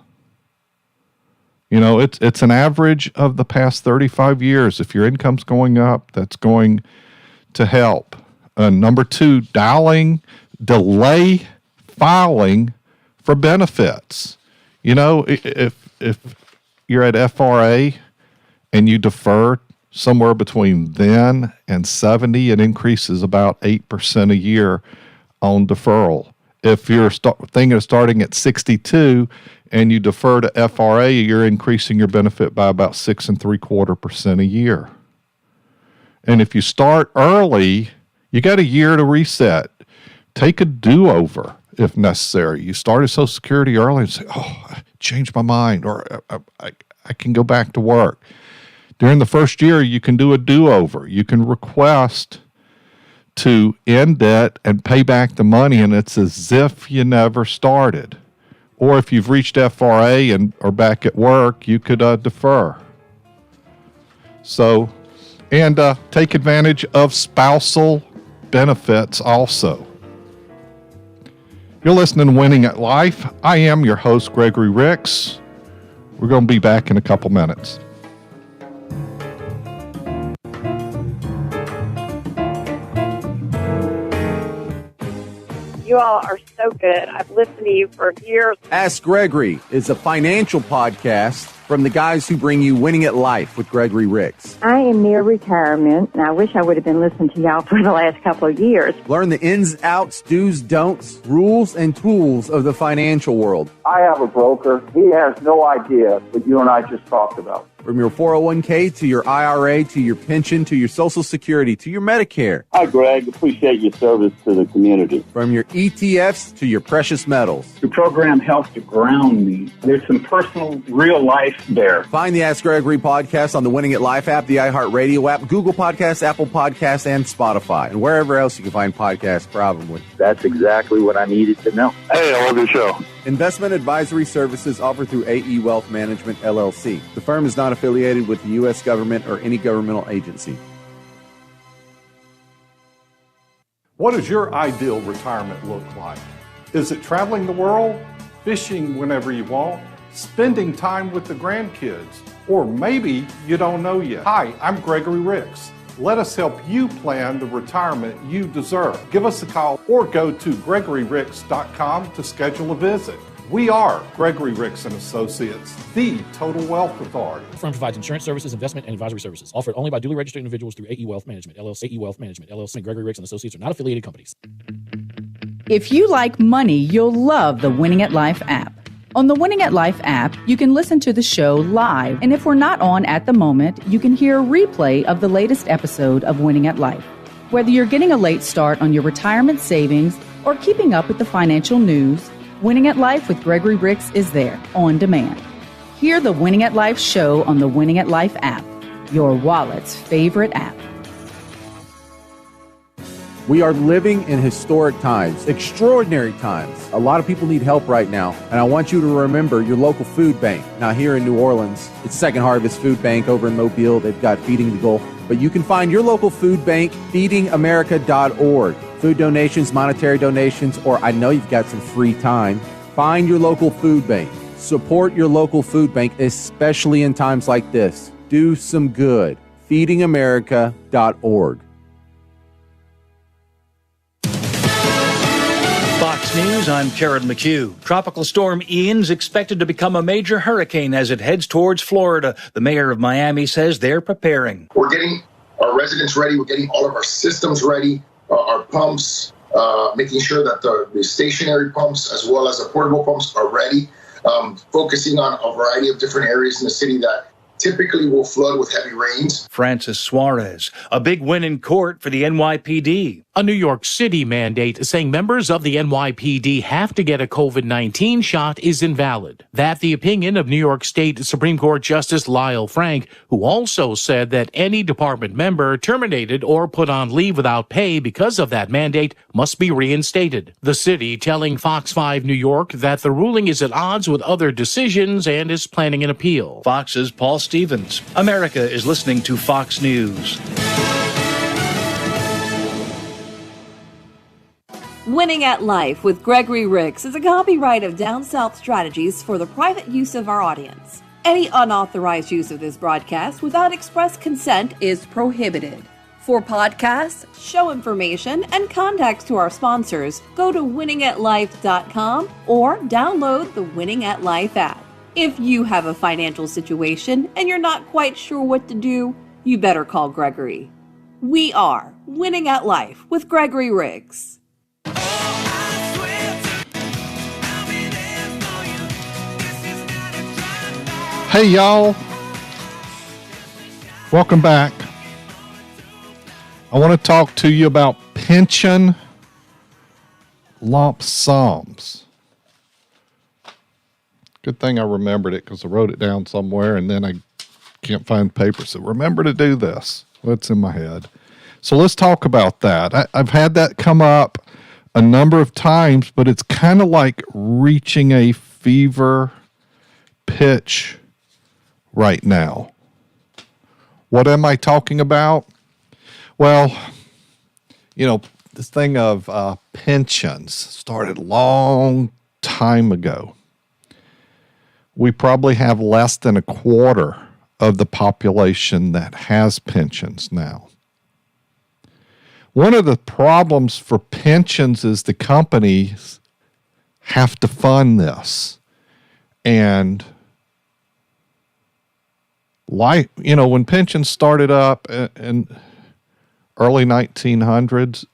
You know, it's an average of the past 35 years. If your income's going up, that's going to help. Number 2, delay filing for benefits. You know, if you're at FRA and you defer somewhere between then and 70, it increases about 8% a year on deferral. If you're thinking of starting at 62 and you defer to FRA, you're increasing your benefit by about 6.75% a year. And if you start early, you got a year to reset. Take a do-over if necessary. You started Social Security early and say, oh, I changed my mind, or I can go back to work. During the first year, you can do a do-over. You can request to end it and pay back the money, and it's as if you never started. Or if you've reached FRA and are back at work, you could defer. So, and take advantage of spousal benefits also. You're listening to Winning at Life. I am your host, Gregory Ricks. We're going to be back in a couple minutes. You all are so good. I've listened to you for years. Ask Gregory is a financial podcast from the guys who bring you Winning at Life with Gregory Ricks. I am near retirement, and I wish I would have been listening to y'all for the last couple of years. Learn the ins, outs, do's, don'ts, rules, and tools of the financial world. I have a broker. He has no idea what you and I just talked about. From your 401k to your IRA to your pension to your Social Security to your Medicare. Hi, Greg. Appreciate your service to the community. From your ETFs to your precious metals. Your program helps to ground me. There's some personal, real life there. Find the Ask Gregory podcast on the Winning at Life app, the iHeartRadio app, Google Podcasts, Apple Podcasts, and Spotify, and wherever else you can find podcasts, probably. That's exactly what I needed to know. Hey, I love your show. Investment advisory services offered through AE Wealth Management, LLC. The firm is not affiliated with the U.S. government or any governmental agency. What does your ideal retirement look like? Is it traveling the world, fishing whenever you want, spending time with the grandkids, or maybe you don't know yet? Hi, I'm Gregory Ricks. Let us help you plan the retirement you deserve. Give us a call or go to GregoryRicks.com to schedule a visit. We are Gregory Ricks & Associates, the Total Wealth Authority. The firm provides insurance services, investment, and advisory services offered only by duly registered individuals through AE Wealth Management, LLC. AE Wealth Management, LLC, and Gregory Ricks & Associates are not affiliated companies. If you like money, you'll love the Winning at Life app. On the Winning at Life app, you can listen to the show live, and if we're not on at the moment, you can hear a replay of the latest episode of Winning at Life. Whether you're getting a late start on your retirement savings or keeping up with the financial news, Winning at Life with Gregory Ricks is there, on demand. Hear the Winning at Life show on the Winning at Life app, your wallet's favorite app. We are living in historic times, extraordinary times. A lot of people need help right now, and I want you to remember your local food bank. Now, here in New Orleans, it's Second Harvest Food Bank. Over in Mobile, they've got Feeding the Goal. But you can find your local food bank, feedingamerica.org. Food donations, monetary donations, or I know you've got some free time. Find your local food bank. Support your local food bank, especially in times like this. Do some good. feedingamerica.org. Fox News, I'm Karen McHugh. Tropical storm Ian's expected to become a major hurricane as it heads towards Florida. The mayor of Miami says they're preparing. We're getting our residents ready. We're getting all of our systems ready, our pumps, making sure that the stationary pumps as well as the portable pumps are ready, focusing on a variety of different areas in the city that typically will flood with heavy rains. Francis Suarez, a big win in court for the NYPD. A New York City mandate saying members of the NYPD have to get a COVID-19 shot is invalid. That the opinion of New York State Supreme Court Justice Lyle Frank, who also said that any department member terminated or put on leave without pay because of that mandate must be reinstated. The city telling Fox 5 New York that the ruling is at odds with other decisions and is planning an appeal. Fox's Paul Stevens. America is listening to Fox News. Winning at Life with Gregory Ricks is a copyright of Down South Strategies for the private use of our audience. Any unauthorized use of this broadcast without express consent is prohibited. For podcasts, show information, and contacts to our sponsors, go to winningatlife.com or download the Winning at Life app. If you have a financial situation and you're not quite sure what to do, you better call Gregory. We are Winning at Life with Gregory Ricks. Hey, y'all. Welcome back. I want to talk to you about pension lump sums. Good thing I remembered it because I wrote it down somewhere and then I can't find paper. So remember to do this. What's in my head? So let's talk about that. I've had that come up a number of times, but it's kind of like reaching a fever pitch right now. What am I talking about? Well, you know, this thing of pensions started a long time ago. We probably have less than a quarter of the population that has pensions now. One of the problems for pensions is the companies have to fund this. And like, you know, when pensions started up in early 1900s,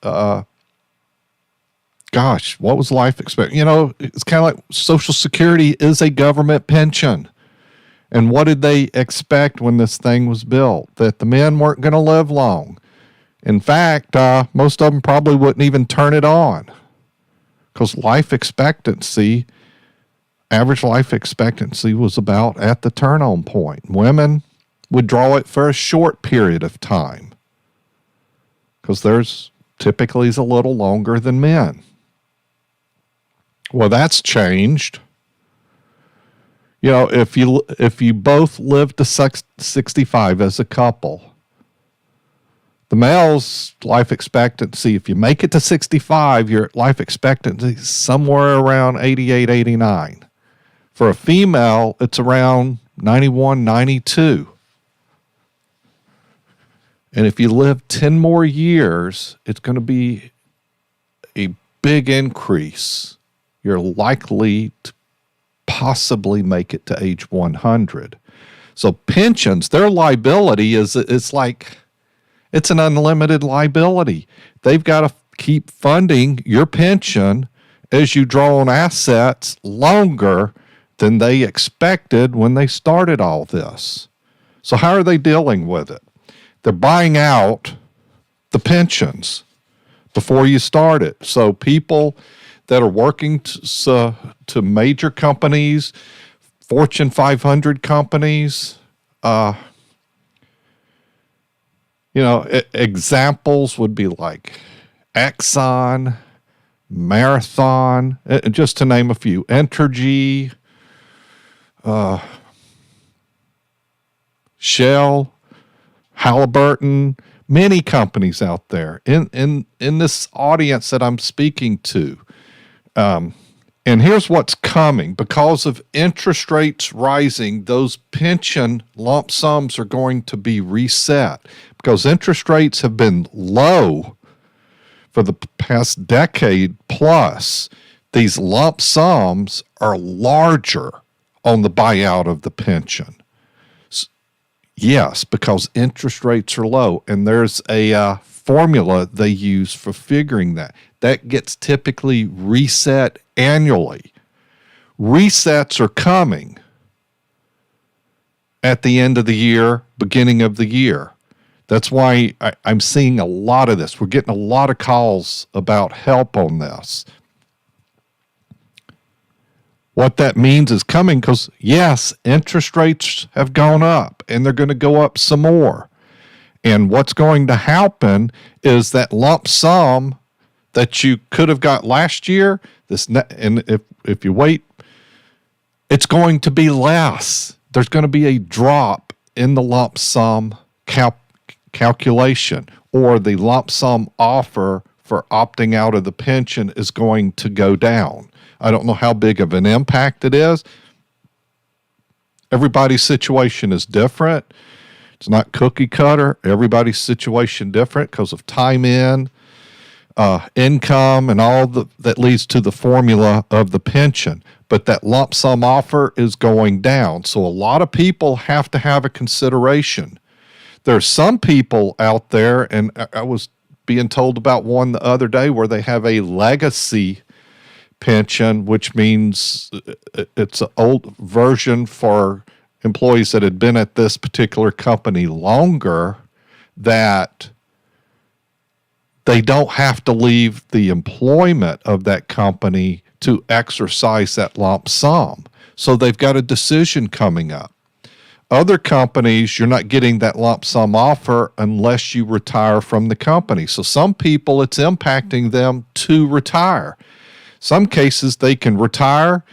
gosh, what was life expectancy? You know, it's kind of like Social Security is a government pension. And what did they expect when this thing was built? That the men weren't going to live long. In fact, most of them probably wouldn't even turn it on because life expectancy, average life expectancy was about at the turn-on point. Women would draw it for a short period of time because theirs typically is a little longer than men. Well, that's changed. You know, if you both live to 65 as a couple, the male's life expectancy, if you make it to 65, your life expectancy is somewhere around 88, 89. For a female, it's around 91, 92. And if you live 10 more years, it's going to be a big increase. You're likely to possibly make it to age 100. So pensions, their liability it's like, it's an unlimited liability. They've got to keep funding your pension as you draw on assets longer than they expected when they started all this. So how are they dealing with it? They're buying out the pensions before you start it. So people that are working to major companies, Fortune 500 companies, examples would be like Exxon, Marathon, just to name a few, Entergy, Shell, Halliburton, many companies out there in this audience that I'm speaking to. And here's what's coming. Because of interest rates rising, those pension lump sums are going to be reset. Because interest rates have been low for the past decade plus, these lump sums are larger on the buyout of the pension. Yes, because interest rates are low, and there's a formula they use for figuring that. That gets typically reset annually. Resets are coming at the end of the year, beginning of the year. That's why I'm seeing a lot of this. We're getting a lot of calls about help on this. What that means is coming because, yes, interest rates have gone up and they're going to go up some more. And what's going to happen is that lump sum that you could have got last year, and if you wait, it's going to be less. There's going to be a drop in the lump sum calculation, or the lump sum offer for opting out of the pension is going to go down. I don't know how big of an impact it is. Everybody's situation is different. It's not cookie cutter. Everybody's situation different because of time in, income, and all that leads to the formula of the pension. But that lump sum offer is going down. So a lot of people have to have a consideration. There's some people out there, and I was being told about one the other day where they have a legacy pension, which means it's an old version for employees that had been at this particular company longer, that they don't have to leave the employment of that company to exercise that lump sum. So they've got a decision coming up. Other companies, you're not getting that lump sum offer unless you retire from the company. So some people, it's impacting them to retire. Some cases, they can retire,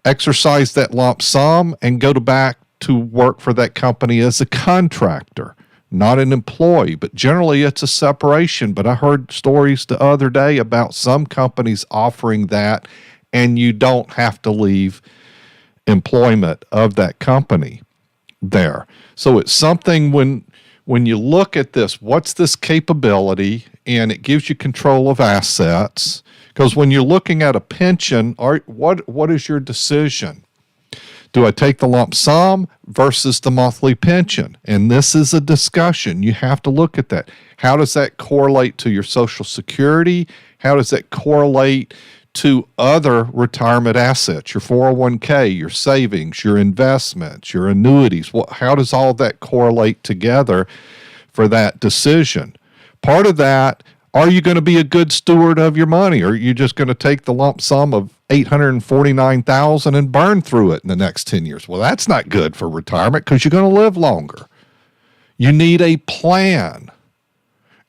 exercise that lump sum, and go back to work for that company as a contractor, not an employee. But generally, it's a separation. But I heard stories the other day about some companies offering that, and you don't have to leave employment of that company there. So it's something when you look at this, what's this capability? And it gives you control of assets. Because when you're looking at a pension, what is your decision? Do I take the lump sum versus the monthly pension? And this is a discussion. You have to look at that. How does that correlate to your Social Security? How does that correlate to other retirement assets, your 401k, your savings, your investments, your annuities? How does all that correlate together for that decision? Part of that, are you going to be a good steward of your money? Or are you just going to take the lump sum of $849,000 and burn through it in the next 10 years? Well, that's not good for retirement because you're going to live longer. You need a plan.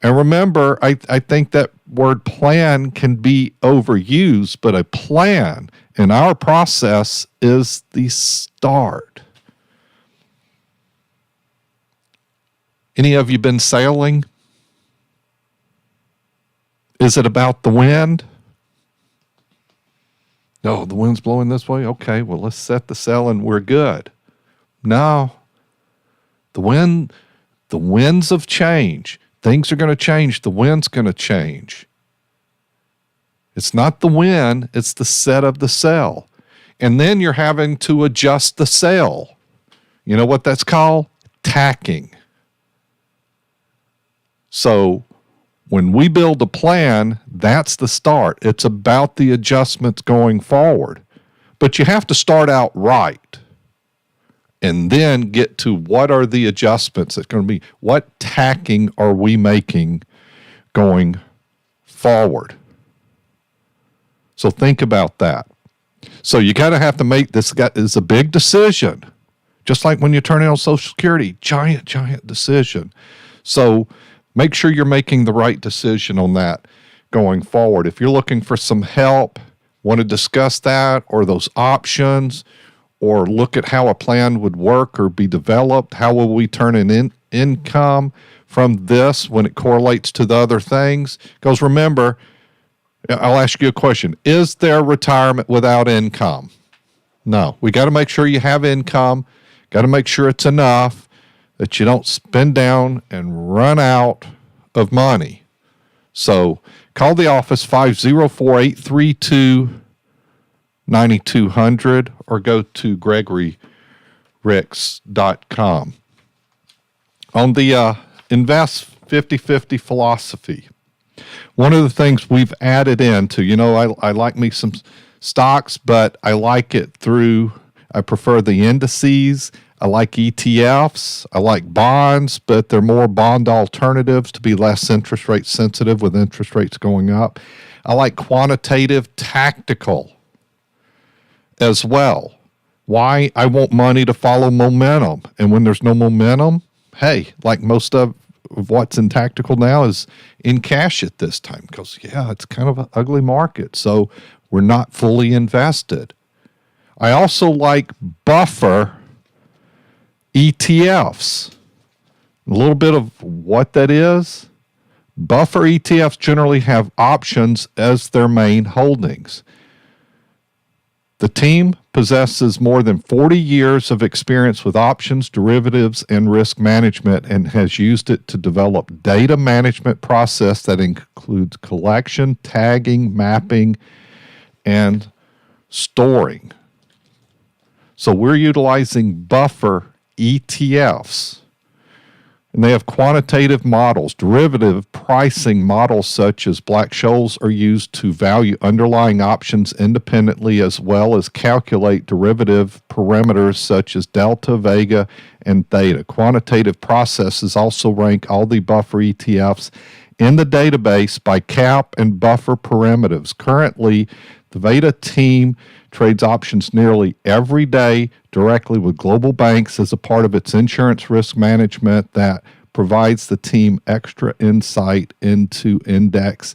And remember, I think that word plan can be overused, but a plan in our process is the start. Any of you been sailing? Is it about the wind? No, the wind's blowing this way? Okay, well, let's set the sail and we're good. No. The winds of change. Things are going to change. The wind's going to change. It's not the wind, it's the set of the sail. And then you're having to adjust the sail. You know what that's called? Tacking. So when we build a plan, that's the start. It's about the adjustments going forward. But you have to start out right and then get to what are the adjustments that's going to be, what tacking are we making going forward. So think about that. So you got to have to make this. It's a big decision, just like when you turn in on Social Security, giant decision. So make sure you're making the right decision on that going forward. If you're looking for some help, want to discuss that or those options, or look at how a plan would work or be developed, how will we turn in income from this when it correlates to the other things? Because remember, I'll ask you a question. Is there retirement without income? No. We got to make sure you have income. Got to make sure it's enough that you don't spend down and run out of money. So call the office 504-832-9200 or go to GregoryRicks.com. On the Invest 50/50 philosophy, one of the things we've added into, I like me some stocks, but I like it I prefer the indices. I like ETFs. I like bonds, but they're more bond alternatives to be less interest rate sensitive with interest rates going up. I like quantitative tactical as well. Why? I want money to follow momentum. And when there's no momentum, hey, like most of what's in tactical now is in cash at this time because, it's kind of an ugly market. So we're not fully invested. I also like buffer ETFs. A little bit of what that is. Buffer ETFs generally have options as their main holdings. The team possesses more than 40 years of experience with options, derivatives, and risk management and has used it to develop data management process that includes collection, tagging, mapping, and storing. So we're utilizing buffer ETFs. And they have quantitative models. Derivative pricing models such as Black-Scholes are used to value underlying options independently as well as calculate derivative parameters such as delta, vega, and theta. Quantitative processes also rank all the buffer ETFs in the database by cap and buffer parameters. Currently, the Veda team trades options nearly every day directly with global banks as a part of its insurance risk management that provides the team extra insight into index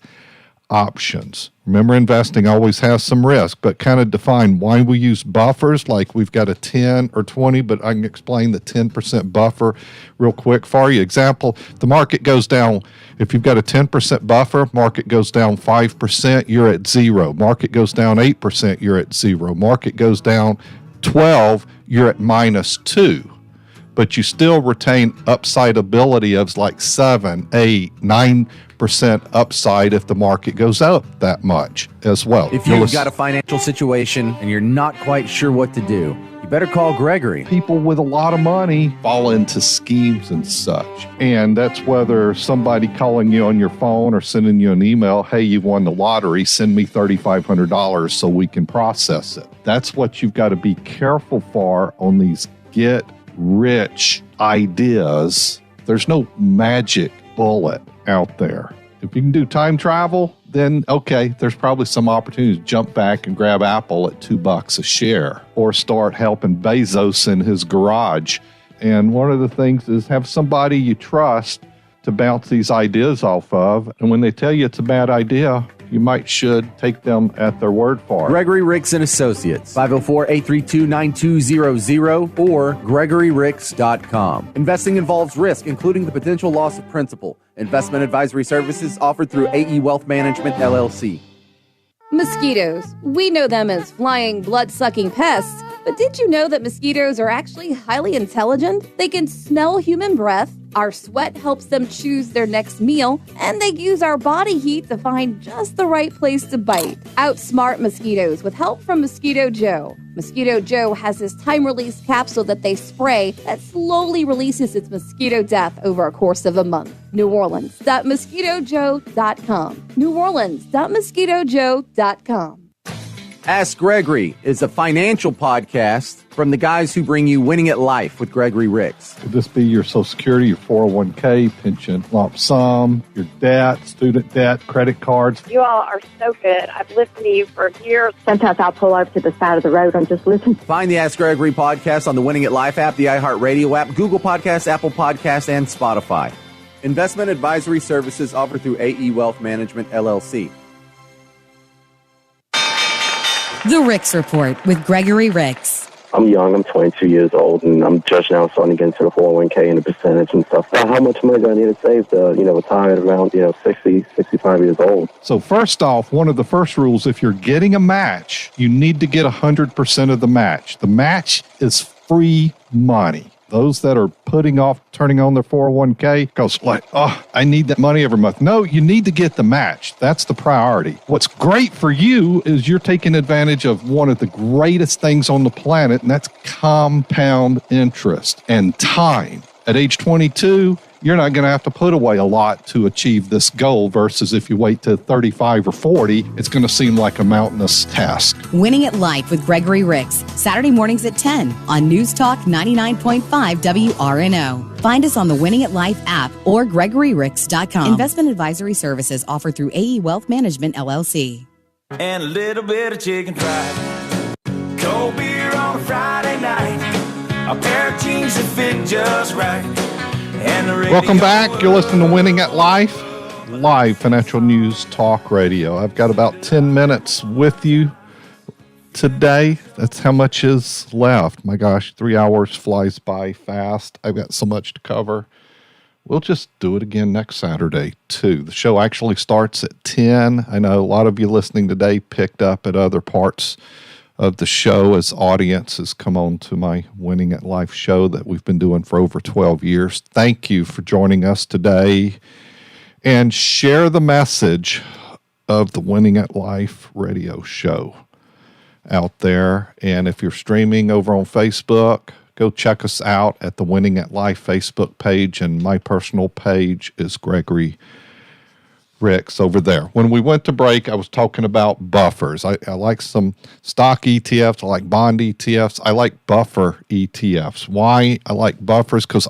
options. Remember, investing always has some risk, but kind of define why we use buffers, like we've got a 10 or 20, but I can explain the 10% buffer real quick for you. Example, the market goes down. If you've got a 10% buffer, market goes down 5%, you're at zero. Market goes down 8%, you're at zero. Market goes down 12, you're at -2. But you still retain upside ability of like 7, 8, 9% upside if the market goes up that much as well. If you've got a financial situation and you're not quite sure what to do, you better call Gregory. People with a lot of money fall into schemes and such. And that's whether somebody calling you on your phone or sending you an email, hey, you won the lottery, send me $3,500 so we can process it. That's what you've got to be careful for on these get-rich ideas. There's no magic bullet out there. If you can do time travel, then okay, there's probably some opportunity to jump back and grab Apple at $2 a share or start helping Bezos in his garage. And one of the things is have somebody you trust to bounce these ideas off of. And when they tell you it's a bad idea, you should take them at their word for it. Gregory Ricks and Associates, 504-832-9200 or GregoryRicks.com. Investing involves risk, including the potential loss of principal. Investment advisory services offered through AE Wealth Management, LLC. Mosquitoes. We know them as flying, blood-sucking pests, but did you know that mosquitoes are actually highly intelligent? They can smell human breath, our sweat helps them choose their next meal, and they use our body heat to find just the right place to bite. Outsmart mosquitoes with help from Mosquito Joe. Mosquito Joe has this time-release capsule that they spray that slowly releases its mosquito death over a course of a month. NewOrleans.MosquitoJoe.com. NewOrleans.MosquitoJoe.com. Ask Gregory is a financial podcast from the guys who bring you Winning at Life with Gregory Ricks. Could this be your Social Security, your 401k, pension, lump sum, your debt, student debt, credit cards? You all are so good. I've listened to you for years. Sometimes I'll pull over to the side of the road and just listen. Find the Ask Gregory podcast on the Winning at Life app, the iHeartRadio app, Google Podcasts, Apple Podcasts, and Spotify. Investment advisory services offered through AE Wealth Management, LLC. The Ricks Report with Gregory Ricks. I'm young, I'm 22 years old, and I'm just now starting to get into the 401k and the percentage and stuff. How much money do I need to save to, retire at around, 60, 65 years old? So first off, one of the first rules, if you're getting a match, you need to get 100% of the match. The match is free money. Those that are putting off turning on their 401k goes like, oh, I need that money every month. No, you need to get the match. That's the priority. What's great for you is you're taking advantage of one of the greatest things on the planet, and that's compound interest and time. At age 22, you're not going to have to put away a lot to achieve this goal versus if you wait to 35 or 40, it's going to seem like a mountainous task. Winning at Life with Gregory Ricks, Saturday mornings at 10 on News Talk 99.5 WRNO. Find us on the Winning at Life app or GregoryRicks.com. Investment advisory services offered through AE Wealth Management, LLC. And a little bit of chicken fried. Cold beer on a Friday night. A pair of jeans that fit just right. Welcome back. You're listening to Winning at Life, live financial news talk radio. I've got about 10 minutes with you today. That's how much is left. My gosh, 3 hours flies by fast. I've got so much to cover. We'll just do it again next Saturday, too. The show actually starts at 10. I know a lot of you listening today picked up at other parts of the show as audiences come on to my Winning at Life show that we've been doing for over 12 years. Thank you for joining us today, and share the message of the Winning at Life radio show out there. And if you're streaming over on Facebook, go check us out at the Winning at Life Facebook page, and my personal page is Gregory Ricks over there. When we went to break, I was talking about buffers. I like some stock ETFs. I like bond ETFs. I like buffer ETFs. Why I like buffers? Because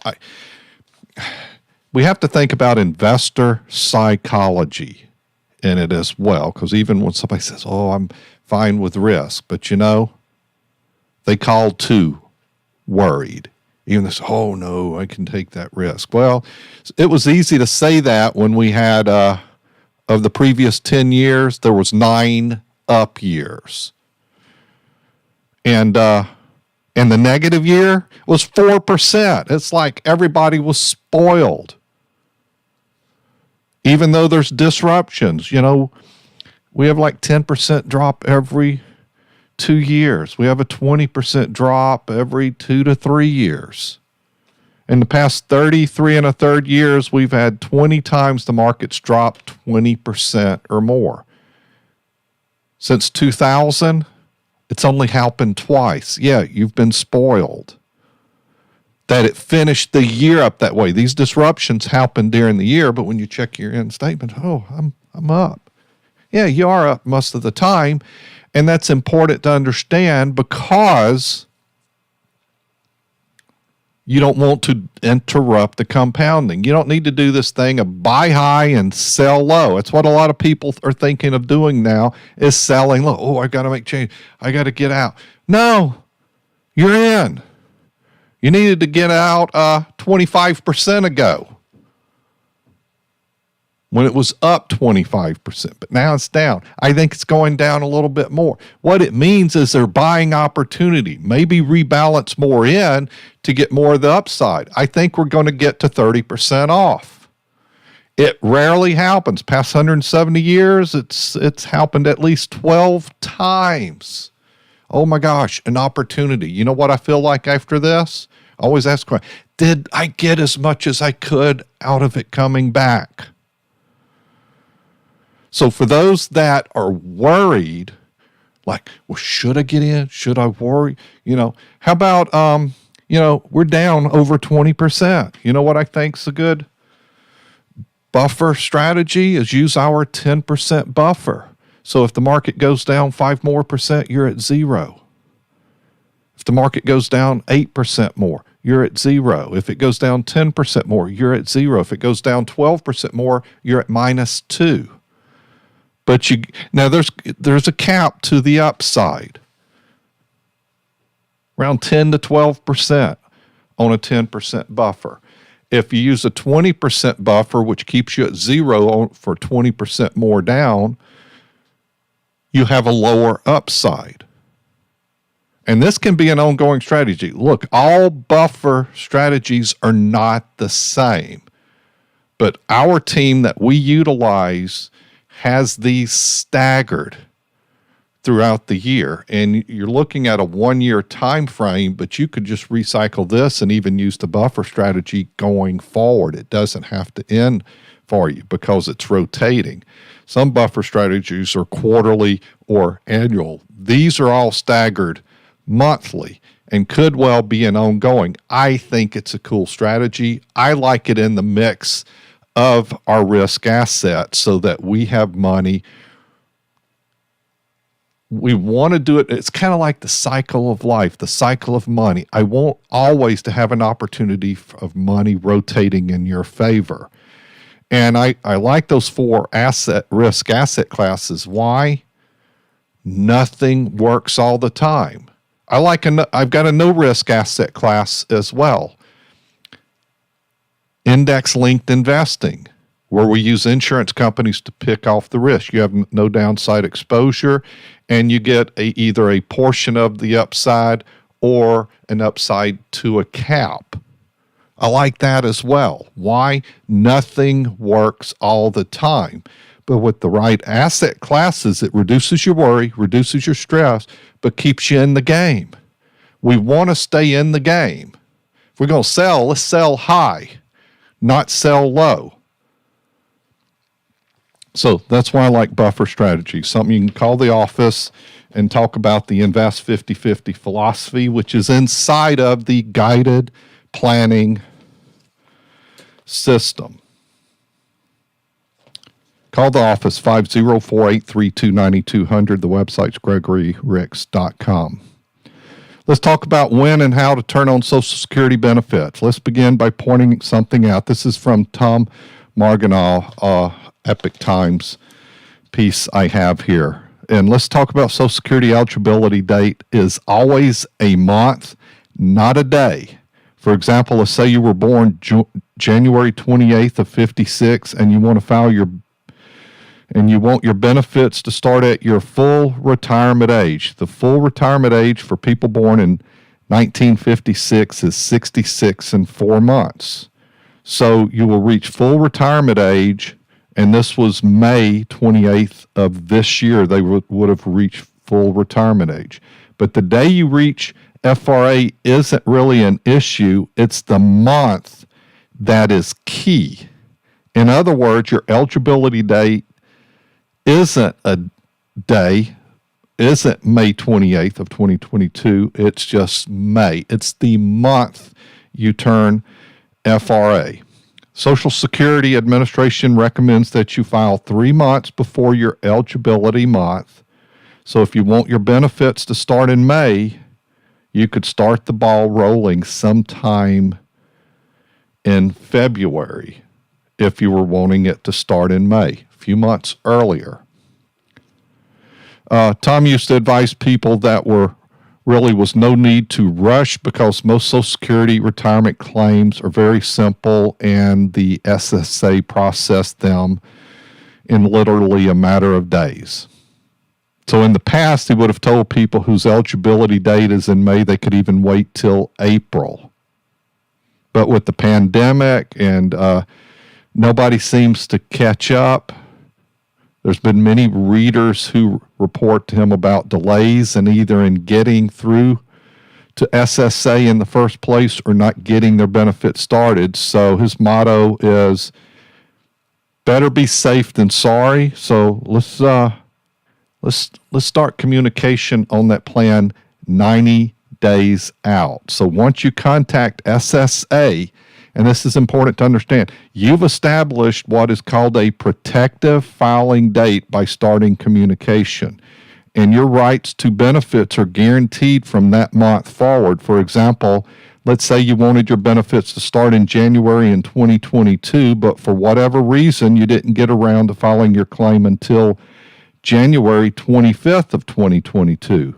we have to think about investor psychology in it as well. Because even when somebody says, oh, I'm fine with risk, but they call too worried. Even they say, oh, no, I can take that risk. Well, it was easy to say that when we had of the previous 10 years, there was 9 up years. And the negative year was 4%. It's like everybody was spoiled. Even though there's disruptions, we have like 10% drop every 2 years. We have a 20% drop every 2 to 3 years. In the past 33 and a third years, we've had 20 times the market's dropped 20% or more. Since 2000, it's only happened twice. Yeah, you've been spoiled. That it finished the year up that way. These disruptions happened during the year, but when you check your end statement, oh, I'm up. Yeah, you are up most of the time, and that's important to understand because you don't want to interrupt the compounding. You don't need to do this thing of buy high and sell low. It's what a lot of people are thinking of doing now is selling low. Oh, I got to make change. I got to get out. No, you're in. You needed to get out 25% ago when it was up 25%, but now it's down. I think it's going down a little bit more. What it means is they're buying opportunity, maybe rebalance more in to get more of the upside. I think we're going to get to 30% off. It rarely happens. Past 170 years, it's happened at least 12 times. Oh my gosh, an opportunity. You know what I feel like after this? I always ask, did I get as much as I could out of it coming back? So for those that are worried, like, well, should I get in? Should I worry? How about, we're down over 20%. You know what I think's a good buffer strategy is use our 10% buffer. So if the market goes down 5% more, you're at zero. If the market goes down 8% more, you're at zero. If it goes down 10% more, you're at zero. If it goes down 12% more, you're at -2. But now there's a cap to the upside, around 10 to 12% on a 10% buffer. If you use a 20% buffer, which keeps you at zero for 20% more down, you have a lower upside. And this can be an ongoing strategy. Look, all buffer strategies are not the same, but our team that we utilize has these staggered throughout the year. And you're looking at a 1-year time frame, but you could just recycle this and even use the buffer strategy going forward. It doesn't have to end for you because it's rotating. Some buffer strategies are quarterly or annual. These are all staggered monthly and could well be an ongoing. I think it's a cool strategy. I like it in the mix of our risk assets so that we have money. We want to do it. It's kind of like the cycle of life, the cycle of money. I want always to have an opportunity of money rotating in your favor. And I like those 4 risk asset classes. Why? Nothing works all the time. I've got a no risk asset class as well. Index linked investing, where we use insurance companies to pick off the risk. You have no downside exposure, and you get either a portion of the upside or an upside to a cap. I like that as well. Why? Nothing works all the time. But with the right asset classes, it reduces your worry, reduces your stress, but keeps you in the game. We want to stay in the game. If we're going to sell, let's sell high, not sell low. So that's why I like buffer strategy, something you can call the office and talk about the Invest 50/50 philosophy, which is inside of the guided planning system. Call the office, 504-832-9200. The website's gregoryricks.com. Let's talk about when and how to turn on Social Security benefits. Let's begin by pointing something out. This is from Tom Marginal, Epic Times piece I have here. And let's talk about Social Security eligibility date is always a month, not a day. For example, let's say you were born January 28th of 56 and you want to file you want your benefits to start at your full retirement age. The full retirement age for people born in 1956 is 66 and 4 months. So you will reach full retirement age, and this was May 28th of this year. They would have reached full retirement age. But the day you reach FRA isn't really an issue. It's the month that is key. In other words, your eligibility date isn't a day, isn't May 28th of 2022. It's just May. It's the month you turn FRA. Social Security Administration recommends that you file 3 months before your eligibility month. So if you want your benefits to start in May, you could start the ball rolling sometime in February if you were wanting it to start in May, a few months earlier. Tom used to advise people that was no need to rush because most Social Security retirement claims are very simple and the SSA processed them in literally a matter of days. So in the past, he would have told people whose eligibility date is in May, they could even wait till April. But with the pandemic and nobody seems to catch up, there's been many readers who report to him about delays and either in getting through to SSA in the first place or not getting their benefits started. So his motto is better be safe than sorry. So let's start communication on that plan 90 days out. So once you contact SSA and this is important to understand, you've established what is called a protective filing date by starting communication. And your rights to benefits are guaranteed from that month forward. For example, let's say you wanted your benefits to start in January in 2022, but for whatever reason, you didn't get around to filing your claim until January 25th of 2022.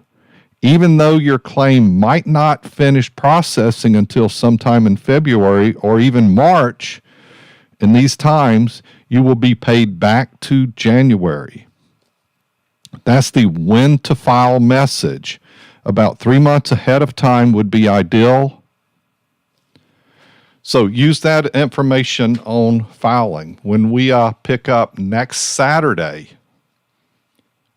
Even though your claim might not finish processing until sometime in February or even March, in these times, you will be paid back to January. That's the when to file message. About 3 months ahead of time would be ideal. So use that information on filing. When we pick up next Saturday,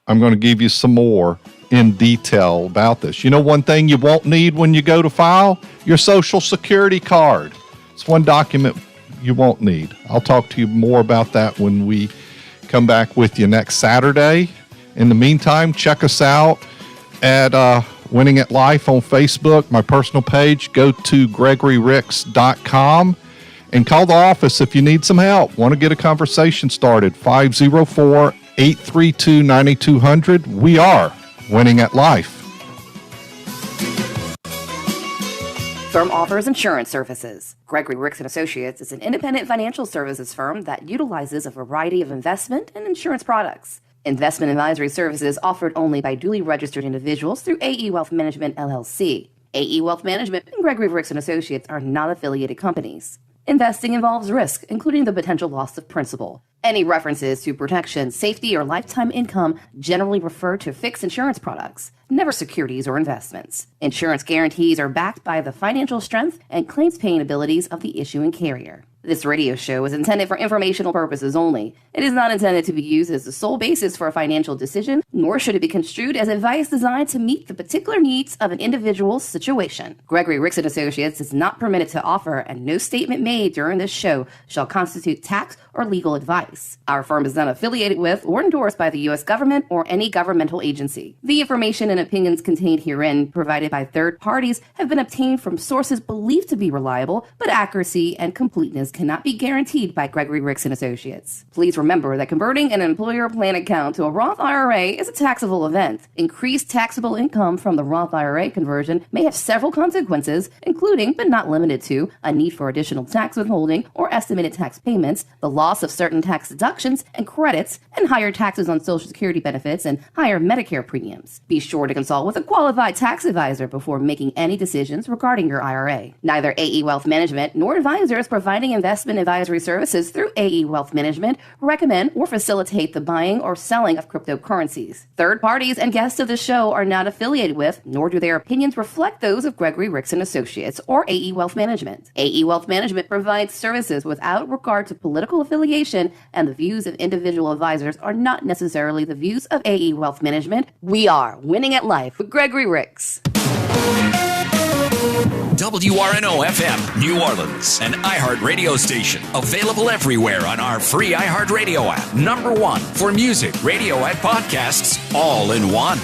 I'm going to give you some more in detail about this. You know, one thing you won't need when you go to file? Your Social Security card. It's one document you won't need. I'll talk to you more about that when we come back with you next Saturday. In the meantime, check us out at Winning at Life on Facebook, my personal page. Go to GregoryRicks.com and call the office if you need some help. Want to get a conversation started, 504-832-9200. We are Winning at Life. Firm offers insurance services. Gregory Ricks & Associates is an independent financial services firm that utilizes a variety of investment and insurance products. Investment advisory services offered only by duly registered individuals through AE Wealth Management, LLC. AE Wealth Management and Gregory Ricks & Associates are not affiliated companies. Investing involves risk, including the potential loss of principal. Any references to protection, safety, or lifetime income generally refer to fixed insurance products, never securities or investments. Insurance guarantees are backed by the financial strength and claims-paying abilities of the issuing carrier. This radio show is intended for informational purposes only. It is not intended to be used as the sole basis for a financial decision, nor should it be construed as advice designed to meet the particular needs of an individual's situation. Gregory Ricks & Associates is not permitted to offer, and no statement made during this show shall constitute tax or legal advice. Our firm is not affiliated with or endorsed by the U.S. government or any governmental agency. The information and opinions contained herein, provided by third parties, have been obtained from sources believed to be reliable, but accuracy and completeness cannot be guaranteed by Gregory Ricks & Associates. Please remember that converting an employer plan account to a Roth IRA is a taxable event. Increased taxable income from the Roth IRA conversion may have several consequences, including, but not limited to, a need for additional tax withholding or estimated tax payments, the loss of certain tax deductions and credits, and higher taxes on Social Security benefits and higher Medicare premiums. Be sure to consult with a qualified tax advisor before making any decisions regarding your IRA. Neither AE Wealth Management nor advisors providing investment advisory services through AE Wealth Management recommend or facilitate the buying or selling of cryptocurrencies. Third parties and guests of the show are not affiliated with, nor do their opinions reflect those of Gregory Ricks & Associates or AE Wealth Management. AE Wealth Management provides services without regard to political affiliation, and the views of individual advisors are not necessarily the views of AE Wealth Management. We are Winning at Life with Gregory Ricks. WRNO FM, New Orleans, an iHeart radio station. Available everywhere on our free iHeart radio app. #1 for music, radio, and podcasts, all in one.